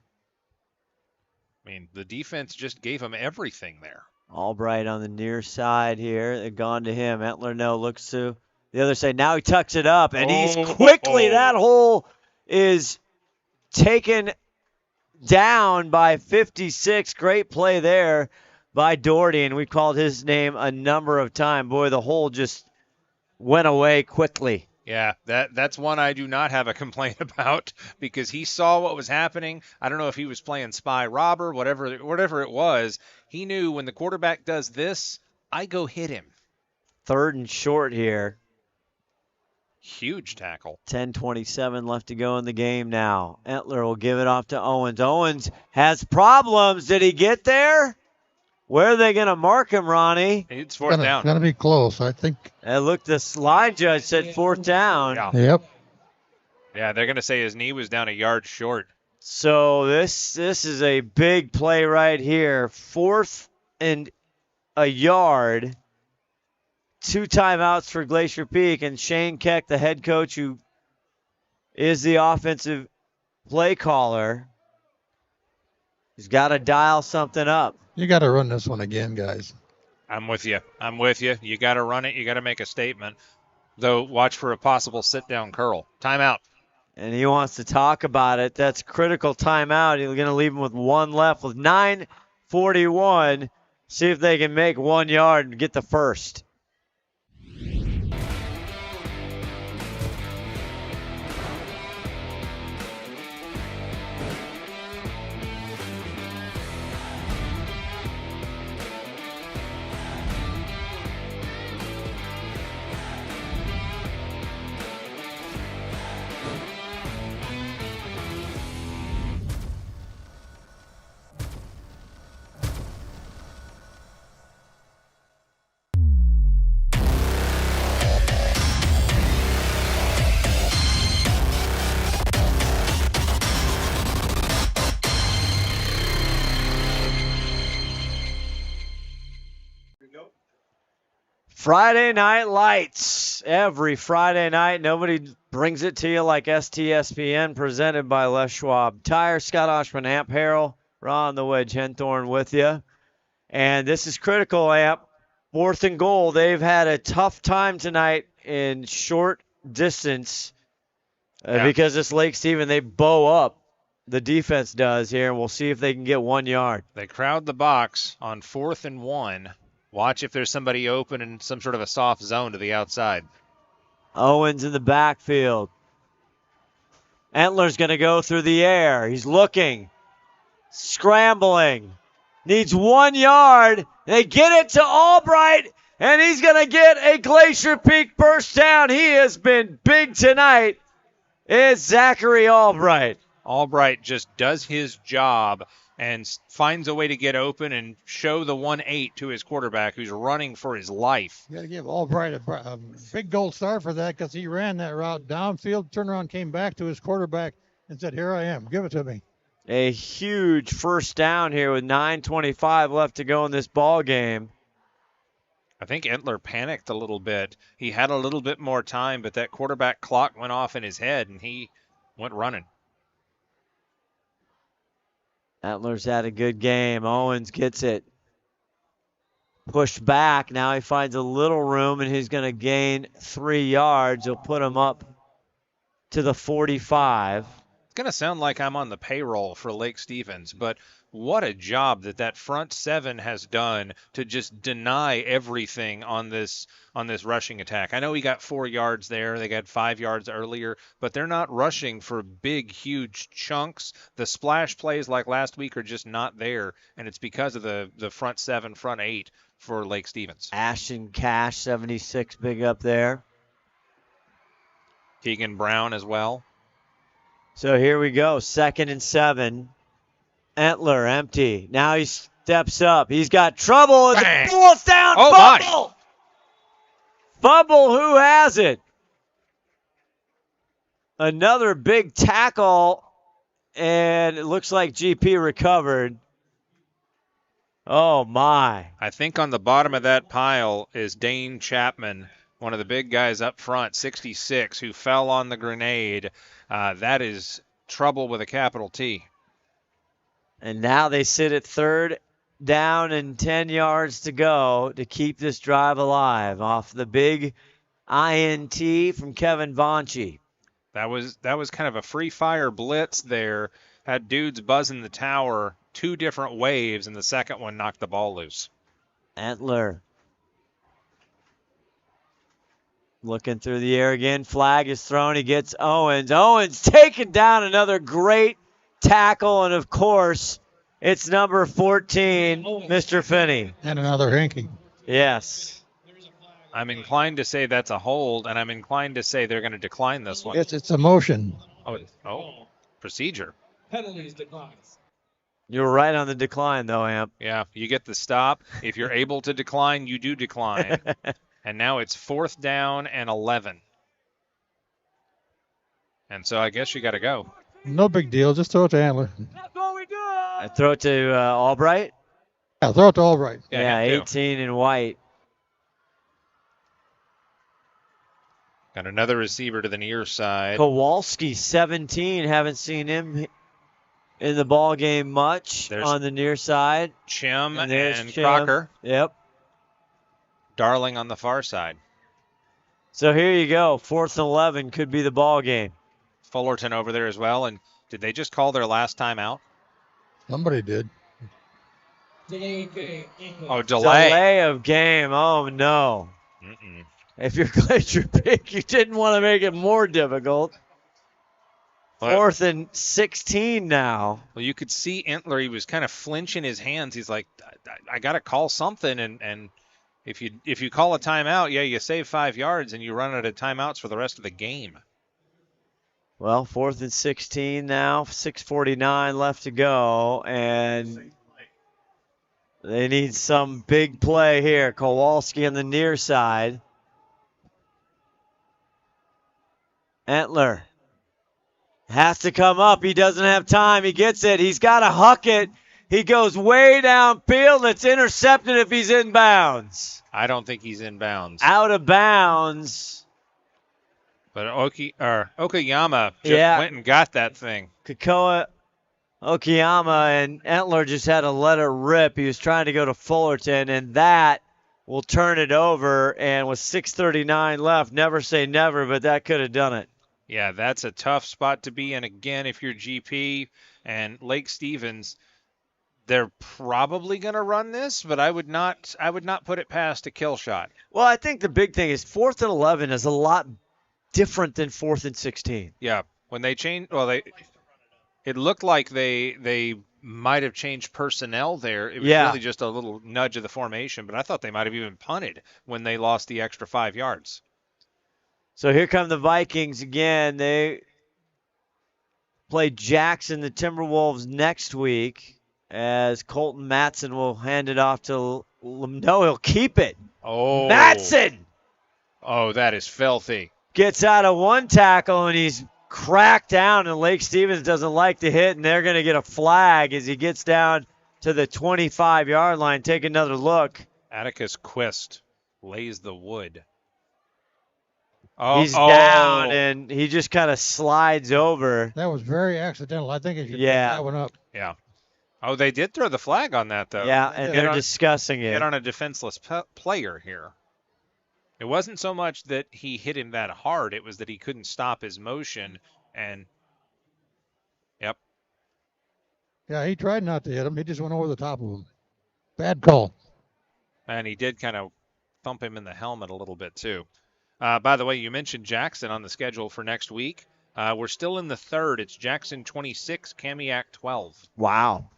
I mean, the defense just gave them everything there. Albright on the near side here. They've gone to him. Entler no, looks to the other side. Now he tucks it up, and he's quickly. That hole is taken down by 56. Great play there by Doherty, and we called his name a number of times. Boy, the hole just went away quickly. Yeah, that's one I do not have a complaint about because he saw what was happening. I don't know if he was playing spy robber, whatever it was. He knew when the quarterback does this, I go hit him. 3rd and short here. Huge tackle. 10:27 left to go in the game now. Entler will give it off to Owens. Owens has problems. Did he get there? Where are they going to mark him, Ronnie? It's 4th down. Going to be close, I think. Look, the line judge said 4th down. Yeah. Yep. Yeah, they're going to say his knee was down a yard short. So this is a big play right here. 4th and a yard. 2 timeouts for Glacier Peak, and Shane Keck, the head coach who is the offensive play caller, he's got to dial something up. You got to run this one again, guys. I'm with you. You got to run it. You got to make a statement. Though, watch for a possible sit-down curl. Timeout. And he wants to talk about it. That's critical timeout. He's going to leave him with 1 left with 9:41. See if they can make 1 yard and get the first. Friday Night Lights. Every Friday night, nobody brings it to you like STSPN, presented by Les Schwab Tires. Scott Ohsman, Amp Harrell, Ron the Wedge Henthorn with you. And this is critical, Amp. 4th and goal. They've had a tough time tonight in short distance because this Lake Stephen, they bow up. The defense does here, and we'll see if they can get 1 yard. They crowd the box on 4th and 1. Watch if there's somebody open in some sort of a soft zone to the outside. Owens in the backfield. Entler's going to go through the air. He's looking, scrambling. Needs 1 yard. They get it to Albright, and he's going to get a Glacier Peak first down. He has been big tonight. It's Zachary Albright. Albright just does his job and finds a way to get open and show the 1-8 to his quarterback who's running for his life. You got to give Albright a big gold star for that because he ran that route downfield, turned around, came back to his quarterback and said, here I am, give it to me. A huge first down here with 9:25 left to go in this ball game. I think Entler panicked a little bit. He had a little bit more time, but that quarterback clock went off in his head, and he went running. Entler's had a good game. Owens gets it. Pushed back. Now he finds a little room, and he's going to gain 3 yards. He'll put him up to the 45. It's going to sound like I'm on the payroll for Lake Stevens, but what a job that front 7 has done to just deny everything on this rushing attack. I know he got 4 yards there. They got 5 yards earlier, but they're not rushing for big, huge chunks. The splash plays like last week are just not there, and it's because of the front 7, front 8 for Lake Stevens. Ashton Cash, 76, big up there. Keegan Brown as well. So here we go, 2nd and 7. Entler empty. Now he steps up. He's got trouble. The ball's down. Oh, fumble. Fumble. Who has it? Another big tackle, and it looks like GP recovered. Oh, my. I think on the bottom of that pile is Dane Chapman, one of the big guys up front, 66, who fell on the grenade. That is trouble with a capital T. And now they sit at 3rd down and 10 yards to go to keep this drive alive off the big INT from Kevin Bonchi. That was kind of a free fire blitz there. Had dudes buzzing the tower 2 different waves, and the second one knocked the ball loose. Entler looking through the air again. Flag is thrown. He gets Owens. Owens taking down another great tackle, and of course, it's number 14, Mr. Finney. And another Hinkie. Yes. I'm inclined to say that's a hold, and I'm inclined to say they're going to decline this one. It's a motion. Oh, procedure. Penalties declines. You're right on the decline, though, Amp. Yeah, you get the stop. If you're able to decline, you do decline. And now it's 4th down and 11. And so I guess you got to go. No big deal. Just throw it to Antler. I throw it to Albright. Yeah, throw it to Albright. Yeah, 18 in white. Got another receiver to the near side. Kowalski, 17. Haven't seen him in the ball game much. There's on the near side. Chim and Chim. Crocker. Yep. Darling on the far side. So here you go. 4th and 11 could be the ball game. Fullerton over there as well. And did they just call their last time out? Somebody did. Oh, delay. Delay of game. Oh, no. Mm-mm. If you're Glacier Peak, you didn't want to make it more difficult. 4th and 16 now. Well, you could see Entler. He was kind of flinching his hands. He's like, I got to call something. And if you call a timeout, yeah, you save 5 yards and you run out of timeouts for the rest of the game. Well, 4th and 16 now. 6:49 left to go. And they need some big play here. Kowalski on the near side. Entler has to come up. He doesn't have time. He gets it. He's got to huck it. He goes way downfield. It's intercepted if he's in bounds. I don't think he's in bounds. Out of bounds. But Okayama just went and got that thing. Kakoa Okayama and Entler just had to let it rip. He was trying to go to Fullerton, and that will turn it over. And with 6:39 left, never say never, but that could have done it. Yeah, that's a tough spot to be in. Again, if you're GP and Lake Stevens, they're probably going to run this, but I would not put it past a kill shot. Well, I think the big thing is 4th and 11 is a lot different than 4th and 16. Yeah, when they changed, it looked like they might have changed personnel there. It was really just a little nudge of the formation, but I thought they might have even punted when they lost the extra 5 yards. So here come the Vikings again. They play Jackson, the Timberwolves, next week, as Colton Matson will hand it off to no, he'll keep it. Oh, Matson! Oh, that is filthy. Gets out of one tackle, and he's cracked down, and Lake Stevens doesn't like to hit, and they're going to get a flag as he gets down to the 25-yard line. Take another look. Atticus Quist lays the wood. He's down, and he just kind of slides over. That was very accidental. I think he should pick that one up. Yeah. Oh, they did throw the flag on that, though. Yeah, and they're discussing it. Hit on a defenseless player here. It wasn't so much that he hit him that hard. It was that he couldn't stop his motion. And, yep. Yeah, he tried not to hit him. He just went over the top of him. Bad call. And he did kind of thump him in the helmet a little bit, too. By the way, you mentioned Jackson on the schedule for next week. We're still in the 3rd. It's Jackson 26, Kamiak 12. Wow.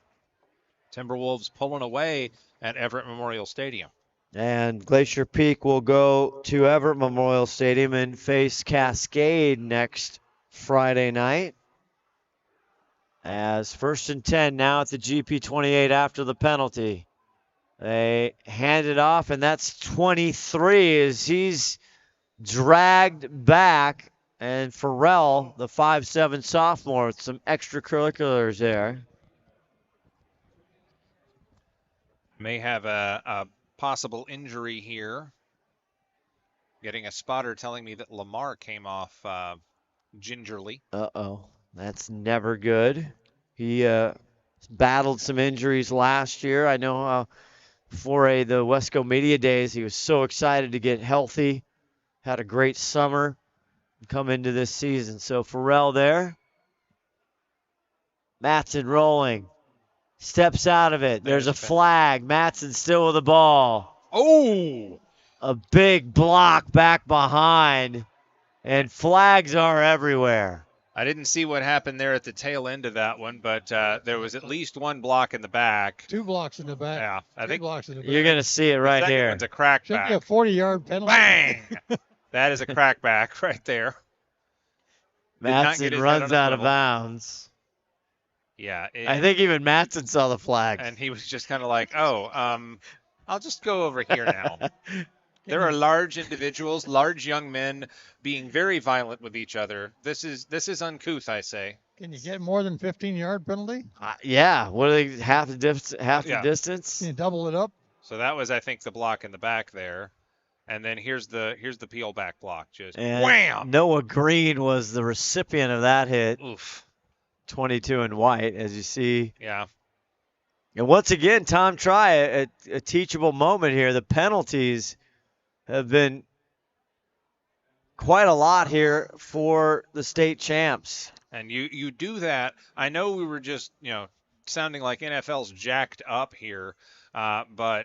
Timberwolves pulling away at Everett Memorial Stadium. And Glacier Peak will go to Everett Memorial Stadium and face Cascade next Friday night. As 1st and 10 now at the GP 28 after the penalty. They hand it off, and that's 23 as he's dragged back. And Farrell, the 5'7" sophomore, with some extracurriculars there. May have a possible injury here. Getting a spotter telling me that Lamar came off gingerly. Uh-oh. That's never good. He battled some injuries last year. I know for the Wesco Media Days, he was so excited to get healthy. Had a great summer come into this season. So Farrell there. Matson rolling. Steps out of it. There's a flag. Matson still with the ball. Oh! A big block back behind. And flags are everywhere. I didn't see what happened there at the tail end of that one, but there was at least one block in the back. 2 blocks in the back. Yeah, I think blocks in the back. You're going to see it right here. It's a crackback. Should be a 40-yard penalty. Bang! That is a crackback right there. Matson runs out of bounds. Yeah. I think even Matson saw the flag. And he was just kind of like, I'll just go over here now. There are large individuals, large young men being very violent with each other. This is uncouth, I say. Can you get more than 15-yard penalty? Yeah. What are they, half the distance? Can you double it up? So that was, I think, the block in the back there. And then here's the peel back block. Just wham! Noah Green was the recipient of that hit. Oof. 22 in white, as you see. Yeah. And once again, Tom Try, a teachable moment here. The penalties have been quite a lot here for the state champs. And you do that. I know we were just, sounding like NFL's jacked up here, but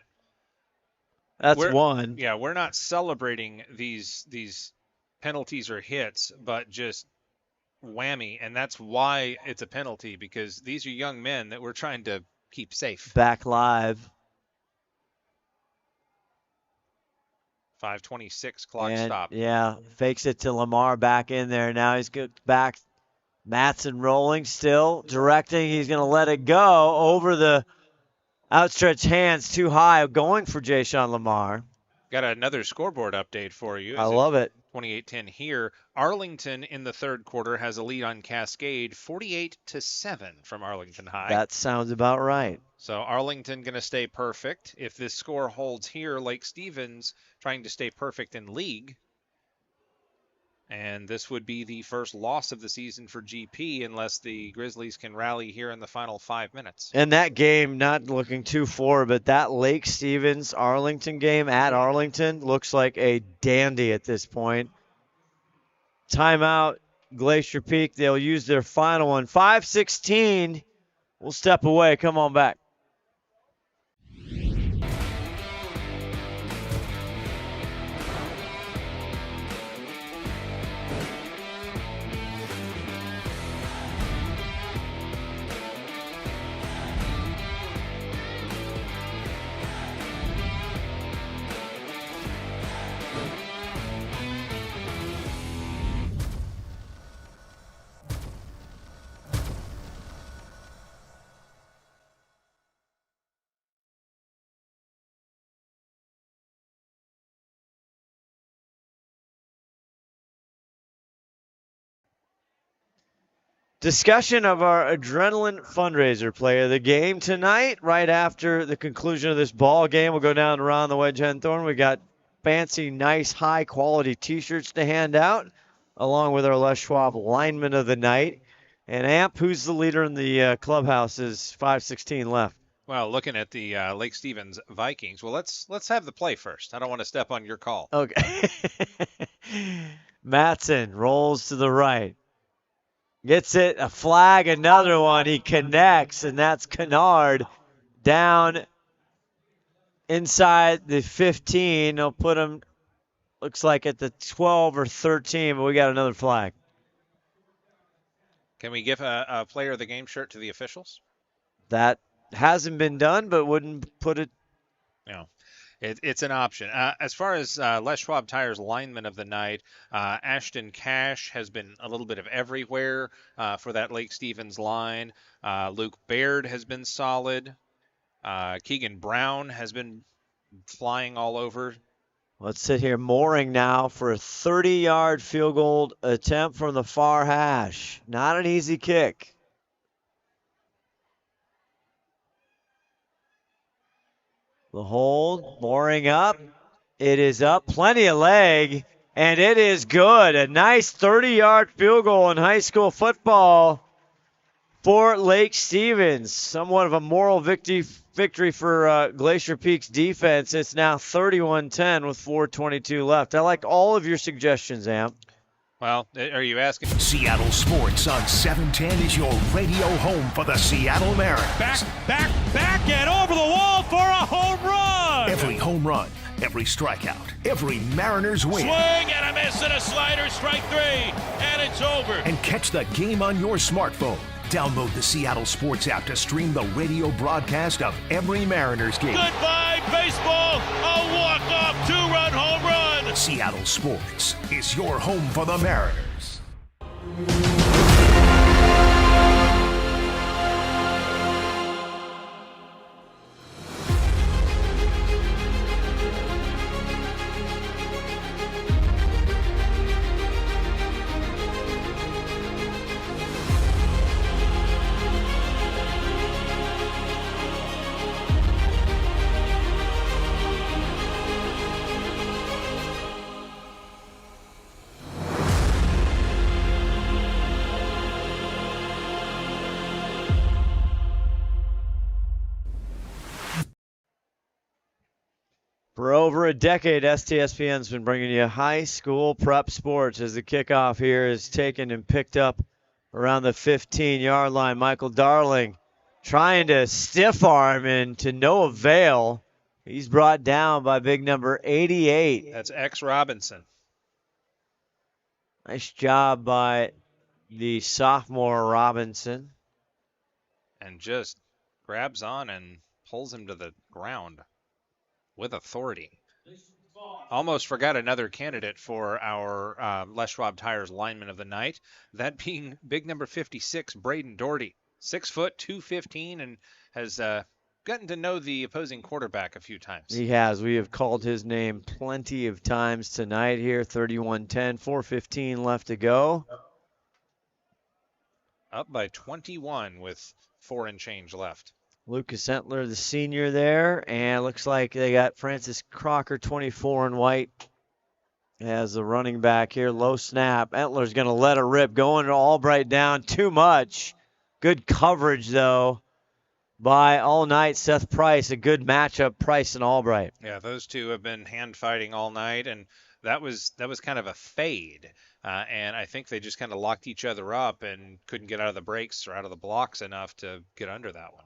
that's one. Yeah, we're not celebrating these penalties or hits, but just whammy, and that's why it's a penalty, because these are young men that we're trying to keep safe. Back live. 5:26 clock stop. Yeah, fakes it to Lamar back in there. Now he's good back. Matson rolling still, directing. He's going to let it go over the outstretched hands too high, going for Jayshon Lamar. Got another scoreboard update for you. I love it. 28-10 here. Arlington in the third quarter has a lead on Cascade, 48-7 from Arlington High. That sounds about right. So Arlington going to stay perfect. If this score holds here, Lake Stevens trying to stay perfect in league. And this would be the first loss of the season for GP unless the Grizzlies can rally here in the final 5 minutes. And that game, not looking too forward, but that Lake Stevens-Arlington game at Arlington looks like a dandy at this point. Timeout, Glacier Peak. They'll use their final one. 5:16. We'll step away. Come on back. Discussion of our Adrenaline fundraiser play of the game tonight. Right after the conclusion of this ball game, we'll go down around the Wedge Henthorn. We got fancy, nice, high-quality T-shirts to hand out, along with our Les Schwab lineman of the night. And Amp, who's the leader in the clubhouse, is 5:16 left. Well, looking at the Lake Stevens Vikings, well, let's have the play first. I don't want to step on your call. Okay. Matson rolls to the right. Gets it, a flag, another one. He connects, and that's Kennard down inside the 15. They'll put him, looks like at the 12 or 13, but we got another flag. Can we give a player of the game shirt to the officials? That hasn't been done, but wouldn't put it. No. It's an option. As far as Les Schwab Tires lineman of the night, Ashton Cash has been a little bit of everywhere for that Lake Stevens line. Luke Baird has been solid. Keegan Brown has been flying all over. Let's sit here. Mooring now for a 30-yard field goal attempt from the far hash. Not an easy kick. The hold, Mooring up. It is up, plenty of leg, and it is good. A nice 30-yard field goal in high school football for Lake Stevens. Somewhat of a moral victory for Glacier Peak's defense. It's now 31-10 with 4:22 left. I like all of your suggestions, Amp. Well, are you asking? Seattle Sports on 710 is your radio home for the Seattle Mariners. Back, and over the wall for a home run. Every home run, every strikeout, every Mariners win. Swing and a miss and a slider, strike 3, and it's over. And catch the game on your smartphone. Download the Seattle Sports app to stream the radio broadcast of every Mariners game. Goodbye, baseball. A walk-off 2-run home run. Seattle Sports is your home for the Mariners. For over a decade, STSPN's been bringing you high school prep sports as the kickoff here is taken and picked up around the 15-yard line. Michael Darling trying to stiff arm and to no avail. He's brought down by big number 88. That's X Robinson. Nice job by the sophomore Robinson. And just grabs on and pulls him to the ground with authority. Almost forgot another candidate for our Les Schwab Tires lineman of the night, that being big number 56, Braden Doherty. 6 foot, 215, and has gotten to know the opposing quarterback a few times. He has. We have called his name plenty of times tonight here. 31-10, 4:15 left to go. Up by 21 with 4 and change left. Lucas Entler, the senior there, and looks like they got Francis Crocker, 24 in white, as the running back here. Low snap. Entler's going to let it rip. Going to Albright down too much. Good coverage, though, by all night Seth Price. A good matchup, Price and Albright. Yeah, those two have been hand fighting all night, and that was kind of a fade. And I think they just kind of locked each other up and couldn't get out of the breaks or out of the blocks enough to get under that one.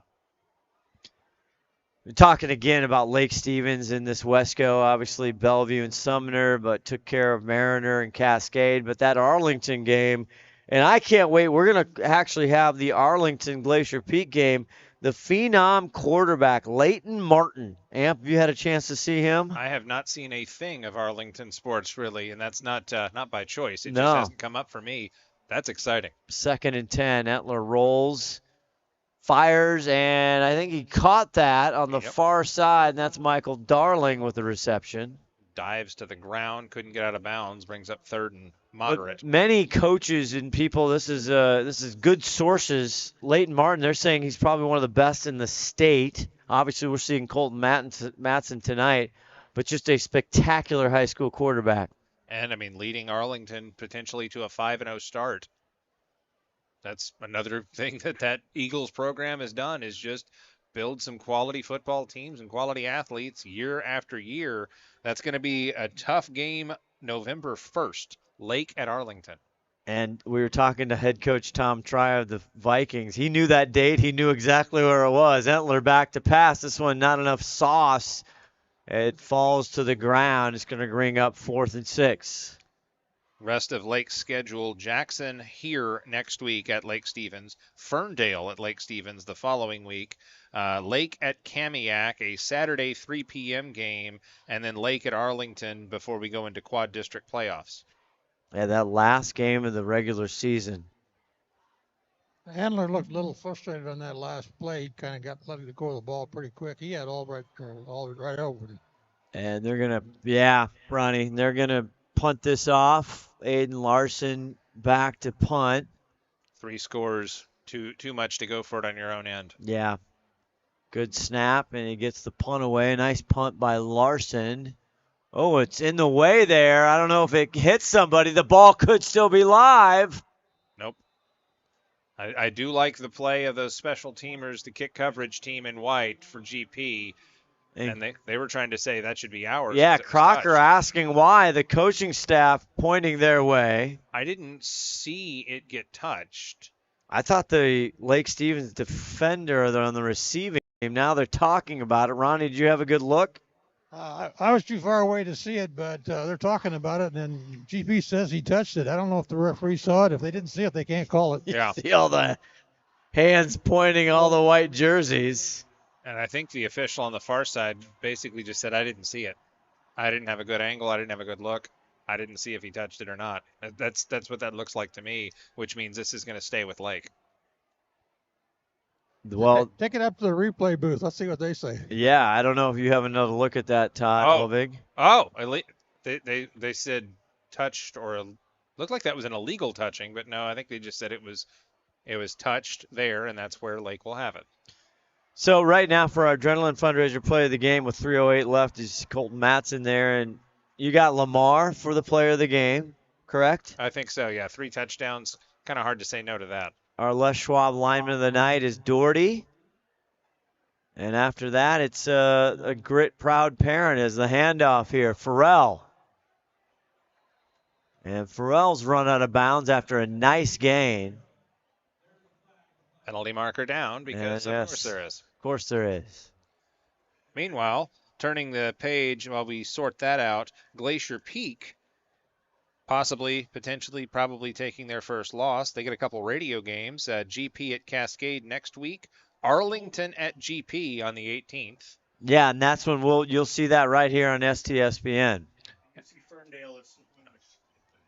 We're talking again about Lake Stevens in this Wesco, obviously Bellevue and Sumner, but took care of Mariner and Cascade. But that Arlington game, and I can't wait. We're going to actually have the Arlington Glacier Peak game. The phenom quarterback, Leighton Martin. Amp, have you had a chance to see him? I have not seen a thing of Arlington sports, really, and that's not by choice. It No. just hasn't come up for me. That's exciting. 2nd and 10. Entler rolls, fires, and I think he caught that on the far side, and that's Michael Darling with the reception. Dives to the ground, couldn't get out of bounds, brings up 3rd and moderate. But many coaches and people, this is good sources. Leighton Martin, they're saying he's probably one of the best in the state. Obviously, we're seeing Colton Matson tonight, but just a spectacular high school quarterback. And, I mean, leading Arlington potentially to a 5-0 start. That's another thing that Eagles program has done, is just build some quality football teams and quality athletes year after year. That's going to be a tough game November 1st, Lake at Arlington. And we were talking to head coach Tom Try of the Vikings. He knew that date. He knew exactly where it was. Entler back to pass. This one, not enough sauce. It falls to the ground. It's going to bring up 4th and 6. Rest of Lake's schedule: Jackson here next week at Lake Stevens, Ferndale at Lake Stevens the following week, Lake at Kamiak, a Saturday 3 p.m. game, and then Lake at Arlington before we go into quad district playoffs. Yeah, that last game of the regular season. Handler looked a little frustrated on that last play. He kind of got let it go of the ball pretty quick. He had all right over it. And they're going to, Ronnie, they're going to punt this off. Aiden Larson back to punt. 3 scores, too much to go for it on your own end. Yeah. Good snap, and he gets the punt away. Nice punt by Larson. Oh, it's in the way there. I don't know if it hits somebody. The ball could still be live. Nope. I do like the play of those special teamers, the kick coverage team in white for GP. And they were trying to say that should be ours. Yeah, Crocker asking why, the coaching staff pointing their way. I didn't see it get touched. I thought the Lake Stevens defender on the receiving team, now they're talking about it. Ronnie, did you have a good look? I was too far away to see it, but they're talking about it, and GP says he touched it. I don't know if the referee saw it. If they didn't see it, they can't call it. Yeah. See all the hands pointing all the white jerseys. And I think the official on the far side basically just said, I didn't see it. I didn't have a good angle. I didn't have a good look. I didn't see if he touched it or not. That's what that looks like to me, which means this is going to stay with Lake. Well, take it up to the replay booth. Let's see what they say. Yeah, I don't know if you have another look at that, Todd. Elvig. They said touched or looked like that was an illegal touching, but no, I think they just said it was touched there, and that's where Lake will have it. So right now for our Adrenaline Fundraiser play of the game with 3:08 left is Colton Matson there, and you got Lamar for the player of the game, correct? I think so, yeah. 3 touchdowns. Kind of hard to say no to that. Our Les Schwab lineman of the night is Doherty. And after that, it's a grit proud parent as the handoff here. Farrell. And Farrell's run out of bounds after a nice gain. Penalty marker down because of course there is. Of course there is. Meanwhile, turning the page while we sort that out, Glacier Peak potentially, probably taking their first loss. They get a couple radio games. GP at Cascade next week. Arlington at GP on the 18th. Yeah, and that's when you'll see that right here on STSPN.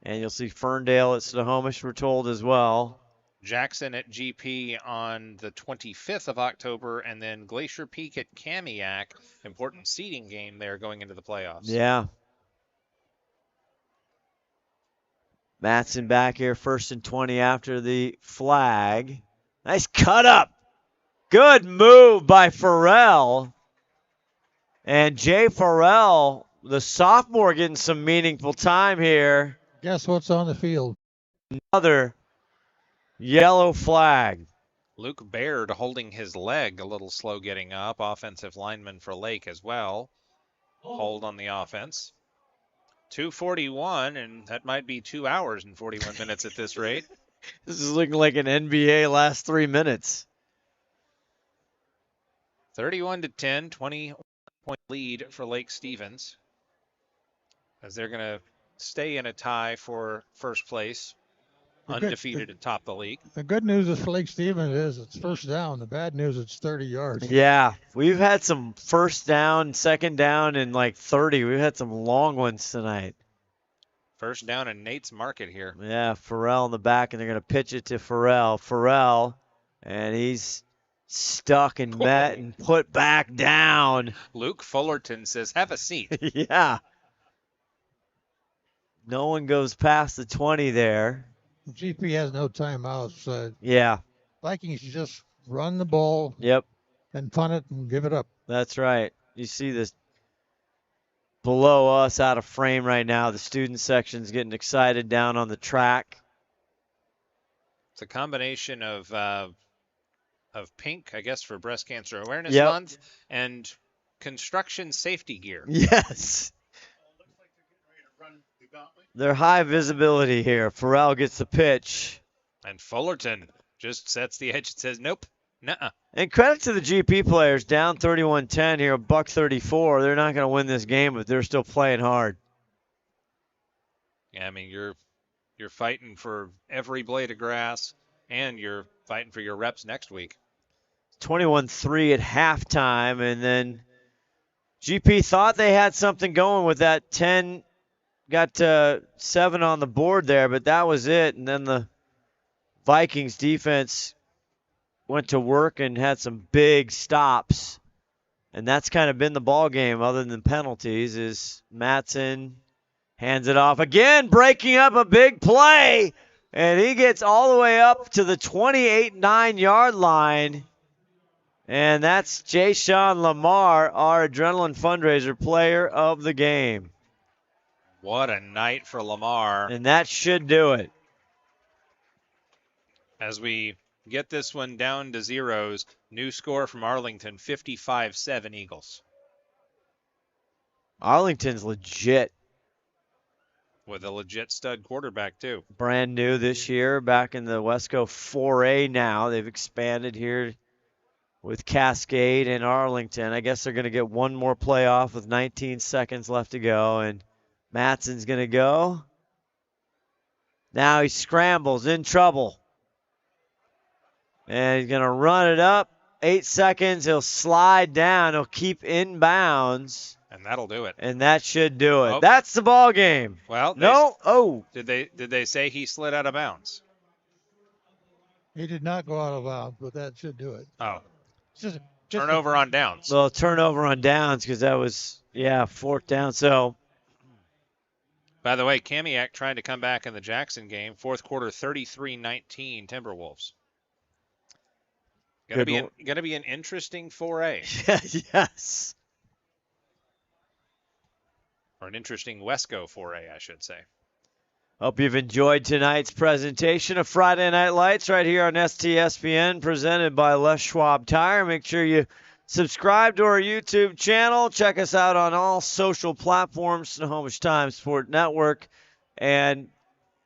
And you'll see Ferndale at Snohomish, we're told, as well. Jackson at GP on the 25th of October, and then Glacier Peak at Kamiak. Important seeding game there going into the playoffs. Yeah. Matson back here, 1st and 20 after the flag. Nice cut up. Good move by Farrell. And Jay Farrell, the sophomore, getting some meaningful time here. Guess what's on the field? Another yellow flag. Luke Baird holding his leg, a little slow getting up. Offensive lineman for Lake as well. Hold on the offense. 2:41, and that might be 2 hours and 41 minutes at this rate. This is looking like an NBA last 3 minutes. 31-10, 20-point lead for Lake Stevens, as they're going to stay in a tie for first place, undefeated atop the league. The good news is for Lake Stevens is it's first down. The bad news it's 30 yards. Yeah, we've had some first down, second down, and like 30. We've had some long ones tonight. First down in Nate's market here. Yeah, Farrell in the back, and they're going to pitch it to Farrell. Farrell, and he's stuck and met and put back down. Luke Fullerton says, have a seat. Yeah. No one goes past the 20 there. GP has no timeouts. Yeah. Vikings just run the ball. Yep. And punt it and give it up. That's right. You see this below us out of frame right now. The student section's getting excited down on the track. It's a combination of pink, I guess, for Breast Cancer Awareness Yep. Month, and construction safety gear. Yes. They're high visibility here. Farrell gets the pitch. And Fullerton just sets the edge and says, nope, nuh-uh. And credit to the GP players, down 31-10 here, $134. They're not going to win this game, but they're still playing hard. Yeah, I mean, you're fighting for every blade of grass, and you're fighting for your reps next week. 21-3 at halftime, and then GP thought they had something going with that 10. Got 7 on the board there, but that was it. And then the Vikings defense went to work and had some big stops. And that's kind of been the ball game other than penalties is Matson hands it off again, breaking up a big play. And he gets all the way up to the 28-9-yard line. And that's Jay-Sean Lamar, our Adrenaline Fundraiser player of the game. What a night for Lamar. And that should do it. As we get this one down to zeros. New score from Arlington, 55-7 Eagles. Arlington's legit. With a legit stud quarterback, too. Brand new this year, back in the Wesco 4A now. They've expanded here with Cascade and Arlington. I guess they're going to get one more playoff with 19 seconds left to go, and Matson's going to go. Now he scrambles, in trouble. And he's going to run it up. 8 seconds. He'll slide down. He'll keep inbounds. And that'll do it. And that should do it. Oh. That's the ball game. Well, no. Oh. Did they say he slid out of bounds? He did not go out of bounds, but that should do it. Oh. Just turnover on downs. Well, turnover on downs because that was, fourth down. So. By the way, Kamiak trying to come back in the Jackson game. Fourth quarter, 33-19 Timberwolves. Going to be an interesting 4A. Yes. Or an interesting Wesco 4A, I should say. Hope you've enjoyed tonight's presentation of Friday Night Lights right here on STSPN, presented by Les Schwab Tire. Make sure you subscribe to our YouTube channel. Check us out on all social platforms, Snohomish Times Sport Network. And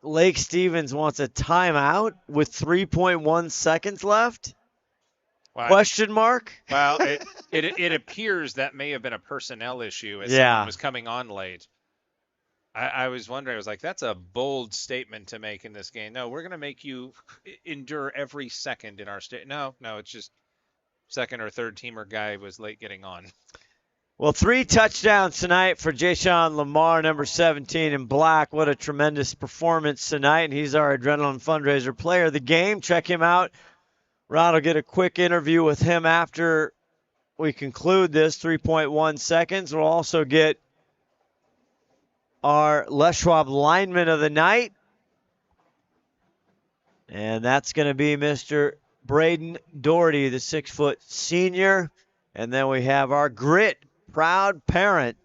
Lake Stevens wants a timeout with 3.1 seconds left? Wow. Question mark? Well, it appears that may have been a personnel issue as someone was coming on late. I was wondering, I was like, that's a bold statement to make in this game. No, we're going to make you endure every second in our state. No, it's just second or third teamer guy was late getting on. Well, 3 touchdowns tonight for Jayshawn Lamar, number 17 in black. What a tremendous performance tonight. And he's our Adrenaline Fundraiser player of the game. Check him out. Ron will get a quick interview with him after we conclude this 3.1 seconds. We'll also get our Les Schwab lineman of the night. And that's going to be Mr. Braden Doherty, the 6-foot senior. And then we have our Grit proud parent.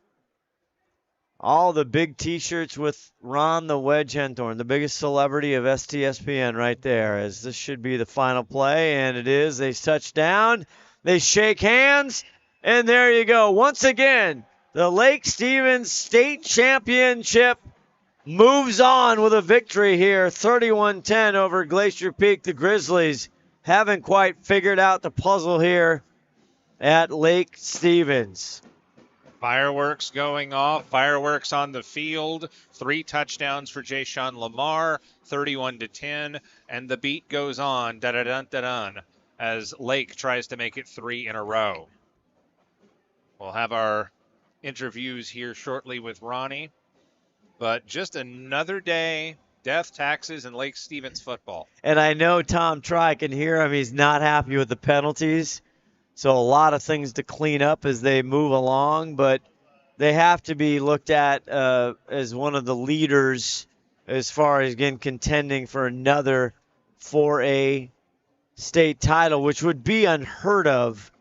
All the big T-shirts with Ron the Wedge Henthorn, the biggest celebrity of STSPN right there, as this should be the final play, and it is. They touch down, they shake hands, and there you go. Once again, the Lake Stevens State Championship moves on with a victory here, 31-10 over Glacier Peak. The Grizzlies haven't quite figured out the puzzle here at Lake Stevens. Fireworks going off, fireworks on the field, 3 touchdowns for Jayshawn Lamar, 31-10, and the beat goes on, da-da-dun-da-dun, as Lake tries to make it 3 in a row. We'll have our interviews here shortly with Ronnie, but just another day, death, taxes, and Lake Stevens football. And I know Tom Try can hear him. He's not happy with the penalties. So a lot of things to clean up as they move along, but they have to be looked at as one of the leaders as far as, again, contending for another 4A state title, which would be unheard of.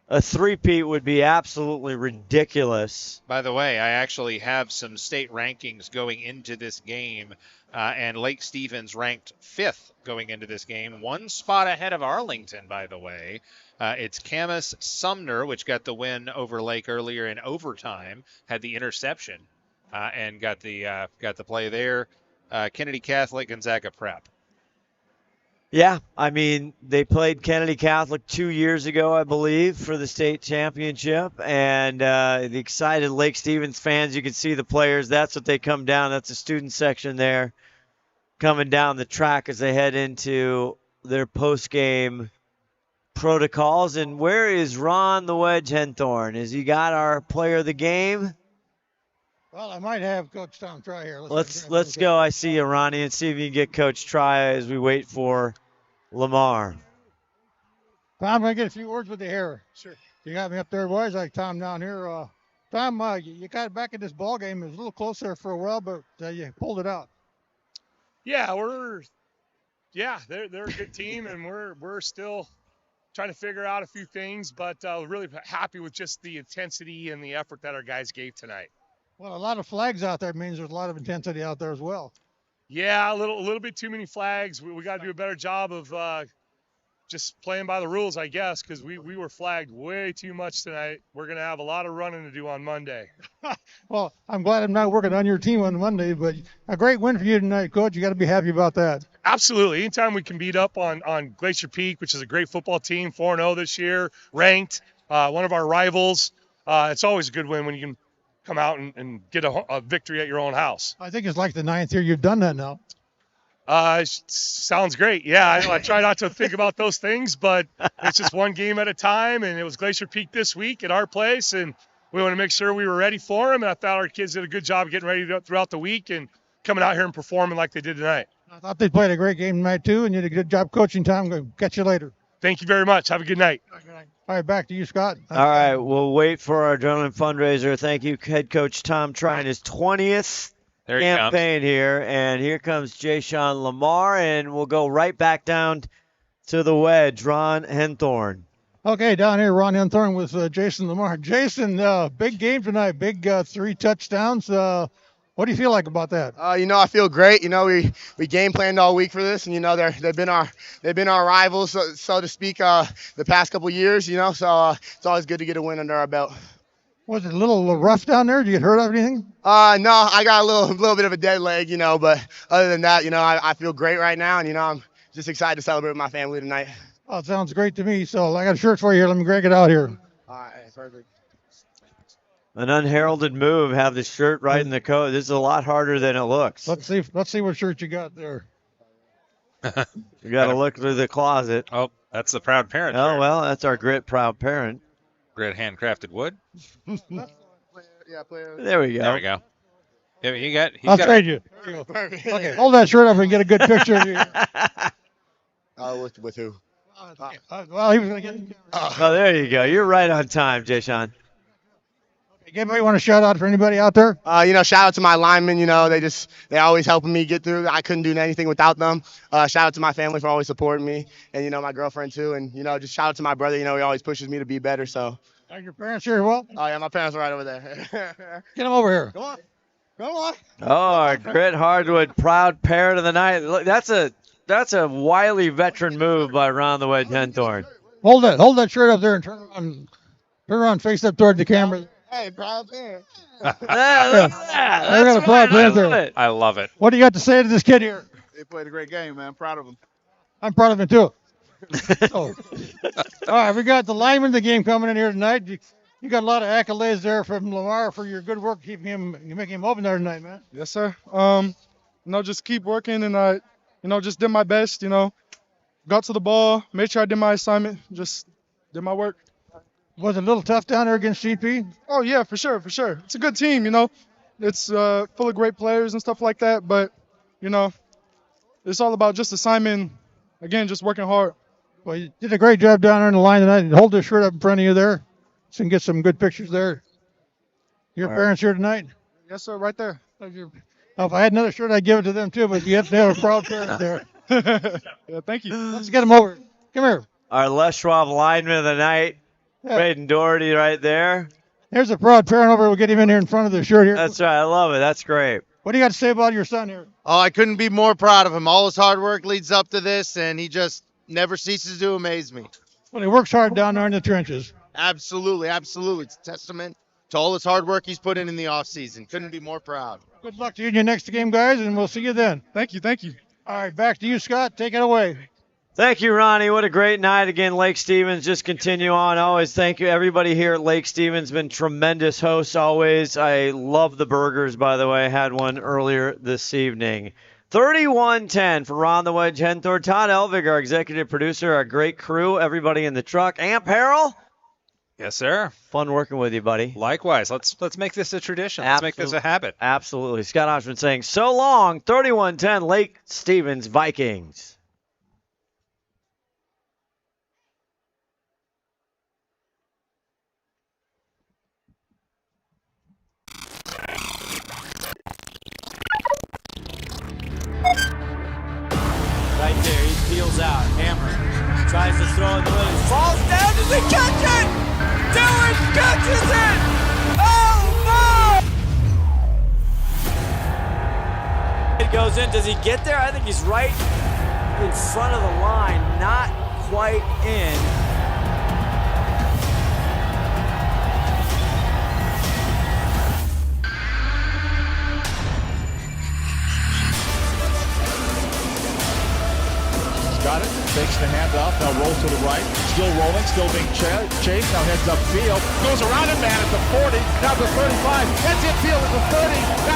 A three-peat would be absolutely ridiculous. By the way, I actually have some state rankings going into this game, and Lake Stevens ranked 5th going into this game, 1 spot ahead of Arlington, by the way. It's Camus Sumner, which got the win over Lake earlier in overtime, had the interception, and got the play there. Kennedy Catholic, Gonzaga Prep. Yeah, I mean, they played Kennedy Catholic 2 years ago, I believe, for the state championship. And the excited Lake Stevens fans, you can see the players. That's what they come down. That's the student section there coming down the track as they head into their post-game protocols. And where is Ron the Wedge Henthorn? Has he got our player of the game? Well, I might have Coach Tom Try here. Let's go. I see you, Ronnie, and see if you can get Coach Try as we wait for Lamar. Tom, I'm going to get a few words with you here. Sure. You got me up there, boys. Like Tom down here. Tom, you got back in this ball game. It was a little close there for a while, but you pulled it out. Yeah, they're a good team, and we're still trying to figure out a few things, but really happy with just the intensity and the effort that our guys gave tonight. Well, a lot of flags out there means there's a lot of intensity out there as well. Yeah, a little bit too many flags. We got to do a better job of just playing by the rules, I guess, because we were flagged way too much tonight. We're going to have a lot of running to do on Monday. Well, I'm glad I'm not working on your team on Monday, but a great win for you tonight, Coach. You got to be happy about that. Absolutely. Anytime we can beat up on Glacier Peak, which is a great football team, 4-0 this year, ranked, one of our rivals, it's always a good win when you can come out and get a victory at your own house. I think it's like the 9th year you've done that now. Sounds great. Yeah, I try not to think about those things, but it's just one game at a time, and it was Glacier Peak this week at our place, and we want to make sure we were ready for them, and I thought our kids did a good job getting ready throughout the week and coming out here and performing like they did tonight. I thought they played a great game tonight, too, and you did a good job coaching, Tom. We'll catch you later. Thank you very much. Have a good night. All right, back to you, Scott. All right, we'll wait for our adrenaline fundraiser. Thank you, head coach Tom, trying his 20th campaign here. And here comes Jayshawn Lamar, and we'll go right back down to the wedge, Ron Henthorn. Okay, down here, Ron Henthorn with Jason Lamar. Jason, big game tonight, big 3 touchdowns. What do you feel like about that? I feel great. We game planned all week for this, and they've been our rivals, so to speak, the past couple years. So it's always good to get a win under our belt. Was it a little rough down there? Did you get hurt or anything? No, I got a little bit of a dead leg, but other than that, I feel great right now, and I'm just excited to celebrate with my family tonight. Oh, it sounds great to me. So I got a shirt for you here. Let me break it out here. All right, perfect. An unheralded move, have the shirt right in the coat. This is a lot harder than it looks. Let's see what shirt you got there. You got to look through the closet. Oh, that's the proud parent. Oh, shirt. well, that's our grit proud parent. Grit handcrafted wood. There we go. There we go. Yeah, I'll trade you. There you go. Okay, hold that shirt up and get a good picture of you. With who? Well, he was going to get. Oh, there you go. You're right on time, Jayshawn. Anybody want a shout out for anybody out there? Shout out to my linemen. They always helping me get through. I couldn't do anything without them. Shout out to my family for always supporting me, and my girlfriend too. And just shout out to my brother. He always pushes me to be better. So. Are your parents here? Well. Oh yeah, my parents are right over there. Get them over here. Come on. Oh, our Grit Hardwood proud parent of the night. Look, that's a wily veteran move by Ron the Wedge Henthorn. Hold that shirt up there and turn around, face up toward the camera. Hey, proud parent. I got a proud parent there. I love it. What do you got to say to this kid here? They played a great game, man. I'm proud of them. I'm proud of him too. All right, we got the lineman of the game coming in here tonight. You got a lot of accolades there from Lamar for your good work making him open there tonight, man. Yes, sir. Just keep working, and I, just did my best. Got to the ball, made sure I did my assignment, just did my work. Was it a little tough down there against CP? Oh yeah, for sure. It's a good team, It's full of great players and stuff like that, but it's all about just assignment. Again, just working hard. Well, you did a great job down there in the line tonight. Hold this shirt up in front of you there, so you can get some good pictures there. Your parents here tonight? Yes, sir. Right there. Oh, if I had another shirt, I'd give it to them too. But you have to have a proud parent there. Yeah, thank you. Let's get them over. Come here. Our Les Schwab lineman of the night. Yeah. Braden Doherty right there. There's a proud parent over. We'll get him in here in front of the shirt here. That's right. I love it. That's great. What do you got to say about your son here? Oh, I couldn't be more proud of him. All his hard work leads up to this, and he just never ceases to amaze me. Well, he works hard down there in the trenches. Absolutely. It's a testament to all his hard work he's put in the offseason. Couldn't be more proud. Good luck to you in your next game, guys, and we'll see you then. Thank you. All right, back to you, Scott. Take it away. Thank you, Ronnie. What a great night again, Lake Stevens. Just continue on. Always thank you. Everybody here at Lake Stevens been tremendous hosts always. I love the burgers, by the way. I had one earlier this evening. 31-10 for Ron the Wedge Henthorn. Todd Elvig, our executive producer, our great crew, everybody in the truck. Amp Harrell. Yes, sir. Fun working with you, buddy. Likewise. Let's make this a tradition. Let's make this a habit. Absolutely. Scott Ohsman saying so long. 31-10 Lake Stevens Vikings. Right there, he peels out, hammer, tries to throw it in the middle, falls down, does he catch it? Dylan catches it! Oh, no! It goes in, does he get there? I think he's right in front of the line, not quite in. Got it, takes the handoff, now rolls to the right, still rolling, still being chased, now heads upfield, goes around a man at the 40, now the 35, heads infield at the 30,